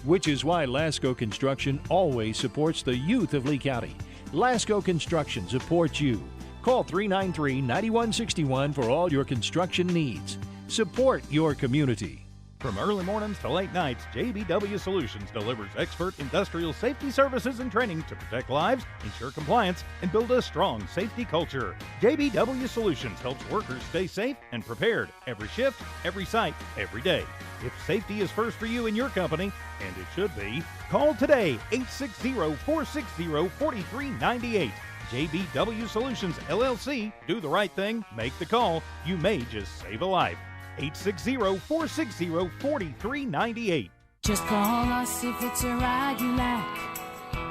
F: which is why Lasco Construction always supports the youth of Lee County. Lasco Construction supports you. Call 393-9161 for all your construction needs. Support your community.
D: From early mornings to late nights, JBW Solutions delivers expert industrial safety services and training to protect lives, ensure compliance, and build a strong safety culture. JBW Solutions helps workers stay safe and prepared every shift, every site, every day. If safety is first for you and your company, and it should be, call today 860-460-4398. JBW Solutions, LLC. Do the right thing. Make the call. You may just save a life. 860-460-4398.
G: Just call us if it's a ride you like.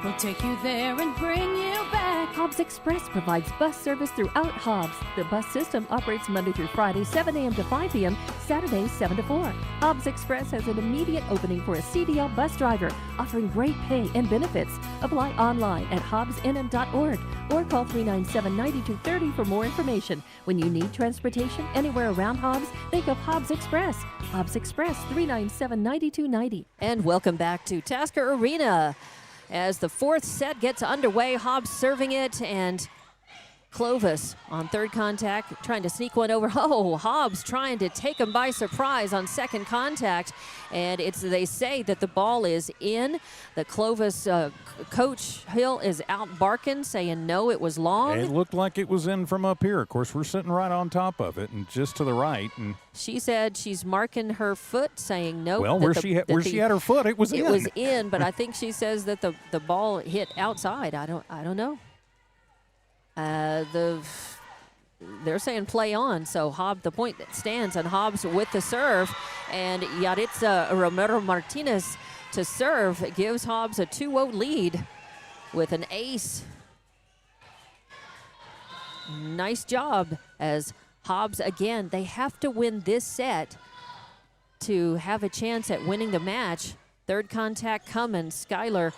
G: We'll take you there and bring you back.
H: Hobbs Express provides bus service throughout Hobbs. The bus system operates Monday through Friday, 7 a.m. to 5 p.m., Saturdays, 7 to 4. Hobbs Express has an immediate opening for a CDL bus driver, offering great pay and benefits. Apply online at hobbsnm.org or call 397-9230 for more information. When you need transportation anywhere around Hobbs, think of Hobbs Express. Hobbs Express, 397-9290.
A: And welcome back to Tasker Arena. As the 4th set gets underway, Hobbs serving it, and Clovis on 3rd contact, trying to sneak one over. Oh, Hobbs trying to take him by surprise on 2nd contact, and they say that the ball is in. The Clovis coach Hill is out barking, saying no, it was long.
B: It looked like it was in from up here. Of course, we're sitting right on top of it, and just to the right. And
A: she said she's marking her foot, saying no.
B: Well, where she had her foot, it was in.
A: It was in, but I think she says that the ball hit outside. I don't know. They're saying play on, so the point stands, and Hobbs with the serve, and Yaritza Romero Martinez to serve gives Hobbs a 2-0 lead with an ace. Nice job, as Hobbs, again, they have to win this set to have a chance at winning the match. 3rd contact coming, Skylar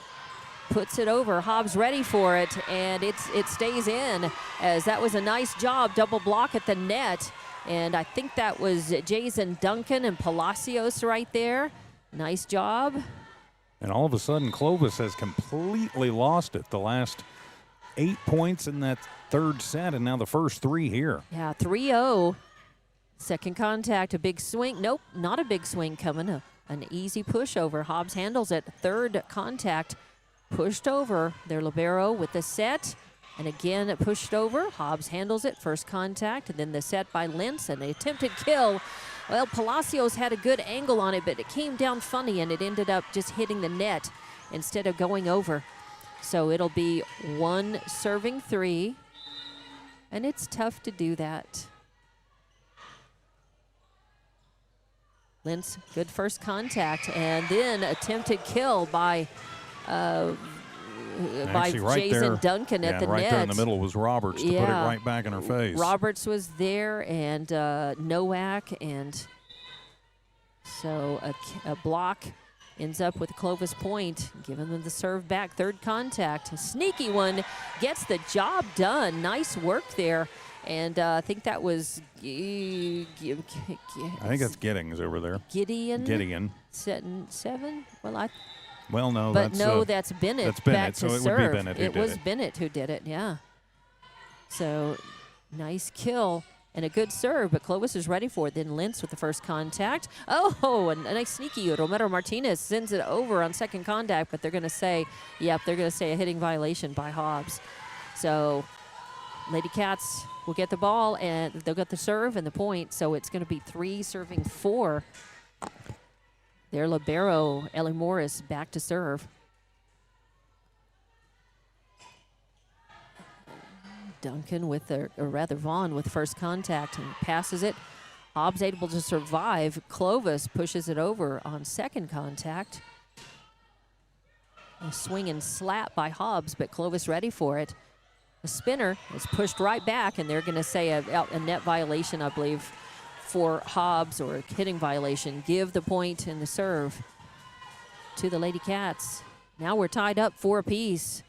A: puts it over. Hobbs ready for it, and it stays in, as that was a nice job. Double block at the net, and I think that was Jason Duncan and Palacios right there. Nice job.
B: And all of a sudden, Clovis has completely lost it. The last 8 points in that 3rd set, and now the first 3 here.
A: Yeah, 3-0. 2nd contact, a big swing. Nope, not a big swing coming. An easy pushover. Hobbs handles it. 3rd contact. Pushed over their libero with the set, and again pushed over. Hobbs handles it, 1st contact, and then the set by Lentz, and the attempted kill. Well, Palacios had a good angle on it, but it came down funny, and it ended up just hitting the net instead of going over. So it'll be 1 serving 3, and it's tough to do that. Lentz, good 1st contact, and then attempted kill by Jason Duncan at the net.
B: Right there in the middle was Roberts to put it right back in her face.
A: Roberts was there, and Nowak, and so a block ends up with Clovis point, giving them the serve back. Third contact. A sneaky one gets the job done. Nice work there. And I think that was
B: I think that's Giddings over there.
A: Gideon. Setting 7?
B: Well, no,
A: but
B: that's
A: no, that's Bennett.
B: That's Bennett,
A: back to
B: so it
A: serve.
B: would be Bennett who
A: it
B: did
A: was
B: it.
A: Bennett who did it, yeah. So nice kill and a good serve, but Clovis is ready for it. Then Lentz with the first contact. Oh, and a nice sneaky. Romero Martinez sends it over on second contact, but they're going to say, a hitting violation by Hobbs. So Lady Cats will get the ball, and they'll get the serve and the point, so it's going to be 3 serving 4. Their libero, Ellie Morris, back to serve. Duncan Vaughn with first contact and passes it. Hobbs able to survive. Clovis pushes it over on second contact. A swing and slap by Hobbs, but Clovis ready for it. The spinner is pushed right back, and they're going to say a net violation, I believe, for Hobbs, or a hitting violation. Give the point and the serve to the Lady Cats. Now we're tied up 4 apiece.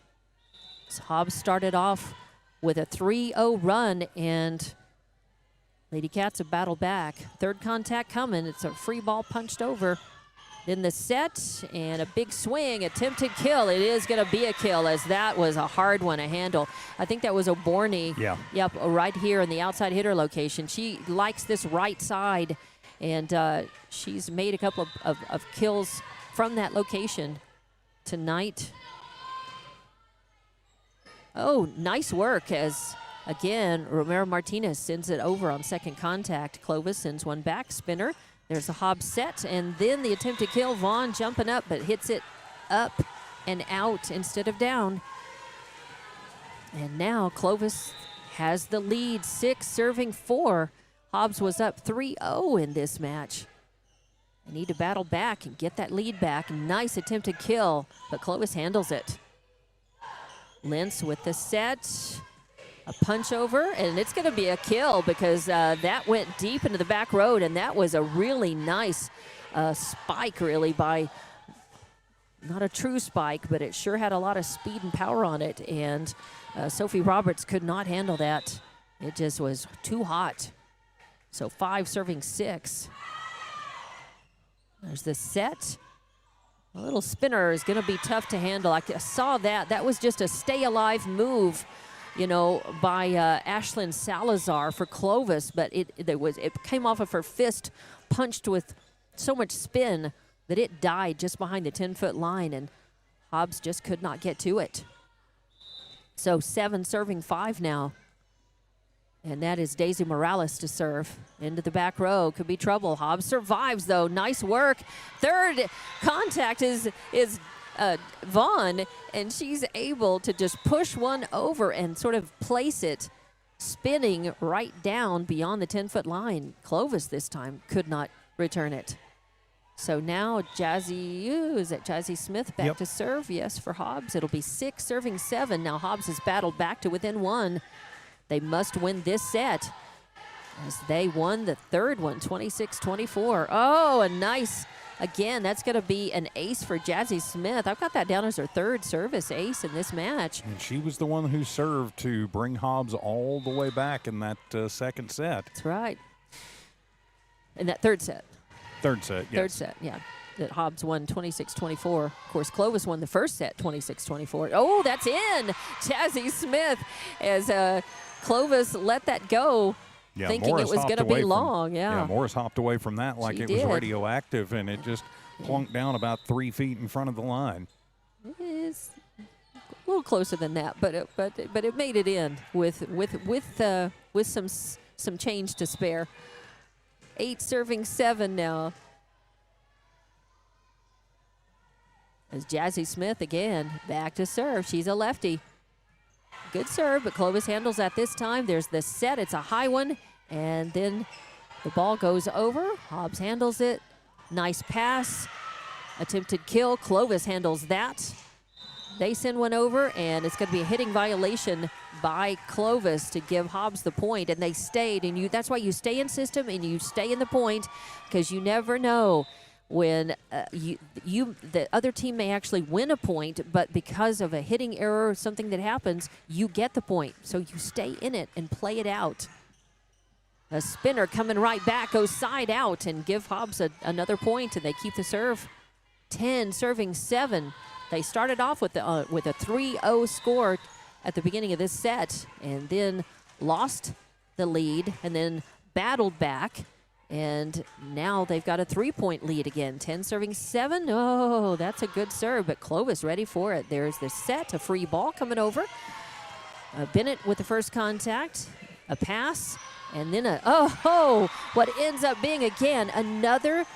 A: So Hobbs started off with a 3-0 run, and Lady Cats have battled back. Third contact coming. It's a free ball punched over. Then the set and a big swing, attempted kill. It is going to be a kill, as that was a hard one to handle. I think that was Oborny.
B: Yeah.
A: Yep, right here in the outside hitter location. She likes this right side, and she's made a couple of kills from that location tonight. Oh, nice work, as, again, Romero Martinez sends it over on second contact. Clovis sends one back, spinner. There's a Hobbs set, and then the attempt to kill. Vaughn jumping up, but hits it up and out instead of down. And now Clovis has the lead, 6 serving 4. Hobbs was up 3-0 in this match. They need to battle back and get that lead back. Nice attempted kill, but Clovis handles it. Lentz with the set, a punch over, and it's going to be a kill, because that went deep into the back road, and that was a really nice spike, really, by not a true spike, but it sure had a lot of speed and power on it, and Sophie Roberts could not handle that. It just was too hot. So 5 serving 6. There's the set. A little spinner is going to be tough to handle. I saw that. That was just a stay-alive move, by Ashlyn Salazar for Clovis, but it came off of her fist, punched with so much spin that it died just behind the 10-foot line, and Hobbs just could not get to it. So 7 serving 5 now. And that is Daisy Morales to serve. Into the back row. Could be trouble. Hobbs survives, though. Nice work. Third contact is Vaughn, and she's able to just push one over and sort of place it, spinning right down beyond the 10-foot line. Clovis this time could not return it. So now Jazzy Smith back to serve? Yes, for Hobbs. It'll be 6 serving 7. Now Hobbs has battled back to within 1. They must win this set, as they won the third one, 26-24. Oh, a nice, again, that's going to be an ace for Jazzy Smith. I've got that down as her 3rd service ace in this match.
B: And she was the one who served to bring Hobbs all the way back in that second set.
A: That's right. In that third set.
B: Third set, yes.
A: Third set, yeah. That Hobbs won 26-24. Of course, Clovis won the first set, 26-24. Oh, that's in! Jazzy Smith, as Clovis let that go, thinking
B: Morris
A: it was going to be long. Yeah,
B: Morris hopped away from that like
A: She
B: it was
A: did.
B: radioactive, and it just plunked down about 3 feet in front of the line.
A: It's a little closer than that, but it made it in with some change to spare. 8 serving 7 now. As Jazzy Smith again back to serve. She's a lefty. Good serve, but Clovis handles that this time. There's the set. It's a high one, and then the ball goes over. Hobbs handles it. Nice pass. Attempted kill. Clovis handles that. They send one over, and it's going to be a hitting violation by Clovis to give Hobbs the point, and they stayed. And that's why you stay in system and you stay in the point, because you never know when the other team may actually win a point, but because of a hitting error or something that happens, you get the point. So you stay in it and play it out. A spinner coming right back, goes side out, and give Hobbs another point, and they keep the serve. 10 serving 7. They started off with a 3-0 score at the beginning of this set, and then lost the lead, and then battled back, and now they've got a 3-point lead again. 10 serving 7. Oh, that's a good serve, but Clovis ready for it. There's the set, a free ball coming over. Bennett with the first contact, a pass, and then what ends up being, again, another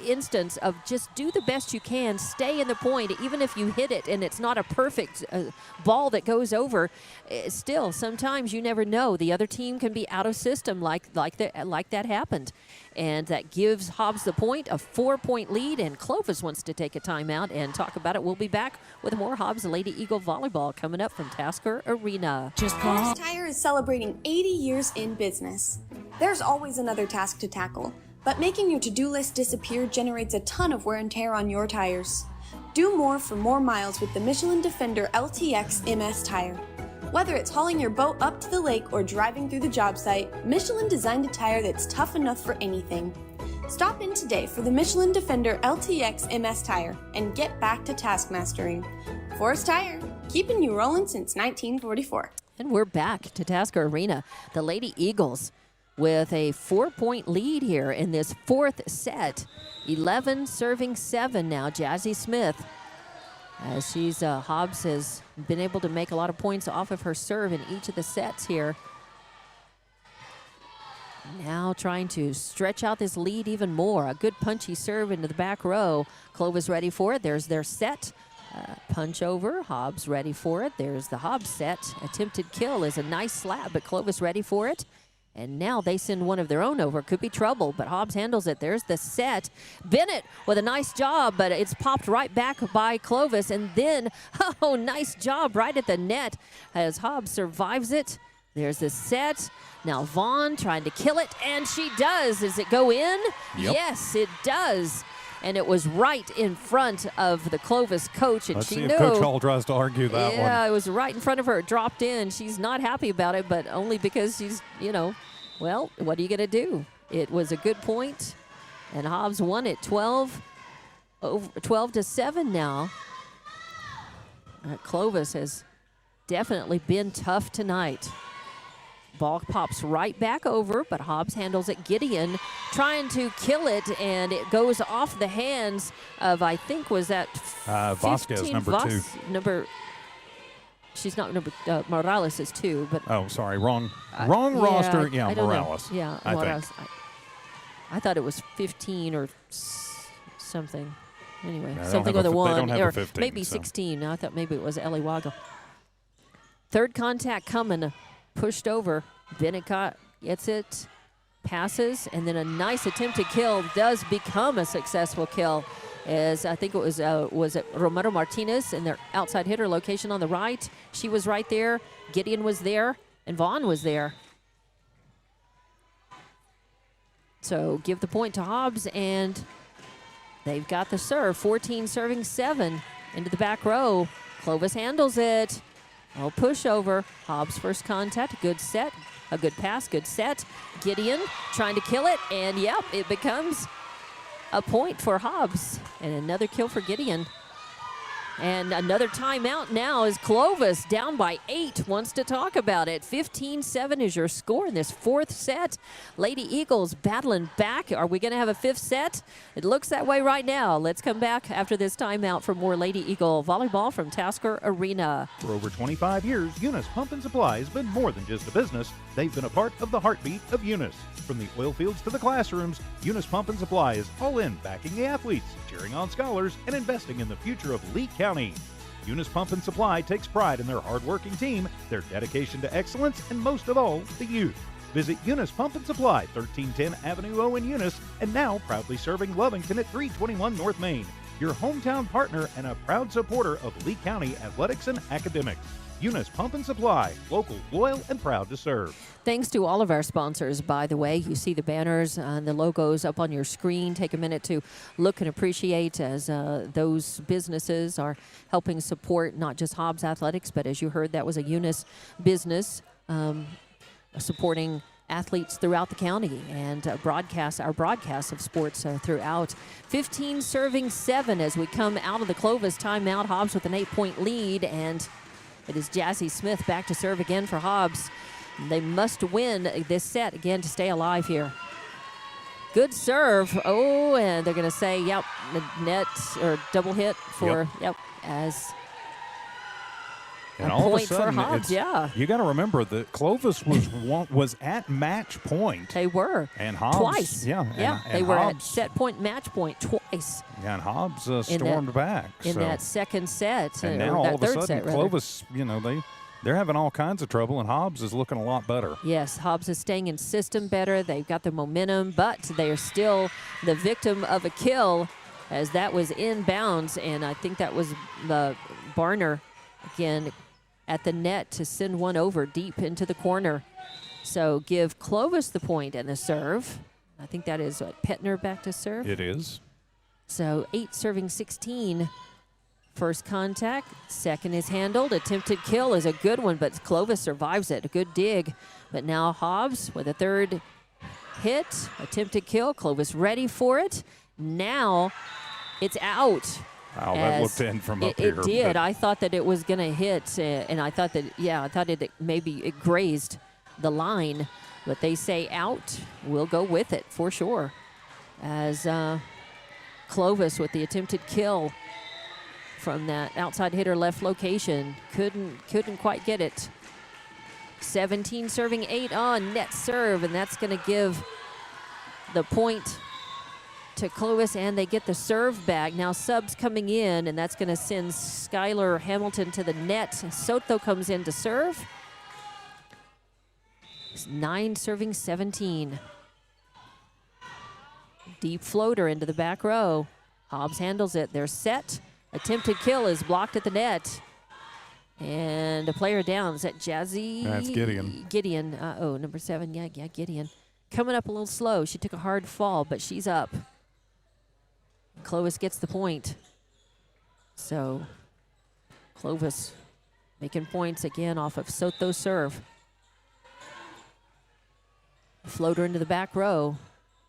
A: instance of just do the best you can, stay in the point, even if you hit it and it's not a perfect ball that goes over. Still, sometimes you never know. The other team can be out of system like that happened. And that gives Hobbs the point, a 4-point lead, and Clovis wants to take a timeout and talk about it. We'll be back with more Hobbs Lady Eagle Volleyball coming up from Tasker Arena.
I: Forest Tire is celebrating 80 years in business. There's always another task to tackle, but making your to-do list disappear generates a ton of wear and tear on your tires. Do more for more miles with the Michelin Defender LTX MS tire. Whether it's hauling your boat up to the lake or driving through the job site, Michelin designed a tire that's tough enough for anything. Stop in today for the Michelin Defender LTX MS tire and get back to task mastering. Forest Tire, keeping you rolling since 1944.
A: And we're back to Tasker Arena. The Lady Eagles with a 4-point lead here in this fourth set. 11 serving 7 now, Jazzy Smith. As Hobbs has been able to make a lot of points off of her serve in each of the sets here. Now trying to stretch out this lead even more. A good punchy serve into the back row. Clovis ready for it. There's their set. Punch over. Hobbs ready for it. There's the Hobbs set. Attempted kill is a nice slap, but Clovis ready for it. And now they send one of their own over. Could be trouble, but Hobbs handles it. There's the set. Bennett with a nice job, but it's popped right back by Clovis. And then, nice job right at the net as Hobbs survives it. There's the set. Now Vaughn trying to kill it, and she does. Does it go in?
B: Yep.
A: Yes, it does. And it was right in front of the Clovis coach, and
B: Let's
A: she
B: see
A: knew.
B: if Coach Hall tries to argue that one.
A: Yeah, it was right in front of her. It dropped in. She's not happy about it, but only because she's, well, what are you going to do? It was a good point, and Hobbs won it 12-7 now. Clovis has definitely been tough tonight. Ball pops right back over, but Hobbs handles it. Gideon trying to kill it, and it goes off the hands of, I think, was that
B: Vasquez, number 2.
A: She's not number, Morales is 2, but.
B: Oh, sorry, wrong roster. Yeah, Morales.
A: Yeah, Morales. I thought it was 15 or something. Anyway, something with a 1. Or
B: 15,
A: maybe 16. I thought maybe it was Ellie Wago. Third contact coming. Pushed over. Bennett gets it, passes, and then a nice attempted kill does become a successful kill. As I think it was it Romero Martinez in their outside hitter location on the right. She was right there. Gideon was there, and Vaughn was there. So give the point to Hobbs, and they've got the serve. 14 serving 7 into the back row. Clovis handles it. Oh, pushover. Hobbs first contact. Good set. A good pass. Good set. Gideon trying to kill it. And, yep, it becomes a point for Hobbs. And another kill for Gideon. And another timeout now as Clovis down by 8 wants to talk about it. 15-7 is your score in this fourth set. Lady Eagles battling back. Are we going to have a fifth set? It looks that way right now. Let's come back after this timeout for more Lady Eagle volleyball from Tasker Arena.
D: For over 25 years, Eunice Pump and Supply has been more than just a business. They've been a part of the heartbeat of Eunice. From the oil fields to the classrooms, Eunice Pump and Supply is all in backing the athletes, cheering on scholars, and investing in the future of Lee County. Eunice Pump and Supply takes pride in their hardworking team, their dedication to excellence, and most of all, the youth. Visit Eunice Pump and Supply, 1310 Avenue O in Eunice, and now proudly serving Lovington at 321 North Main. Your hometown partner and a proud supporter of Lee County athletics and academics. Eunice Pump and Supply, local, loyal, and proud to serve.
A: Thanks to all of our sponsors, by the way. You see the banners and the logos up on your screen. Take a minute to look and appreciate as those businesses are helping support not just Hobbs Athletics, but as you heard, that was a Eunice business supporting athletes throughout the county and our broadcast of sports throughout. 15 serving 7 as we come out of the Clovis timeout. Hobbs with an 8-point lead, and it is Jazzy Smith back to serve again for Hobbs. They must win this set again to stay alive here. Good serve. Oh, and they're going to say, yep, net or double hit for, yep as
B: and
A: a
B: all
A: point
B: of a sudden,
A: for Hobbs, yeah.
B: You got to remember that Clovis was at match point.
A: They were.
B: And Hobbs.
A: Twice.
B: Yeah.
A: And they were at set point, match point twice.
B: Yeah, and Hobbs stormed back.
A: In that second set.
B: And now all of a sudden, Clovis, they're having all kinds of trouble, and Hobbs is looking a lot better.
A: Yes, Hobbs is staying in system better. They've got the momentum, but they are still the victim of a kill as that was inbounds, and I think that was the Barner again at the net to send one over deep into the corner. So give Clovis the point and the serve. I think that is Petner back to serve.
B: It is.
A: So 8 serving 16. First contact, second is handled. Attempted kill is a good one, but Clovis survives it. A good dig. But now Hobbs with a third hit. Attempted kill. Clovis ready for it. Now it's out.
B: Wow, that looked in from up here.
A: It did. I thought that it was going to hit, and I thought that, maybe it grazed the line. But they say out. We'll go with it for sure. As Clovis with the attempted kill from that outside hitter left location. Couldn't quite get it. 17 serving 8 on net serve, and that's going to give the point to Clovis, and they get the serve back. Now subs coming in, and that's going to send Skylar Hamilton to the net. Soto comes in to serve. It's 9 serving 17. Deep floater into the back row. Hobbs handles it. They're set. Attempted kill is blocked at the net. And a player down. Is that Jazzy?
B: That's Gideon.
A: Gideon. Number 7. Yeah, Gideon. Coming up a little slow. She took a hard fall, but she's up. Clovis gets the point. So Clovis making points again off of Soto's serve. Floater into the back row.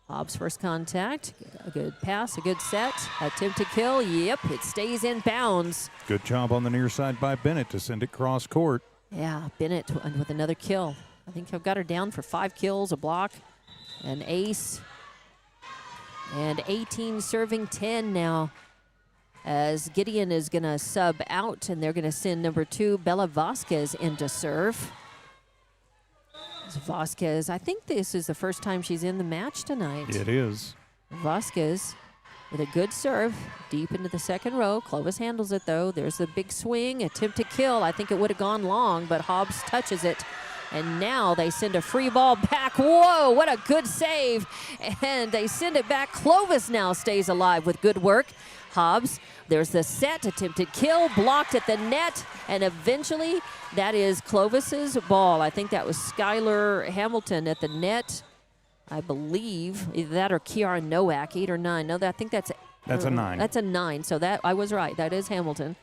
A: Hobbs first contact. A good pass, a good set. Attempted kill. Yep, it stays in bounds.
B: Good job on the near side by Bennett to send it cross court.
A: Yeah, Bennett with another kill. I think I've got her down for 5 kills, a block, an ace. And 18 serving 10 now as Gideon is going to sub out, and they're going to send number 2, Bella Vasquez, in to serve. Vasquez, I think this is the first time she's in the match tonight.
B: It is.
A: Vasquez with a good serve deep into the second row. Clovis handles it, though. There's the big swing, attempted kill. I think it would have gone long, but Hobbs touches it. And now they send a free ball back. Whoa, what a good save. And they send it back. Clovis now stays alive with good work. Hobbs, there's the set, attempted kill, blocked at the net, and eventually that is Clovis's ball. I think that was Skylar Hamilton at the net, I believe. Either that or Kiara Nowak, 8 or 9. No, I think that's
B: a 9.
A: That's a 9, so that I was right. That is Hamilton.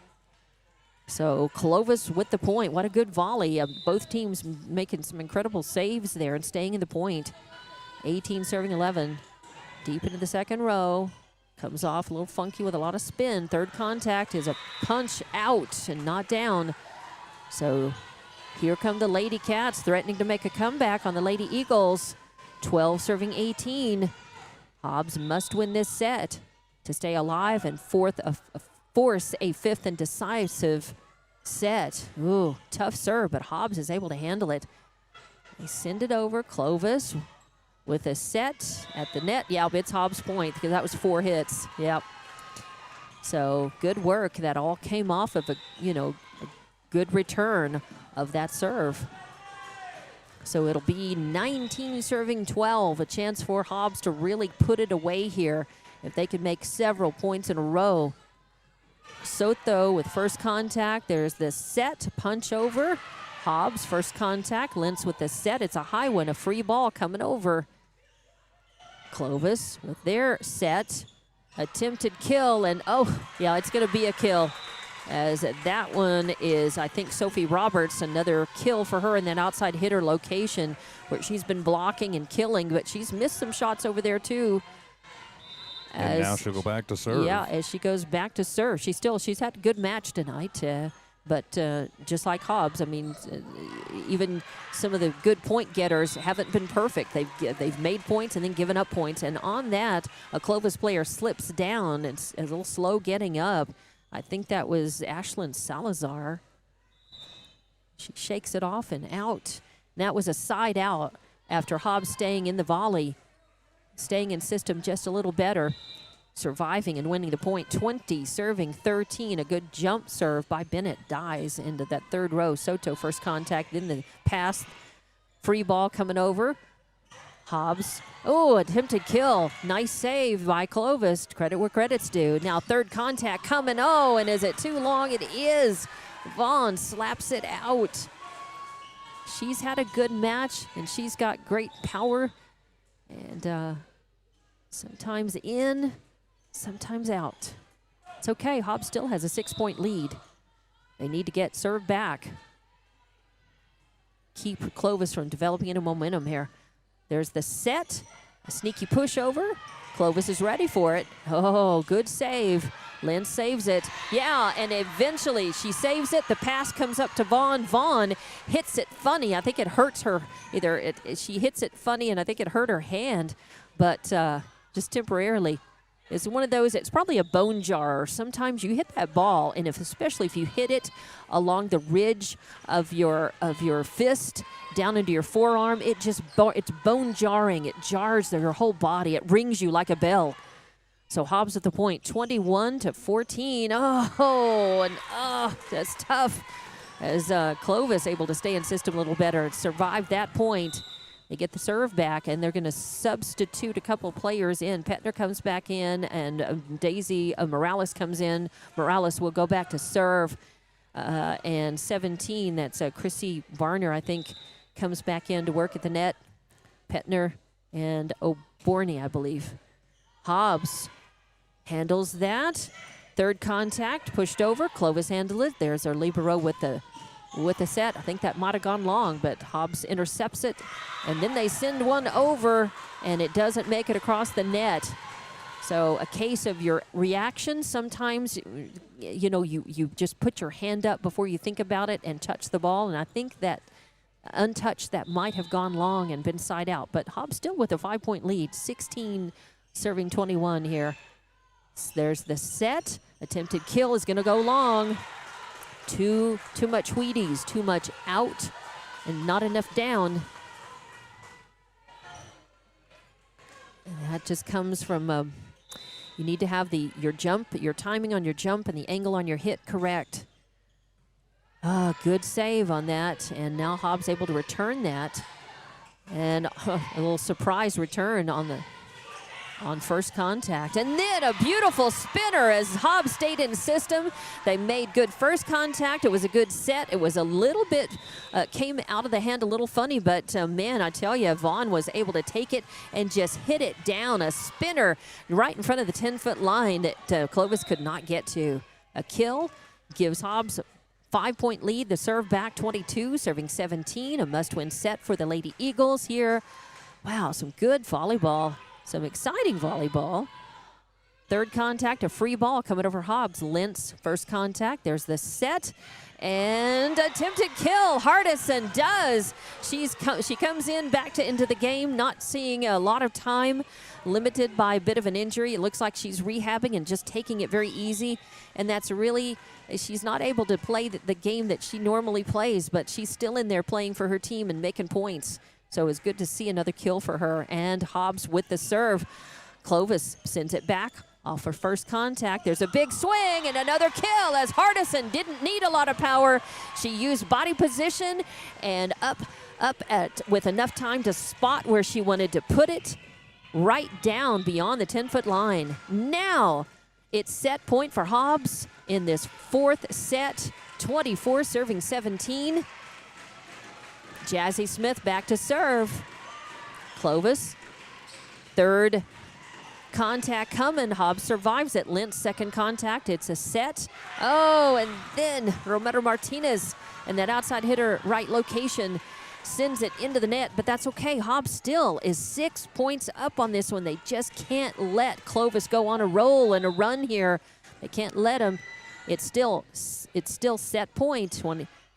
A: So Clovis with the point. What a good volley. Both teams making some incredible saves there and staying in the point. 18 serving 11. Deep into the second row. Comes off a little funky with a lot of spin. Third contact is a punch out and not down. So here come the Lady Cats threatening to make a comeback on the Lady Eagles. 12 serving 18. Hobbs must win this set to stay alive and force a 5th and decisive set. Ooh, tough serve, but Hobbs is able to handle it. They send it over. Clovis with a set at the net. Yeah, it's Hobbs' point because that was 4 hits. Yep. So good work. That all came off of a good return of that serve. So it'll be 19 serving 12. A chance for Hobbs to really put it away here if they could make several points in a row. Soto with first contact. There's the set, punch over. Hobbs, first contact. Lentz with the set. It's a high one, a free ball coming over. Clovis with their set. Attempted kill, and oh, yeah, it's going to be a kill. As that one is, I think, Sophie Roberts, another kill for her in that outside hitter location where she's been blocking and killing, but she's missed some shots over there too.
B: And now she'll go back to serve.
A: Yeah, as she goes back to serve. She's had a good match tonight, but just like Hobbs, I mean, even some of the good point getters haven't been perfect. They've made points and then given up points, and on that, a Clovis player slips down and is a little slow getting up. I think that was Ashlyn Salazar. She shakes it off and out. And that was a side out after Hobbs staying in the volley, staying in system just a little better, surviving and winning the point. 20, serving 13. A good jump serve by Bennett dies into that third row. Soto first contact, then the pass. Free ball coming over. Hobbs. Oh, attempted kill. Nice save by Clovis. Credit where credit's due. Now third contact coming. Oh, and is it too long? It is. Vaughn slaps it out. She's had a good match, and she's got great power. And sometimes in, sometimes out. It's okay. Hobbs still has a 6-point lead. They need to get served back. Keep Clovis from developing into momentum here. There's the set, a sneaky pushover. Clovis is ready for it. Oh, good save. Lynn saves it. Yeah, and eventually she saves it. The pass comes up to Vaughn. Vaughn hits it funny. I think it hurts her. She hits it funny, and I think it hurt her hand, but just temporarily. It's one of those, it's probably a bone jar. Sometimes you hit that ball, and especially if you hit it along the ridge of your fist down into your forearm, it's bone jarring. It jars your whole body. It rings you like a bell. So Hobbs at the point, 21-14. That's tough. As Clovis able to stay in system a little better and survive that point. They get the serve back, and they're going to substitute a couple players in. Petner comes back in, and Daisy Morales comes in. Morales will go back to serve. And 17, that's Chrissy Varner, I think, comes back in to work at the net. Petner and O'Borney, I believe. Hobbs handles that. Third contact, pushed over. Clovis handled it. There's our libero with the set. I think that might have gone long, but Hobbs intercepts it. And then they send one over, and it doesn't make it across the net. So a case of your reaction. Sometimes, you just put your hand up before you think about it and touch the ball. And I think that untouched, that might have gone long and been side out. But Hobbs still with a 5-point lead, 16 serving 21 here. There's the set. Attempted kill is going to go long. Too much Wheaties, too much out, and not enough down. And that just comes from you need to have your timing on your jump and the angle on your hit correct. Good save on that, and now Hobbs able to return that. And a little surprise return on first contact. And then a beautiful spinner as Hobbs stayed in system. They made good first contact. It was a good set. It was a little bit, came out of the hand a little funny, but man, I tell you, Vaughn was able to take it and just hit it down. A spinner right in front of the 10-foot line that Clovis could not get to. A kill gives Hobbs a 5-point lead. The serve back 22, serving 17. A must-win set for the Lady Eagles here. Wow, some good volleyball. Some exciting volleyball. Third contact, a free ball coming over Hobbs. Lentz, first contact. There's the set. And attempted kill. Hardison does. She comes in back into the game, not seeing a lot of time, limited by a bit of an injury. It looks like she's rehabbing and just taking it very easy. And that's really, she's not able to play the game that she normally plays, but she's still in there playing for her team and making points. So it was good to see another kill for her. And Hobbs with the serve. Clovis sends it back off her first contact. There's a big swing and another kill as Hardison didn't need a lot of power. She used body position and with enough time to spot where she wanted to put it, right down beyond the 10-foot line. Now It's set point for Hobbs in this fourth set. 24 serving 17. Jazzy Smith back to serve. Clovis, third contact coming. Hobbs survives it. Lentz, second contact. It's a set. Oh, and then Romero Martinez and that outside hitter right location sends it into the net, but that's okay. Hobbs still is 6 points up on this one. They just can't let Clovis go on a roll and a run here. They can't let him. It's still set point.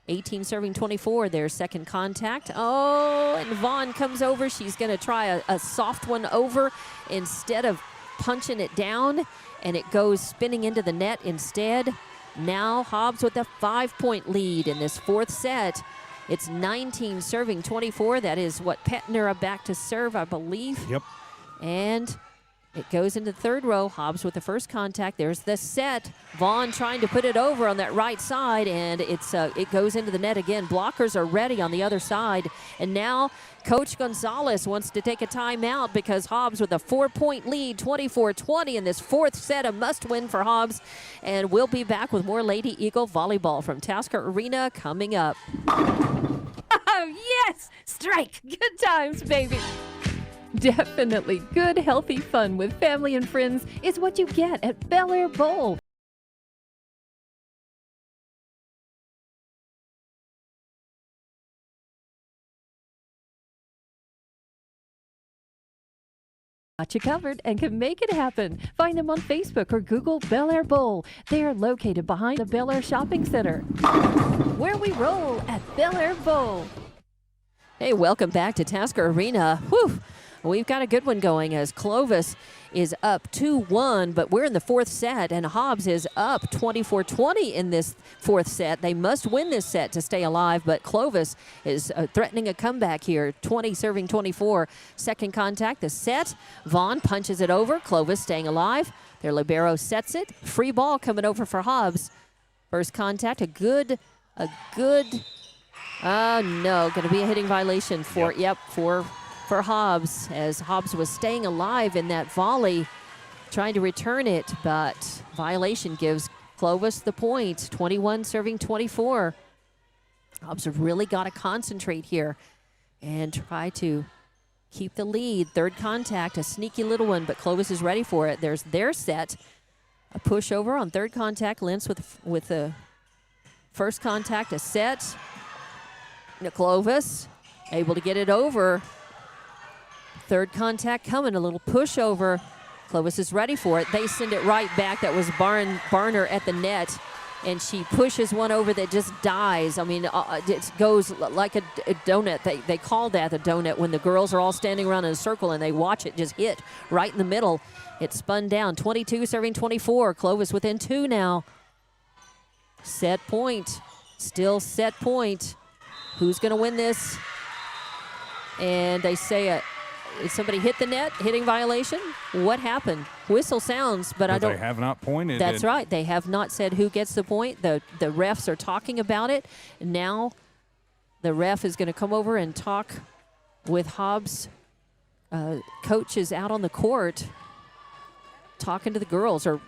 A: 18 serving 24, their second contact. Oh, and Vaughn comes over. She's going to try a soft one over instead of punching it down, and it goes spinning into the net instead. Now Hobbs with a 5-point lead in this fourth set. It's 19 serving 24. That is what Petner back to serve, I believe.
B: Yep.
A: And it goes into the third row. Hobbs with the first contact. There's the set. Vaughn trying to put it over on that right side, and it goes into the net again. Blockers are ready on the other side. And now Coach Gonzalez wants to take a timeout because Hobbs with a 4-point lead, 24-20 in this fourth set, a must-win for Hobbs. And we'll be back with more Lady Eagle volleyball from Tasker Arena coming up.
H: Oh, yes! Strike! Good times, baby! Definitely good, healthy fun with family and friends is what you get at Bel Air Bowl. Got you covered and can make it happen. Find them on Facebook or Google Bel Air Bowl. They are located behind the Bel Air Shopping Center. Where we roll at Bel Air Bowl.
A: Hey, welcome back to Tasker Arena. Whew. We've got a good one going as Clovis is up 2-1, but we're in the fourth set, and Hobbs is up 24-20 in this fourth set. They must win this set to stay alive, but Clovis is threatening a comeback here. 20 serving 24. Second contact, the set. Vaughn punches it over. Clovis staying alive. Their libero sets it. Free ball coming over for Hobbs. First contact, a good, oh no, going to be a hitting violation for Hobbs, as Hobbs was staying alive in that volley, trying to return it, but violation gives Clovis the point. 21 serving 24. Hobbs have really got to concentrate here and try to keep the lead. Third contact, a sneaky little one, but Clovis is ready for it. There's their set. A pushover on third contact. Lentz with the first contact, a set. Clovis able to get it over. Third contact coming, a little pushover. Clovis is ready for it. They send it right back. That was Barner at the net, and she pushes one over that just dies. I mean, it goes like a donut. They call that a donut when the girls are all standing around in a circle and they watch it just hit right in the middle. It spun down. 22 serving 24. Clovis within 2 now. Set point. Still set point. Who's going to win this? And they say did somebody hit the net? Hitting violation? What happened? Whistle sounds, but I don't.
B: They have not pointed.
A: That's right. They have not said who gets the point. The refs are talking about it. Now the ref is going to come over and talk with Hobbs. Coach is out on the court talking to the girls, or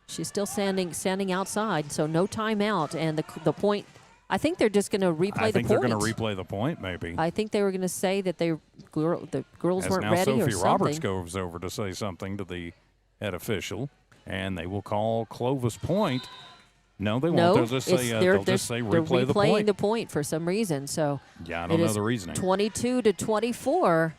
A: she's still standing outside, so no timeout. And the point, I think they're just going to replay the point.
B: I think they're going to replay the point, maybe.
A: I think they were going to say that the girls weren't ready
B: Sophie
A: or something.
B: Roberts goes over to say something to the head official, and they will call Clovis point. No, they won't. They'll just say replay the point.
A: They're replaying the point for some reason. So
B: yeah, I don't know the reasoning.
A: 22-24.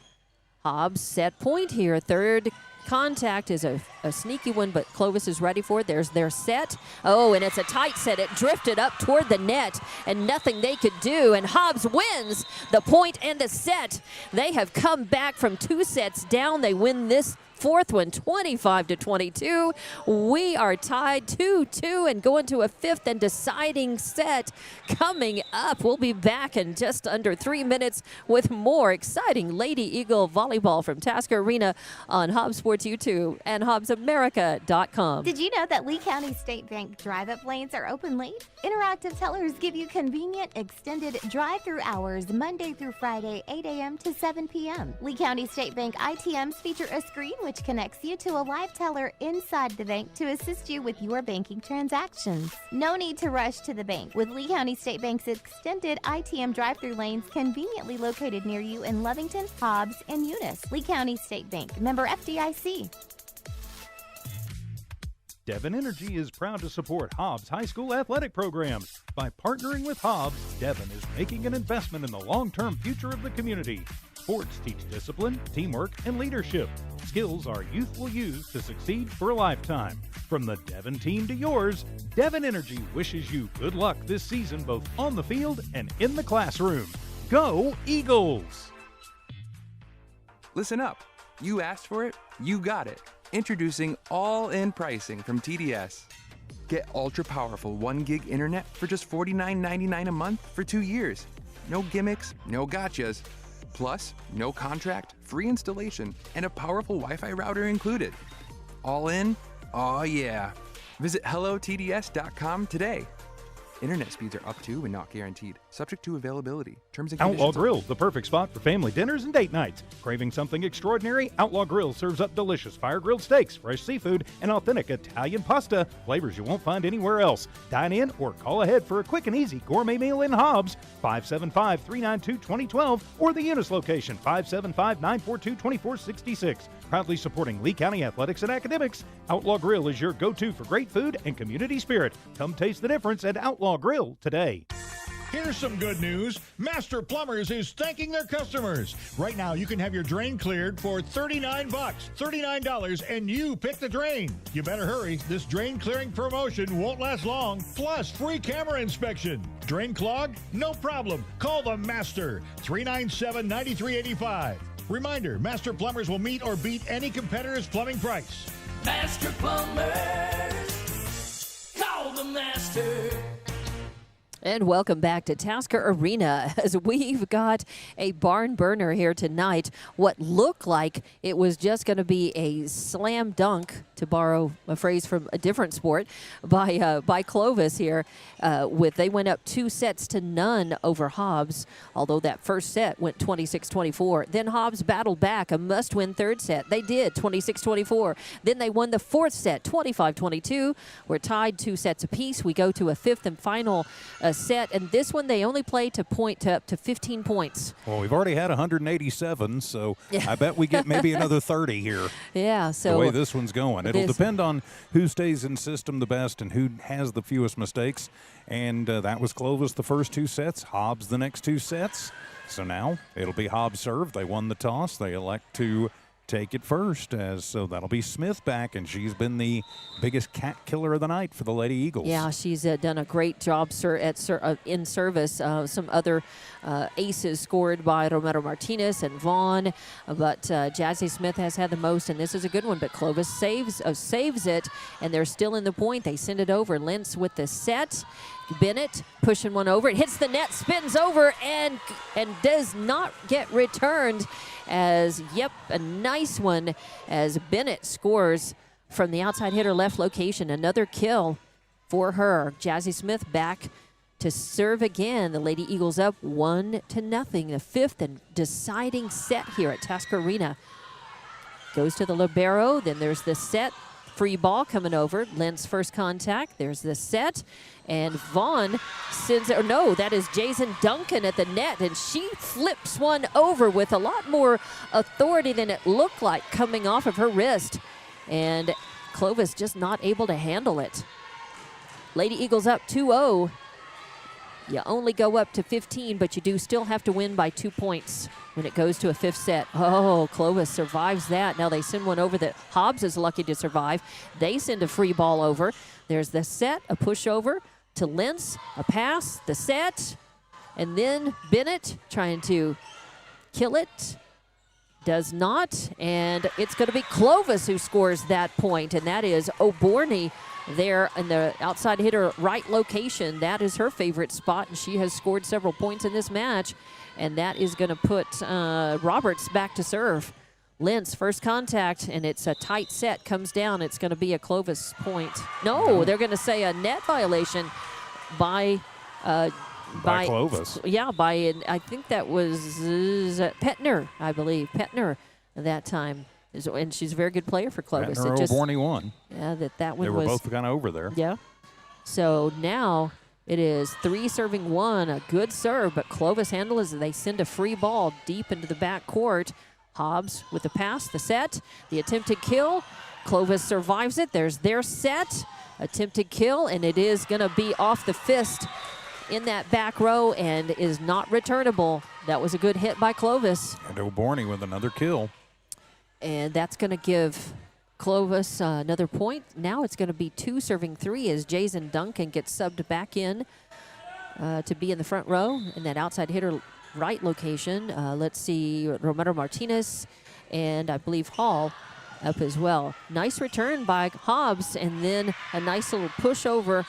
A: Hobbs set point here. Third contact is a sneaky one, but Clovis is ready for it. There's their set. Oh, and it's a tight set. It drifted up toward the net, and nothing they could do. And Hobbs wins the point and the set. They have come back from 2 sets down. They win this fourth one, 25-22. We are tied 2-2 and going to a fifth and deciding set coming up. We'll be back in just under 3 minutes with more exciting Lady Eagle volleyball from Tasker Arena on Hobbs Sports YouTube and HobbsAmerica.com.
J: Did you know that Lee County State Bank drive-up lanes are open late? Interactive tellers give you convenient extended drive-through hours Monday through Friday, 8 a.m. to 7 p.m. Lee County State Bank ITMs feature a screen with which connects you to a live teller inside the bank to assist you with your banking transactions. No need to rush to the bank with Lee County State Bank's extended ITM drive-through lanes conveniently located near you in Lovington, Hobbs, and Eunice. Lee County State Bank, member FDIC.
D: Devon Energy is proud to support Hobbs High School athletic programs. By partnering with Hobbs, Devon is making an investment in the long-term future of the community. Sports teach discipline, teamwork, and leadership. Skills our youth will use to succeed for a lifetime. From the Devon team to yours, Devon Energy wishes you good luck this season both on the field and in the classroom. Go Eagles!
C: Listen up. You asked for it, you got it. Introducing all-in pricing from TDS. Get ultra-powerful 1 gig internet for just $49.99 a month for 2 years. No gimmicks, no gotchas. Plus, no contract, free installation, and a powerful Wi-Fi router included. All in? Oh yeah. Visit hellotds.com today. Internet speeds are up to and not guaranteed. Subject to availability. Terms and conditions.
D: Outlaw Grill, the perfect spot for family dinners and date nights. Craving something extraordinary? Outlaw Grill serves up delicious fire-grilled steaks, fresh seafood, and authentic Italian pasta. Flavors you won't find anywhere else. Dine in or call ahead for a quick and easy gourmet meal in Hobbs, 575-392-2012, or the Eunice location, 575-942-2466. Proudly supporting Lee County athletics and academics, Outlaw Grill is your go-to for great food and community spirit. Come taste the difference at Outlaw Grill today.
K: Here's some good news. Master Plumbers is thanking their customers. Right now, you can have your drain cleared for $39. $39, and you pick the drain. You better hurry. This drain clearing promotion won't last long. Plus, free camera inspection. Drain clogged? No problem. Call the Master. 397-9385. Reminder, Master Plumbers will meet or beat any competitor's plumbing price.
E: Master Plumbers, call the master.
A: And welcome back to Tasker Arena as we've got a barn burner here tonight. What looked like it was just going to be a slam dunk, to borrow a phrase from a different sport, by Clovis here. They went up 2-0 over Hobbs, although that first set went 26-24. Then Hobbs battled back, a must-win third set. They did, 26-24. Then they won the fourth set, 25-22. We're tied 2 sets apiece. We go to a fifth and final set, and this one they only play to up to 15 points.
B: Well, we've already had 187, so I bet we get maybe another 30 here.
A: Yeah, so
B: the way this one's going. It'll depend on who stays in system the best and who has the fewest mistakes. And that was Clovis the first 2 sets, Hobbs the next 2 sets. So now it'll be Hobbs serve. They won the toss. They elect to take it first, so that'll be Smith back, and she's been the biggest cat killer of the night for the Lady Eagles.
A: Yeah, she's done a great job in service. Some other aces scored by Romero Martinez and Vaughn, but Jazzy Smith has had the most, and this is a good one, but Clovis saves it, and they're still in the point. They send it over. Lentz with the set. Bennett pushing one over. It hits the net, spins over, and does not get returned as, a nice one as Bennett scores from the outside hitter left location. Another kill for her. Jazzy Smith back to serve again. The Lady Eagles up 1-0. The fifth and deciding set here at Tasker Arena. Goes to the libero. Then there's the set. Free ball coming over. Lentz first contact. There's the set. And Vaughn that is Jason Duncan at the net. And she flips one over with a lot more authority than it looked like coming off of her wrist. And Clovis just not able to handle it. Lady Eagles up 2-0. You only go up to 15, but you do still have to win by 2 points when it goes to a fifth set. Oh, Clovis survives that. Now they send one over that Hobbs is lucky to survive. They send a free ball over. There's the set, a push over to Lentz, a pass, the set, and then Bennett trying to kill it. Does not, and it's going to be Clovis who scores that point, and that is O'Borney there in the outside hitter right location. That is her favorite spot, and she has scored several points in this match, and that is going to put Roberts back to serve. Lentz, first contact, and it's a tight set, comes down. It's going to be a Clovis point. No, they're going to say a net violation by
B: Clovis.
A: Yeah, I think that was Petner, I believe. Petner that time. And she's a very good player for Clovis.
B: And
A: It
B: Borney won.
A: Yeah, that one
B: They were both kind of over there.
A: Yeah. So now it is 3 serving 1, a good serve, but Clovis handles it. They send a free ball deep into the back court. Hobbs with the pass, the set, the attempted kill. Clovis survives it. There's their set, attempted kill, and it is going to be off the fist in that back row and is not returnable. That was a good hit by Clovis.
B: And O'Borney with another kill.
A: And that's going to give Clovis another point. Now it's going to be 2 serving 3 as Jason Duncan gets subbed back in to be in the front row in that outside hitter right location. Let's see, Romero Martinez and I believe Hall up as well. Nice return by Hobbs, and then a nice little pushover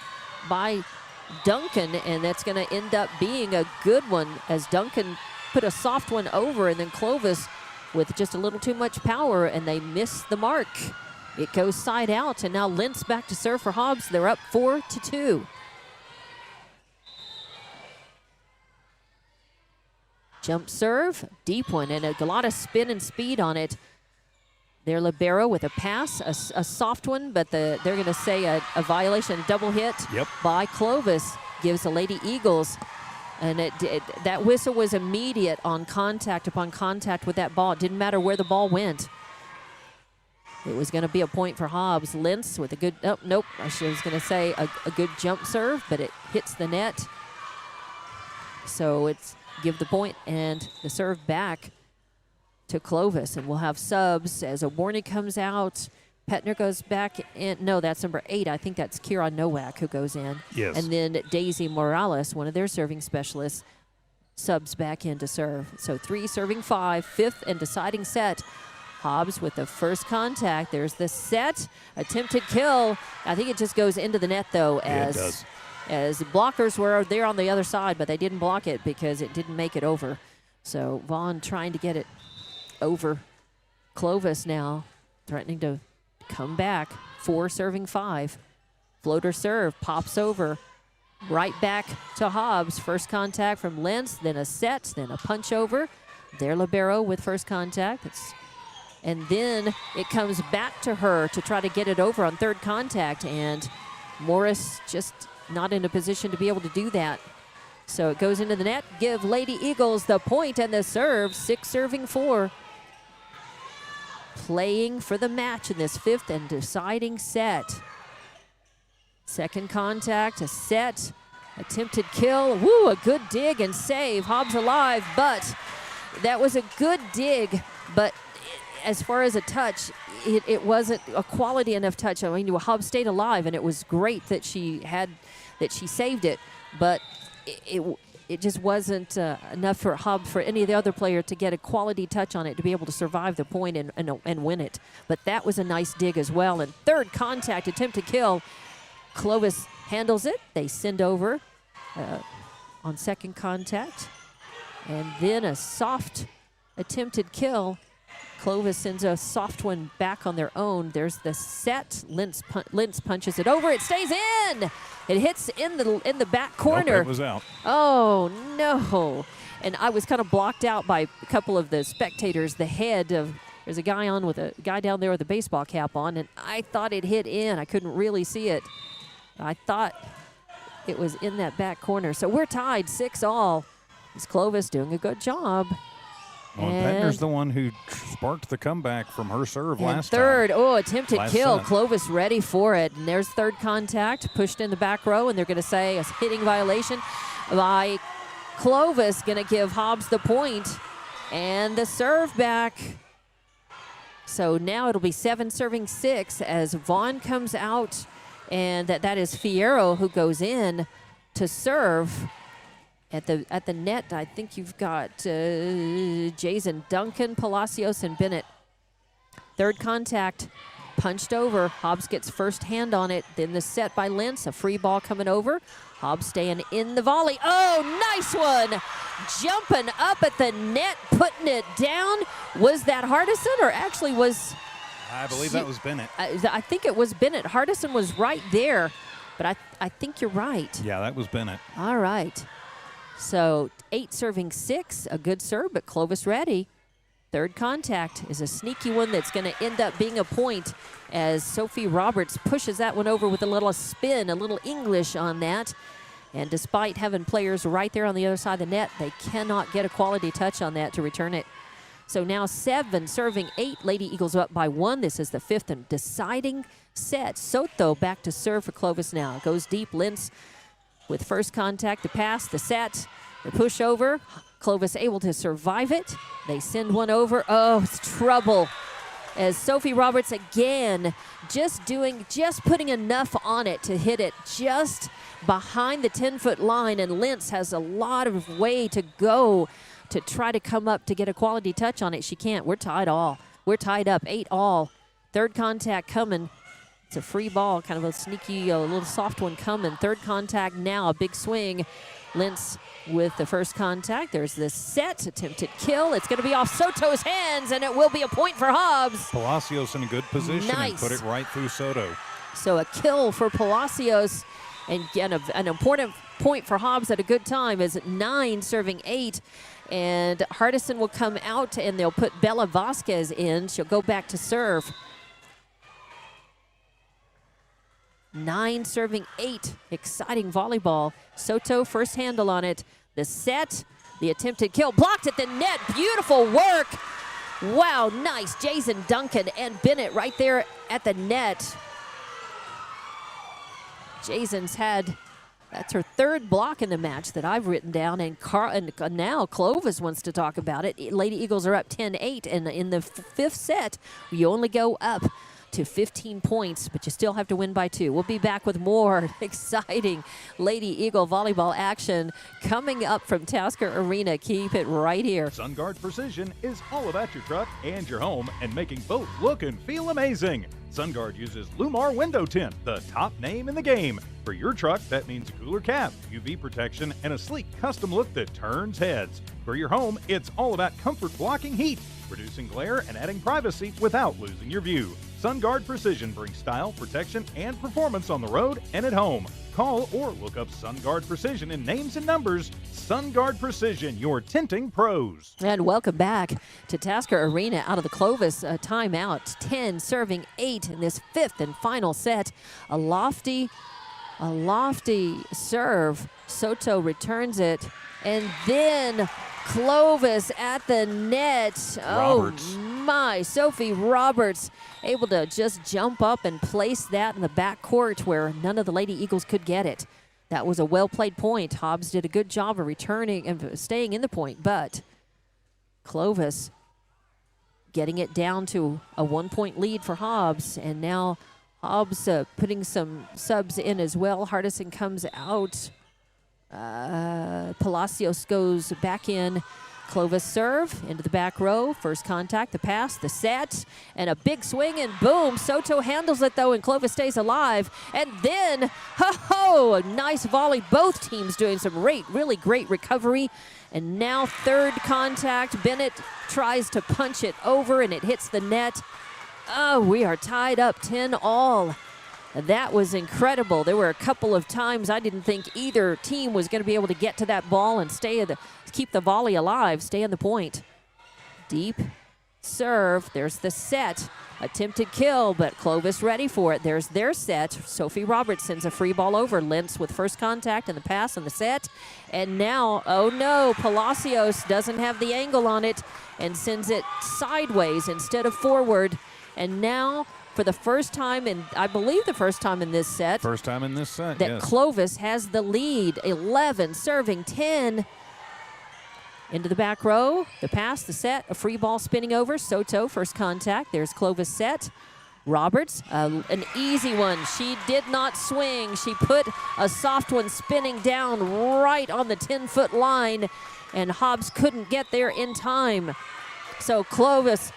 A: by Duncan, and that's going to end up being a good one as Duncan put a soft one over, and then Clovis with just a little too much power, and they miss the mark. It goes side out, and now Lentz back to serve for Hobbs. They're up 4-2. Jump serve, deep one, and a lot of spin and speed on it. Their libero with a pass, a soft one, but they're going to say a violation, a double hit by Clovis gives the Lady Eagles. And that whistle was immediate on contact upon contact with that ball. It didn't matter where the ball went. It was going to be a point for Hobbs. Lentz with a good, I was going to say a good jump serve, but it hits the net. So it's give the point and the serve back to Clovis. And we'll have subs as O'Borney comes out. Petner goes back in. No, that's number 8. I think that's Kieran Nowak who goes in.
B: Yes.
A: And then Daisy Morales, one of their serving specialists, subs back in to serve. So 3 serving 5, 5th and deciding set. Hobbs with the first contact. There's the set. Attempted kill. I think it just goes into the net, though, as blockers were there on the other side, but they didn't block it because it didn't make it over. So Vaughn trying to get it over. Clovis now threatening to come back. 4 serving 5. Floater serve, pops over. Right back to Hobbs. First contact from Lentz, then a set, then a punch over. Their libero with first contact. And then it comes back to her to try to get it over on third contact, and Morris just not in a position to be able to do that. So it goes into the net. Give Lady Eagles the point and the serve. 6 serving 4. Playing for the match in this 5th and deciding set. Second contact, a set, attempted kill. Woo, a good dig and save. Hobbs alive, but that was a good dig, but as far as a touch, it wasn't a quality enough touch. I mean, Hobbs stayed alive, and it was great that she saved it, but it just wasn't enough for Hobbs, for any of the other player to get a quality touch on it to be able to survive the point and win it. But that was a nice dig as well. And third contact, attempted kill. Clovis handles it. They send over on second contact. And then a soft attempted kill. Clovis sends a soft one back on their own. There's the set. Lentz punches it over. It stays in. It hits in the back corner.
B: Nope, it was out.
A: Oh, no. And I was kind of blocked out by a couple of the spectators. There's a guy down there with a baseball cap on, and I thought it hit in. I couldn't really see it. I thought it was in that back corner. So we're tied 6-all. Is Clovis doing a good job.
B: Well, Petner's the one who sparked the comeback from her serve last
A: third,
B: time.
A: Attempted kill. Clovis ready for it. And there's third contact, pushed in the back row, and they're going to say a hitting violation by Clovis, going to give Hobbs the point and the serve back. So now it'll be 7 serving 6 as Vaughn comes out, and that is Fierro who goes in to serve. At the net, I think you've got Jason Duncan, Palacios, and Bennett. Third contact, punched over. Hobbs gets first hand on it. Then the set by Lentz, a free ball coming over. Hobbs staying in the volley. Oh, nice one! Jumping up at the net, putting it down. Was that Hardison, or actually was...
B: I believe that was Bennett.
A: I think it was Bennett. Hardison was right there, but I think you're right.
B: Yeah, that was Bennett.
A: All right. So 8 serving 6, a good serve, but Clovis ready. Third contact is a sneaky one that's going to end up being a point as Sophie Roberts pushes that one over with a little spin, a little English on that. And despite having players right there on the other side of the net, they cannot get a quality touch on that to return it. So now 7 serving 8. Lady Eagles up by 1. This is the 5th and deciding set. Soto back to serve for Clovis now. Goes deep. Lintz with first contact, the pass, the set, the push over. Clovis able to survive it. They send one over. Oh, it's trouble. As Sophie Roberts again just putting enough on it to hit it just behind the 10-foot line, and Lintz has a lot of way to go to try to come up to get a quality touch on it. She can't. We're tied all. We're tied up 8-all. Third contact coming. It's a free ball, kind of a sneaky, a little soft one coming. Third contact now, a big swing. Lintz with the first contact. There's the set, attempted kill. It's going to be off Soto's hands, and it will be a point for Hobbs.
B: Palacios in a good position and
A: Nice.
B: put it right through Soto.
A: So a kill for Palacios, and again, an important point for Hobbs at a good time is 9 serving 8. And Hardison will come out, and they'll put Bella Vasquez in. She'll go back to serve. 9 serving 8. Exciting volleyball. Soto first handle on it. The set, the attempted kill, blocked at the net. Beautiful work. Wow, nice. Jason Duncan and Bennett right there at the net. Jason's had, that's her 3rd block in the match that I've written down, and now Clovis wants to talk about it. Lady Eagles are up 10-8, and in the 5th set, you only go up to 15 points, but you still have to win by 2. We'll be back with more exciting Lady Eagle volleyball action coming up from Tasker Arena. Keep it right here.
D: SunGuard Precision is all about your truck and your home and making both look and feel amazing. SunGuard uses Lumar Window Tint, the top name in the game. For your truck, that means a cooler cap, UV protection, and a sleek custom look that turns heads. For your home, it's all about comfort blocking heat, reducing glare, and adding privacy without losing your view. SunGuard Precision brings style, protection, and performance on the road and at home. Call or look up SunGuard Precision in names and numbers. SunGuard Precision, your tinting pros.
A: And welcome back to Tasker Arena out of the Clovis timeout. 10 serving 8 in this 5th and final set. A lofty serve. Soto returns it. And then Clovis at the net.
B: Roberts.
A: Oh my, Sophie Roberts able to just jump up and place that in the back court where none of the Lady Eagles could get it. That was a well-played point. Hobbs did a good job of returning and staying in the point, but Clovis getting it down to a 1-point lead for Hobbs, and now Hobbs putting some subs in as well. Hardison comes out. Palacios goes back in. Clovis serve into the back row. First contact, the pass, the set, and a big swing, and boom. Soto handles it, though, and Clovis stays alive. And then, a nice volley. Both teams doing some really great recovery. And now third contact. Bennett tries to punch it over, and it hits the net. Oh, we are tied up 10-all. That was incredible. There were a couple of times I didn't think either team was going to be able to get to that ball and keep the volley alive, stay on the point. Deep serve. There's the set. Attempted kill, but Clovis ready for it. There's their set. Sophie Roberts sends a free ball over. Lintz with first contact and the pass and the set. And now, oh no, Palacios doesn't have the angle on it and sends it sideways instead of forward. And now, for the first time, and I believe the first time in this set.
B: First time in this set,
A: that
B: yes.
A: Clovis has the lead, 11, serving 10. Into the back row, the pass, the set, a free ball spinning over. Soto, first contact. There's Clovis set. Roberts, an easy one. She did not swing. She put a soft one spinning down right on the 10-foot line, and Hobbs couldn't get there in time. So Clovis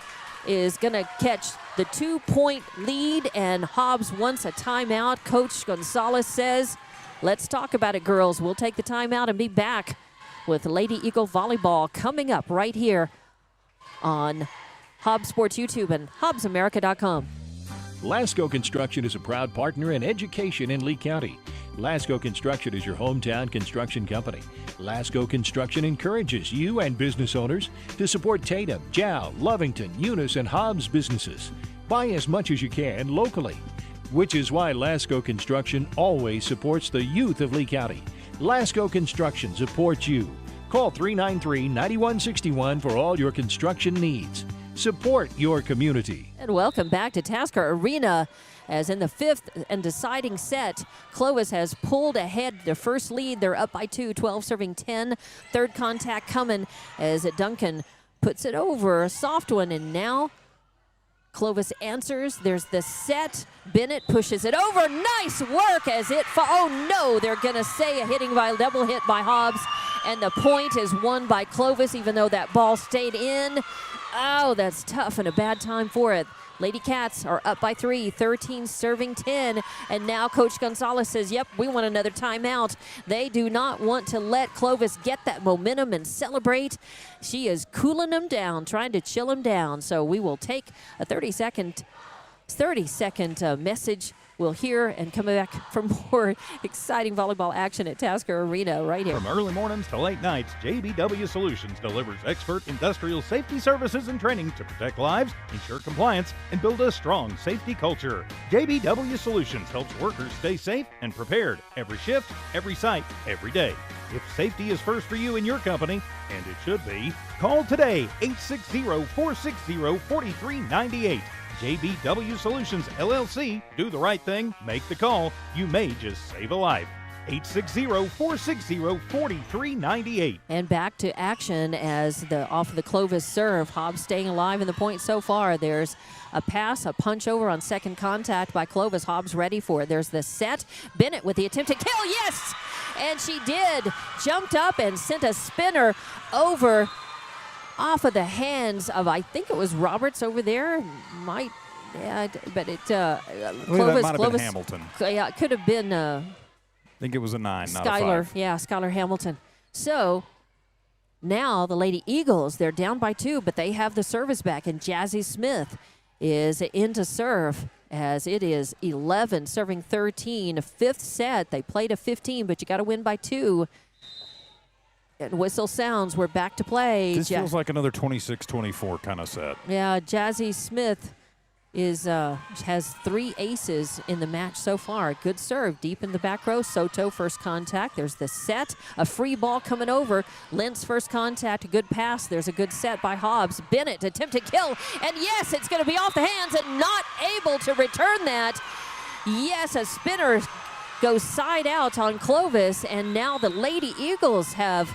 A: is going to catch the 2-point lead, and Hobbs wants a timeout. Coach Gonzalez says, let's talk about it, girls. We'll take the timeout and be back with Lady Eagle Volleyball coming up right here on Hobbs Sports YouTube and HobbsAmerica.com.
F: Lasco Construction is a proud partner in education in Lee County. Lasco Construction is your hometown construction company. Lasco Construction encourages you and business owners to support Tatum, Jow, Lovington, Eunice, and Hobbs businesses. Buy as much as you can locally, which is why Lasco Construction always supports the youth of Lee County. Lasco Construction supports you. Call 393-9161 for all your construction needs. Support your community.
A: And welcome back to Tasker Arena. As in the fifth and deciding set, Clovis has pulled ahead their first lead. They're up by 2, 12 serving 10. Third contact coming as Duncan puts it over. A soft one, and now Clovis answers. There's the set. Bennett pushes it over. Nice work as it oh no, they're going to say a double hit by Hobbs. And the point is won by Clovis, even though that ball stayed in. Oh, that's tough and a bad time for it. Lady Cats are up by 3, 13 serving 10. And now Coach Gonzalez says, yep, we want another timeout. They do not want to let Clovis get that momentum and celebrate. She is cooling them down, trying to chill them down. So we will take a 30-second message. We'll hear and come back for more exciting volleyball action at Tasker Arena right here.
D: From early mornings to late nights, JBW Solutions delivers expert industrial safety services and training to protect lives, ensure compliance, and build a strong safety culture. JBW Solutions helps workers stay safe and prepared every shift, every site, every day. If safety is first for you and your company, and it should be, call today, 860-460-4398. JBW Solutions, LLC. Do the right thing. Make the call. You may just save a life. 860-460-4398.
A: And back to action as off the Clovis serve. Hobbs staying alive in the point so far. There's a pass, a punch over on second contact by Clovis. Hobbs ready for it. There's the set. Bennett with the attempt to kill. Yes! And she did. Jumped up and sent a spinner over off of the hands of, I think it was Roberts over there. But it
B: that
A: Clovis.
B: might have been Hamilton.
A: Yeah, it could have been.
B: I think it was a 9, not a
A: Skylar.
B: 5.
A: Yeah, Skylar Hamilton. So now the Lady Eagles, they're down by 2, but they have the service back, and Jazzy Smith is in to serve as it is 11 serving 13. Fifth set. They played a 15, but you got to win by 2. And whistle sounds. We're back to play.
B: This feels like another 26-24 kind of set.
A: Yeah, Jazzy Smith has 3 aces in the match so far. Good serve deep in the back row. Soto first contact. There's the set. A free ball coming over. Lentz first contact. A good pass. There's a good set by Hobbs. Bennett attempt to kill. And yes, it's going to be off the hands and not able to return that. Yes, a spinner goes side out on Clovis. And now the Lady Eagles have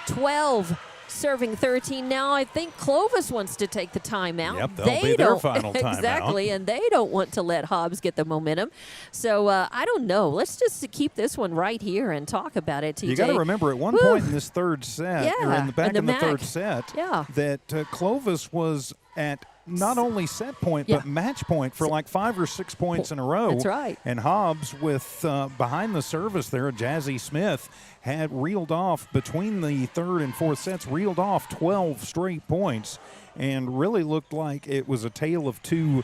A: 12 serving 13. Now I think Clovis wants to take the timeout.
B: Yep, that'll be their final timeout.
A: Exactly, and they don't want to let Hobbs get the momentum. So I don't know. Let's just keep this one right here and talk about it, TJ.
B: You got to remember, at one point in this third set, or in the third set, that Clovis was at not only set point, but match point for like 5 or 6 points in a row.
A: That's right.
B: And Hobbs, with behind the service there, Jazzy Smith had reeled off between the third and fourth sets, reeled off 12 straight points, and really looked like it was a tale of two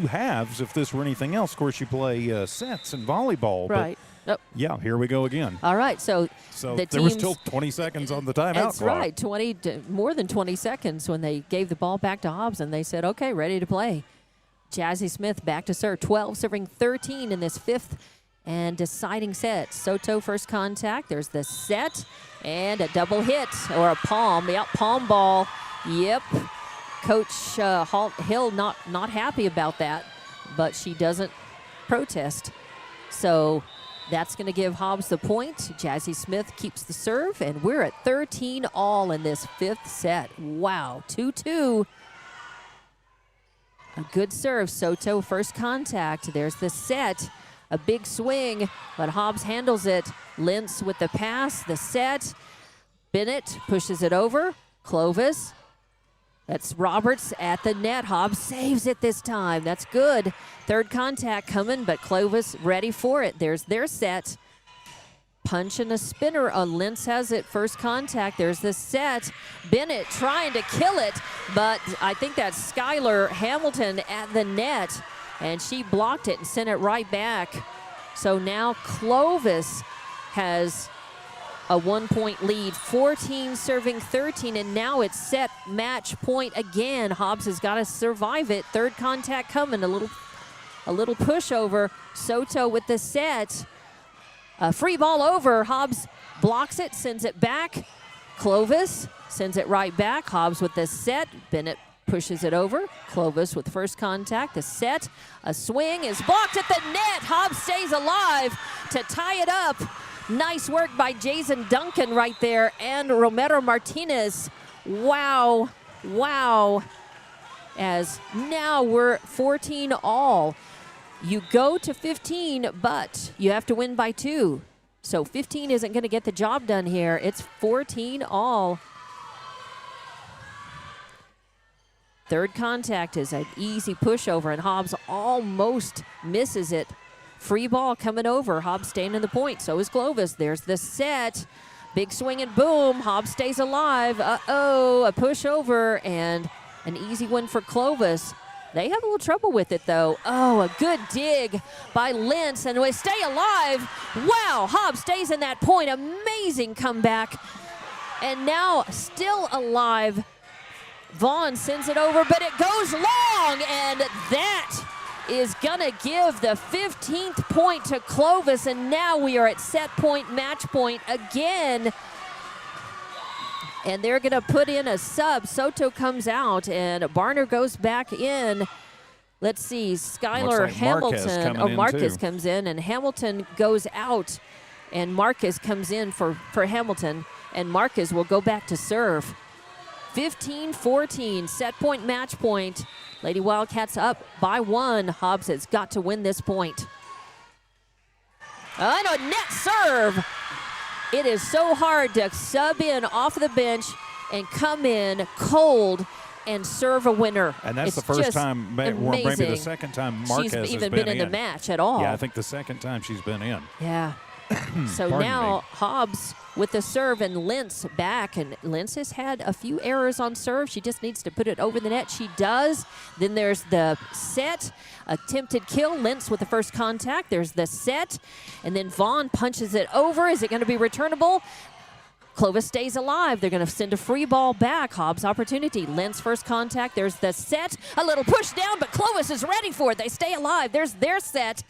B: halves. If this were anything else, of course, you play sets in volleyball.
A: Right.
B: But yeah, here we go again.
A: All right, so
B: there was still 20 seconds on the timeout
A: That's
B: clock.
A: right, more than 20 seconds when they gave the ball back to Hobbs, and they said, okay, ready to play. Jazzy Smith back to serve, 12 serving 13 in this fifth and deciding set. Soto first contact. There's the set and a double hit or a palm. Yeah, palm ball. Yep. Coach Hill not happy about that, but she doesn't protest. So that's going to give Hobbs the point. Jazzy Smith keeps the serve, and we're at 13 all in this fifth set. Wow, 2-2. A good serve. Soto first contact. There's the set. A big swing, but Hobbs handles it. Lentz with the pass, the set. Bennett pushes it over. Clovis. That's Roberts at the net. Hobbs saves it this time. That's good. Third contact coming, but Clovis ready for it. There's their set. Punch and a spinner. Lentz has it. First contact. There's the set. Bennett trying to kill it, but I think that's Skylar Hamilton at the net, and she blocked it and sent it right back So now Clovis has a 1-point lead, 14 serving 13, and now it's set match point again. Hobbs has got to survive it. Third contact coming, a little pushover. Soto with the set. A free ball over. Hobbs blocks it, sends it back. Clovis sends it right back. Hobbs with the set. Bennett pushes it over. Clovis with first contact. The set. A swing is blocked at the net. Hobbs stays alive to tie it up. Nice work by Jason Duncan right there and Romero Martinez. Wow. Wow. As now we're 14 all. You go to 15, but you have to win by 2. So 15 isn't going to get the job done here. It's 14 all. Third contact is an easy pushover, and Hobbs almost misses it. Free ball coming over. Hobbs staying in the point. So is Clovis. There's the set. Big swing and boom. Hobbs stays alive. Uh-oh, a pushover and an easy win for Clovis. They have a little trouble with it, though. Oh, a good dig by Lentz, and we stay alive. Wow, Hobbs stays in that point. Amazing comeback. And now still alive. Vaughn sends it over, but it goes long, and that is going to give the 15th point to Clovis, and now we are at set point, match point again. And they're going to put in a sub. Soto comes out, and Barner goes back in. Let's see, Skylar
B: like
A: Hamilton. Marcus
B: too.
A: comes in, and Hamilton goes out, and Marcus comes in for Hamilton, and Marcus will go back to serve. 15-14, set point, match point. Lady Wildcats up by 1. Hobbs has got to win this point. And a net serve. It is so hard to sub in off the bench and come in cold and serve a winner.
B: And that's
A: It's
B: the first
A: just
B: time, or maybe
A: amazing.
B: the second time Marquez
A: She's
B: has
A: even been in the match at all.
B: Yeah, I think the second time she's been in.
A: Yeah. So
B: Pardon
A: now
B: me.
A: Hobbs with the serve and Lentz back. And Lentz has had a few errors on serve. She just needs to put it over the net. She does. Then there's the set. Attempted kill. Lentz with the first contact. There's the set. And then Vaughn punches it over. Is it going to be returnable? Clovis stays alive. They're going to send a free ball back. Hobbs opportunity. Lentz first contact. There's the set. A little push down, but Clovis is ready for it. They stay alive. There's their set.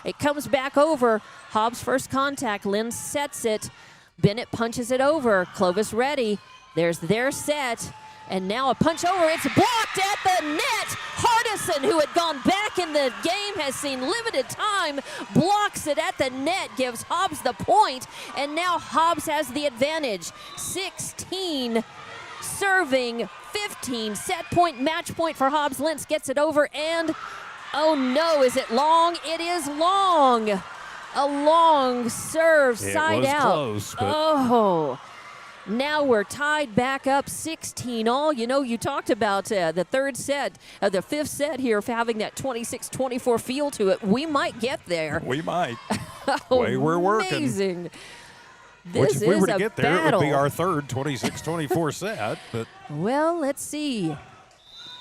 A: It comes back over. Hobbs first contact. Lentz sets it. Bennett punches it over. Clovis ready. There's their set. And now a punch over. It's blocked at the net. Hardison, who had gone back in the game, has seen limited time, blocks it at the net, gives Hobbs the point, and now Hobbs has the advantage. 16 serving, 15 set point, match point for Hobbs. Lentz gets it over, and oh no, is it long? It is long. A long serve, side out.
B: Close, but
A: oh. Now we're tied back up 16 all. You know, you talked about the third set, the fifth set here, for having that 26-24 feel to it. We might get there.
B: we might.
A: Oh,
B: Way we're working.
A: amazing.
B: Which,
A: This
B: if we
A: is
B: were to
A: a
B: get there,
A: battle.
B: it would be our third 26-24 set. But
A: Well, let's see.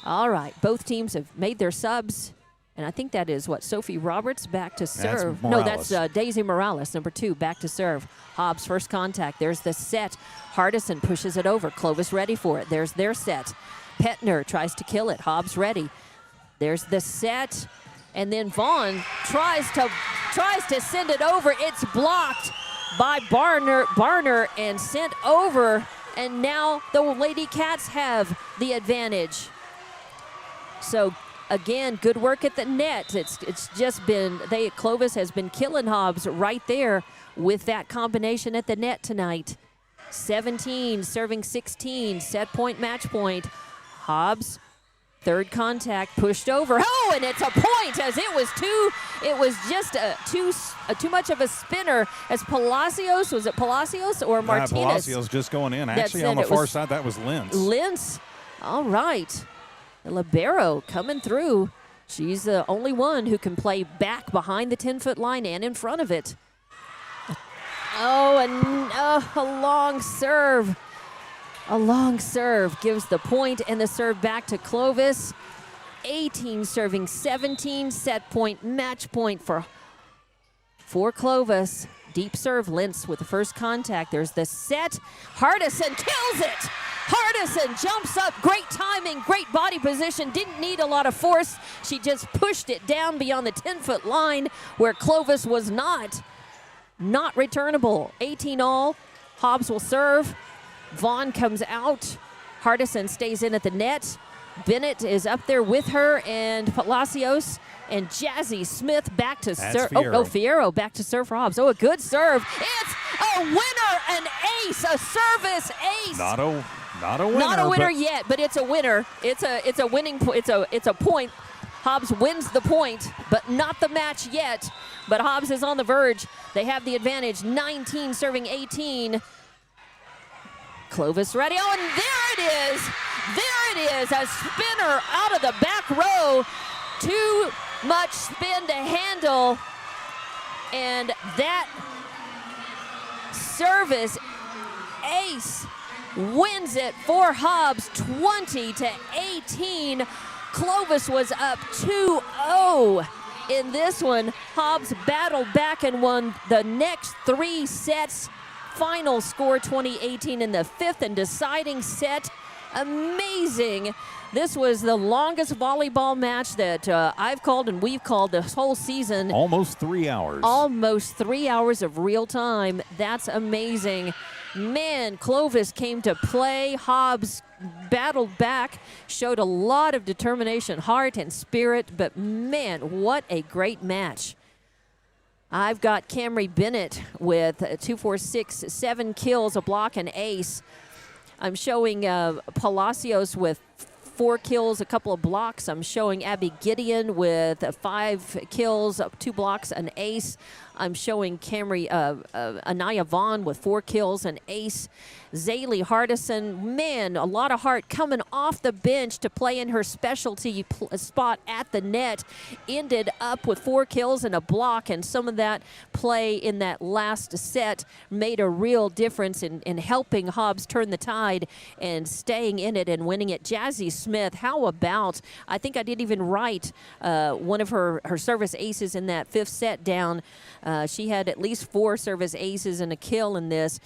A: All right, both teams have made their subs. And I think that is, Sophie Roberts back to serve. No, that's Daisy Morales, number 2, back to serve. Hobbs first contact. There's the set. Hardison pushes it over. Clovis ready for it. There's their set. Petner tries to kill it. Hobbs ready. There's the set. And then Vaughn tries to send it over. It's blocked by Barner and sent over. And now the Lady Cats have the advantage. So again, good work at the net. It's just been Clovis has been killing Hobbs right there with that combination at the net tonight. 17 serving 16, set point, match point. Hobbs, third contact, pushed over. Oh, and it's a point as it was just too much of a spinner as Palacios, was it Palacios or Martinez?
B: Palacios just going in. Actually, on the far side, that was Lentz.
A: Lentz, all right. The libero coming through. She's the only one who can play back behind the 10-foot line and in front of it. Oh, and a long serve. A long serve gives the point, and the serve back to Clovis. 18 serving 17, set point, match point for for Clovis. Deep serve, Lentz with the first contact. There's the set. Hardison kills it. Hardison jumps up. Great timing, great body position. Didn't need a lot of force. She just pushed it down beyond the 10-foot line where Clovis was not returnable. 18 all. Hobbs will serve. Vaughn comes out. Hardison stays in at the net. Bennett is up there with her, and Palacios and Jazzy Smith back to serve. Fierro back to serve for Hobbs. Oh, a good serve. It's a winner, an ace, a service ace.
B: Not a winner.
A: Not a winner yet, but it's a winner. It's a winning. It's a point. Hobbs wins the point, but not the match yet. But Hobbs is on the verge. They have the advantage. 19 serving 18. Clovis ready. Oh, and there it is. There it is. A spinner out of the back row. Too much spin to handle. And that service ace wins it for Hobbs, 20-18. Clovis was up 2-0 in this one. Hobbs battled back and won the next 3 sets. Final score 20-18 in the 5th and deciding set. Amazing. This was the longest volleyball match that I've called and we've called this whole season.
B: Almost 3 hours.
A: Almost 3 hours of real time. That's amazing. Man, Clovis came to play. Hobbs battled back, showed a lot of determination, heart, and spirit. But man, what a great match. I've got Camry Bennett with 2, 4, 6, 7 kills, a block, and ace. I'm showing Palacios with 4 kills, a couple of blocks. I'm showing Abby Gideon with 5 kills, 2 blocks, an ace. I'm showing Anaya Vaughn with 4 kills, an ace. Zaylee Hardison, man, a lot of heart coming off the bench to play in her specialty spot at the net. Ended up with 4 kills and a block, and some of that play in that last set made a real difference in helping Hobbs turn the tide and staying in it and winning it. Jazzy Smith, how about, I think I didn't even write one of her service aces in that 5th set down. She had at least 4 service aces and a kill in this.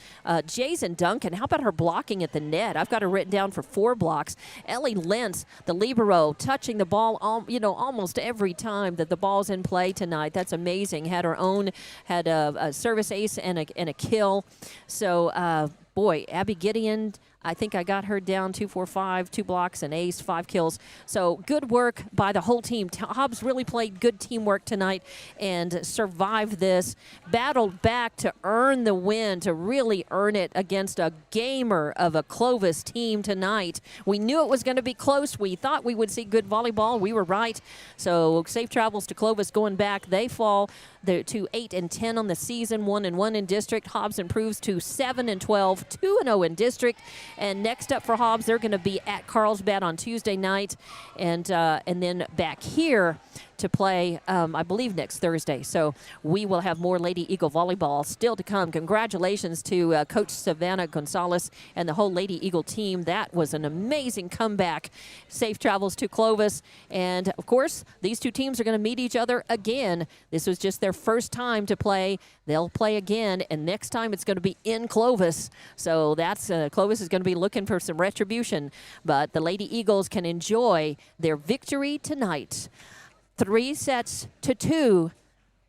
A: Jason Duncan, how about her blocking at the net? I've got her written down for 4 blocks. Ellie Lentz, the libero, touching the ball almost every time that the ball's in play tonight. That's amazing. Had a service ace and a kill. So, boy, Abby Gideon, I think I got her down 2, 4, 5, 2 blocks, an ace, 5 kills. So good work by the whole team. Hobbs really played good teamwork tonight and survived this. Battled back to earn the win, to really earn it against a gamer of a Clovis team tonight. We knew it was going to be close. We thought we would see good volleyball. We were right. So safe travels to Clovis going back. They fall to 8-10 on the season, 1-1 in district. Hobbs improves to 7-12, 2-0 in district. And next up for Hobbs, they're going to be at Carlsbad on Tuesday night, and then back here to play, I believe, next Thursday. So we will have more Lady Eagle volleyball still to come. Congratulations to Coach Savannah Gonzalez and the whole Lady Eagle team. That was an amazing comeback. Safe travels to Clovis. And, of course, these two teams are going to meet each other again. This was just their first time to play. They'll play again, and next time it's going to be in Clovis. So that's Clovis is going to be looking for some retribution. But the Lady Eagles can enjoy their victory tonight. 3-2.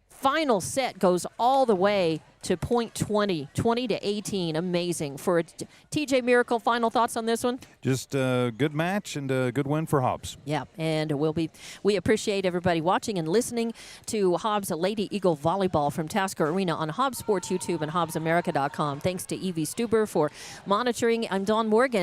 A: Final set goes all the way to point 20-18. Amazing. For TJ Miracle, final thoughts on this one?
B: Just a good match and a good win for Hobbs.
A: Yeah, and we appreciate everybody watching and listening to Hobbs Lady Eagle Volleyball from Tasker Arena on Hobbs Sports YouTube and HobbsAmerica.com. Thanks to Evie Stuber for monitoring. I'm Dawn Morgan.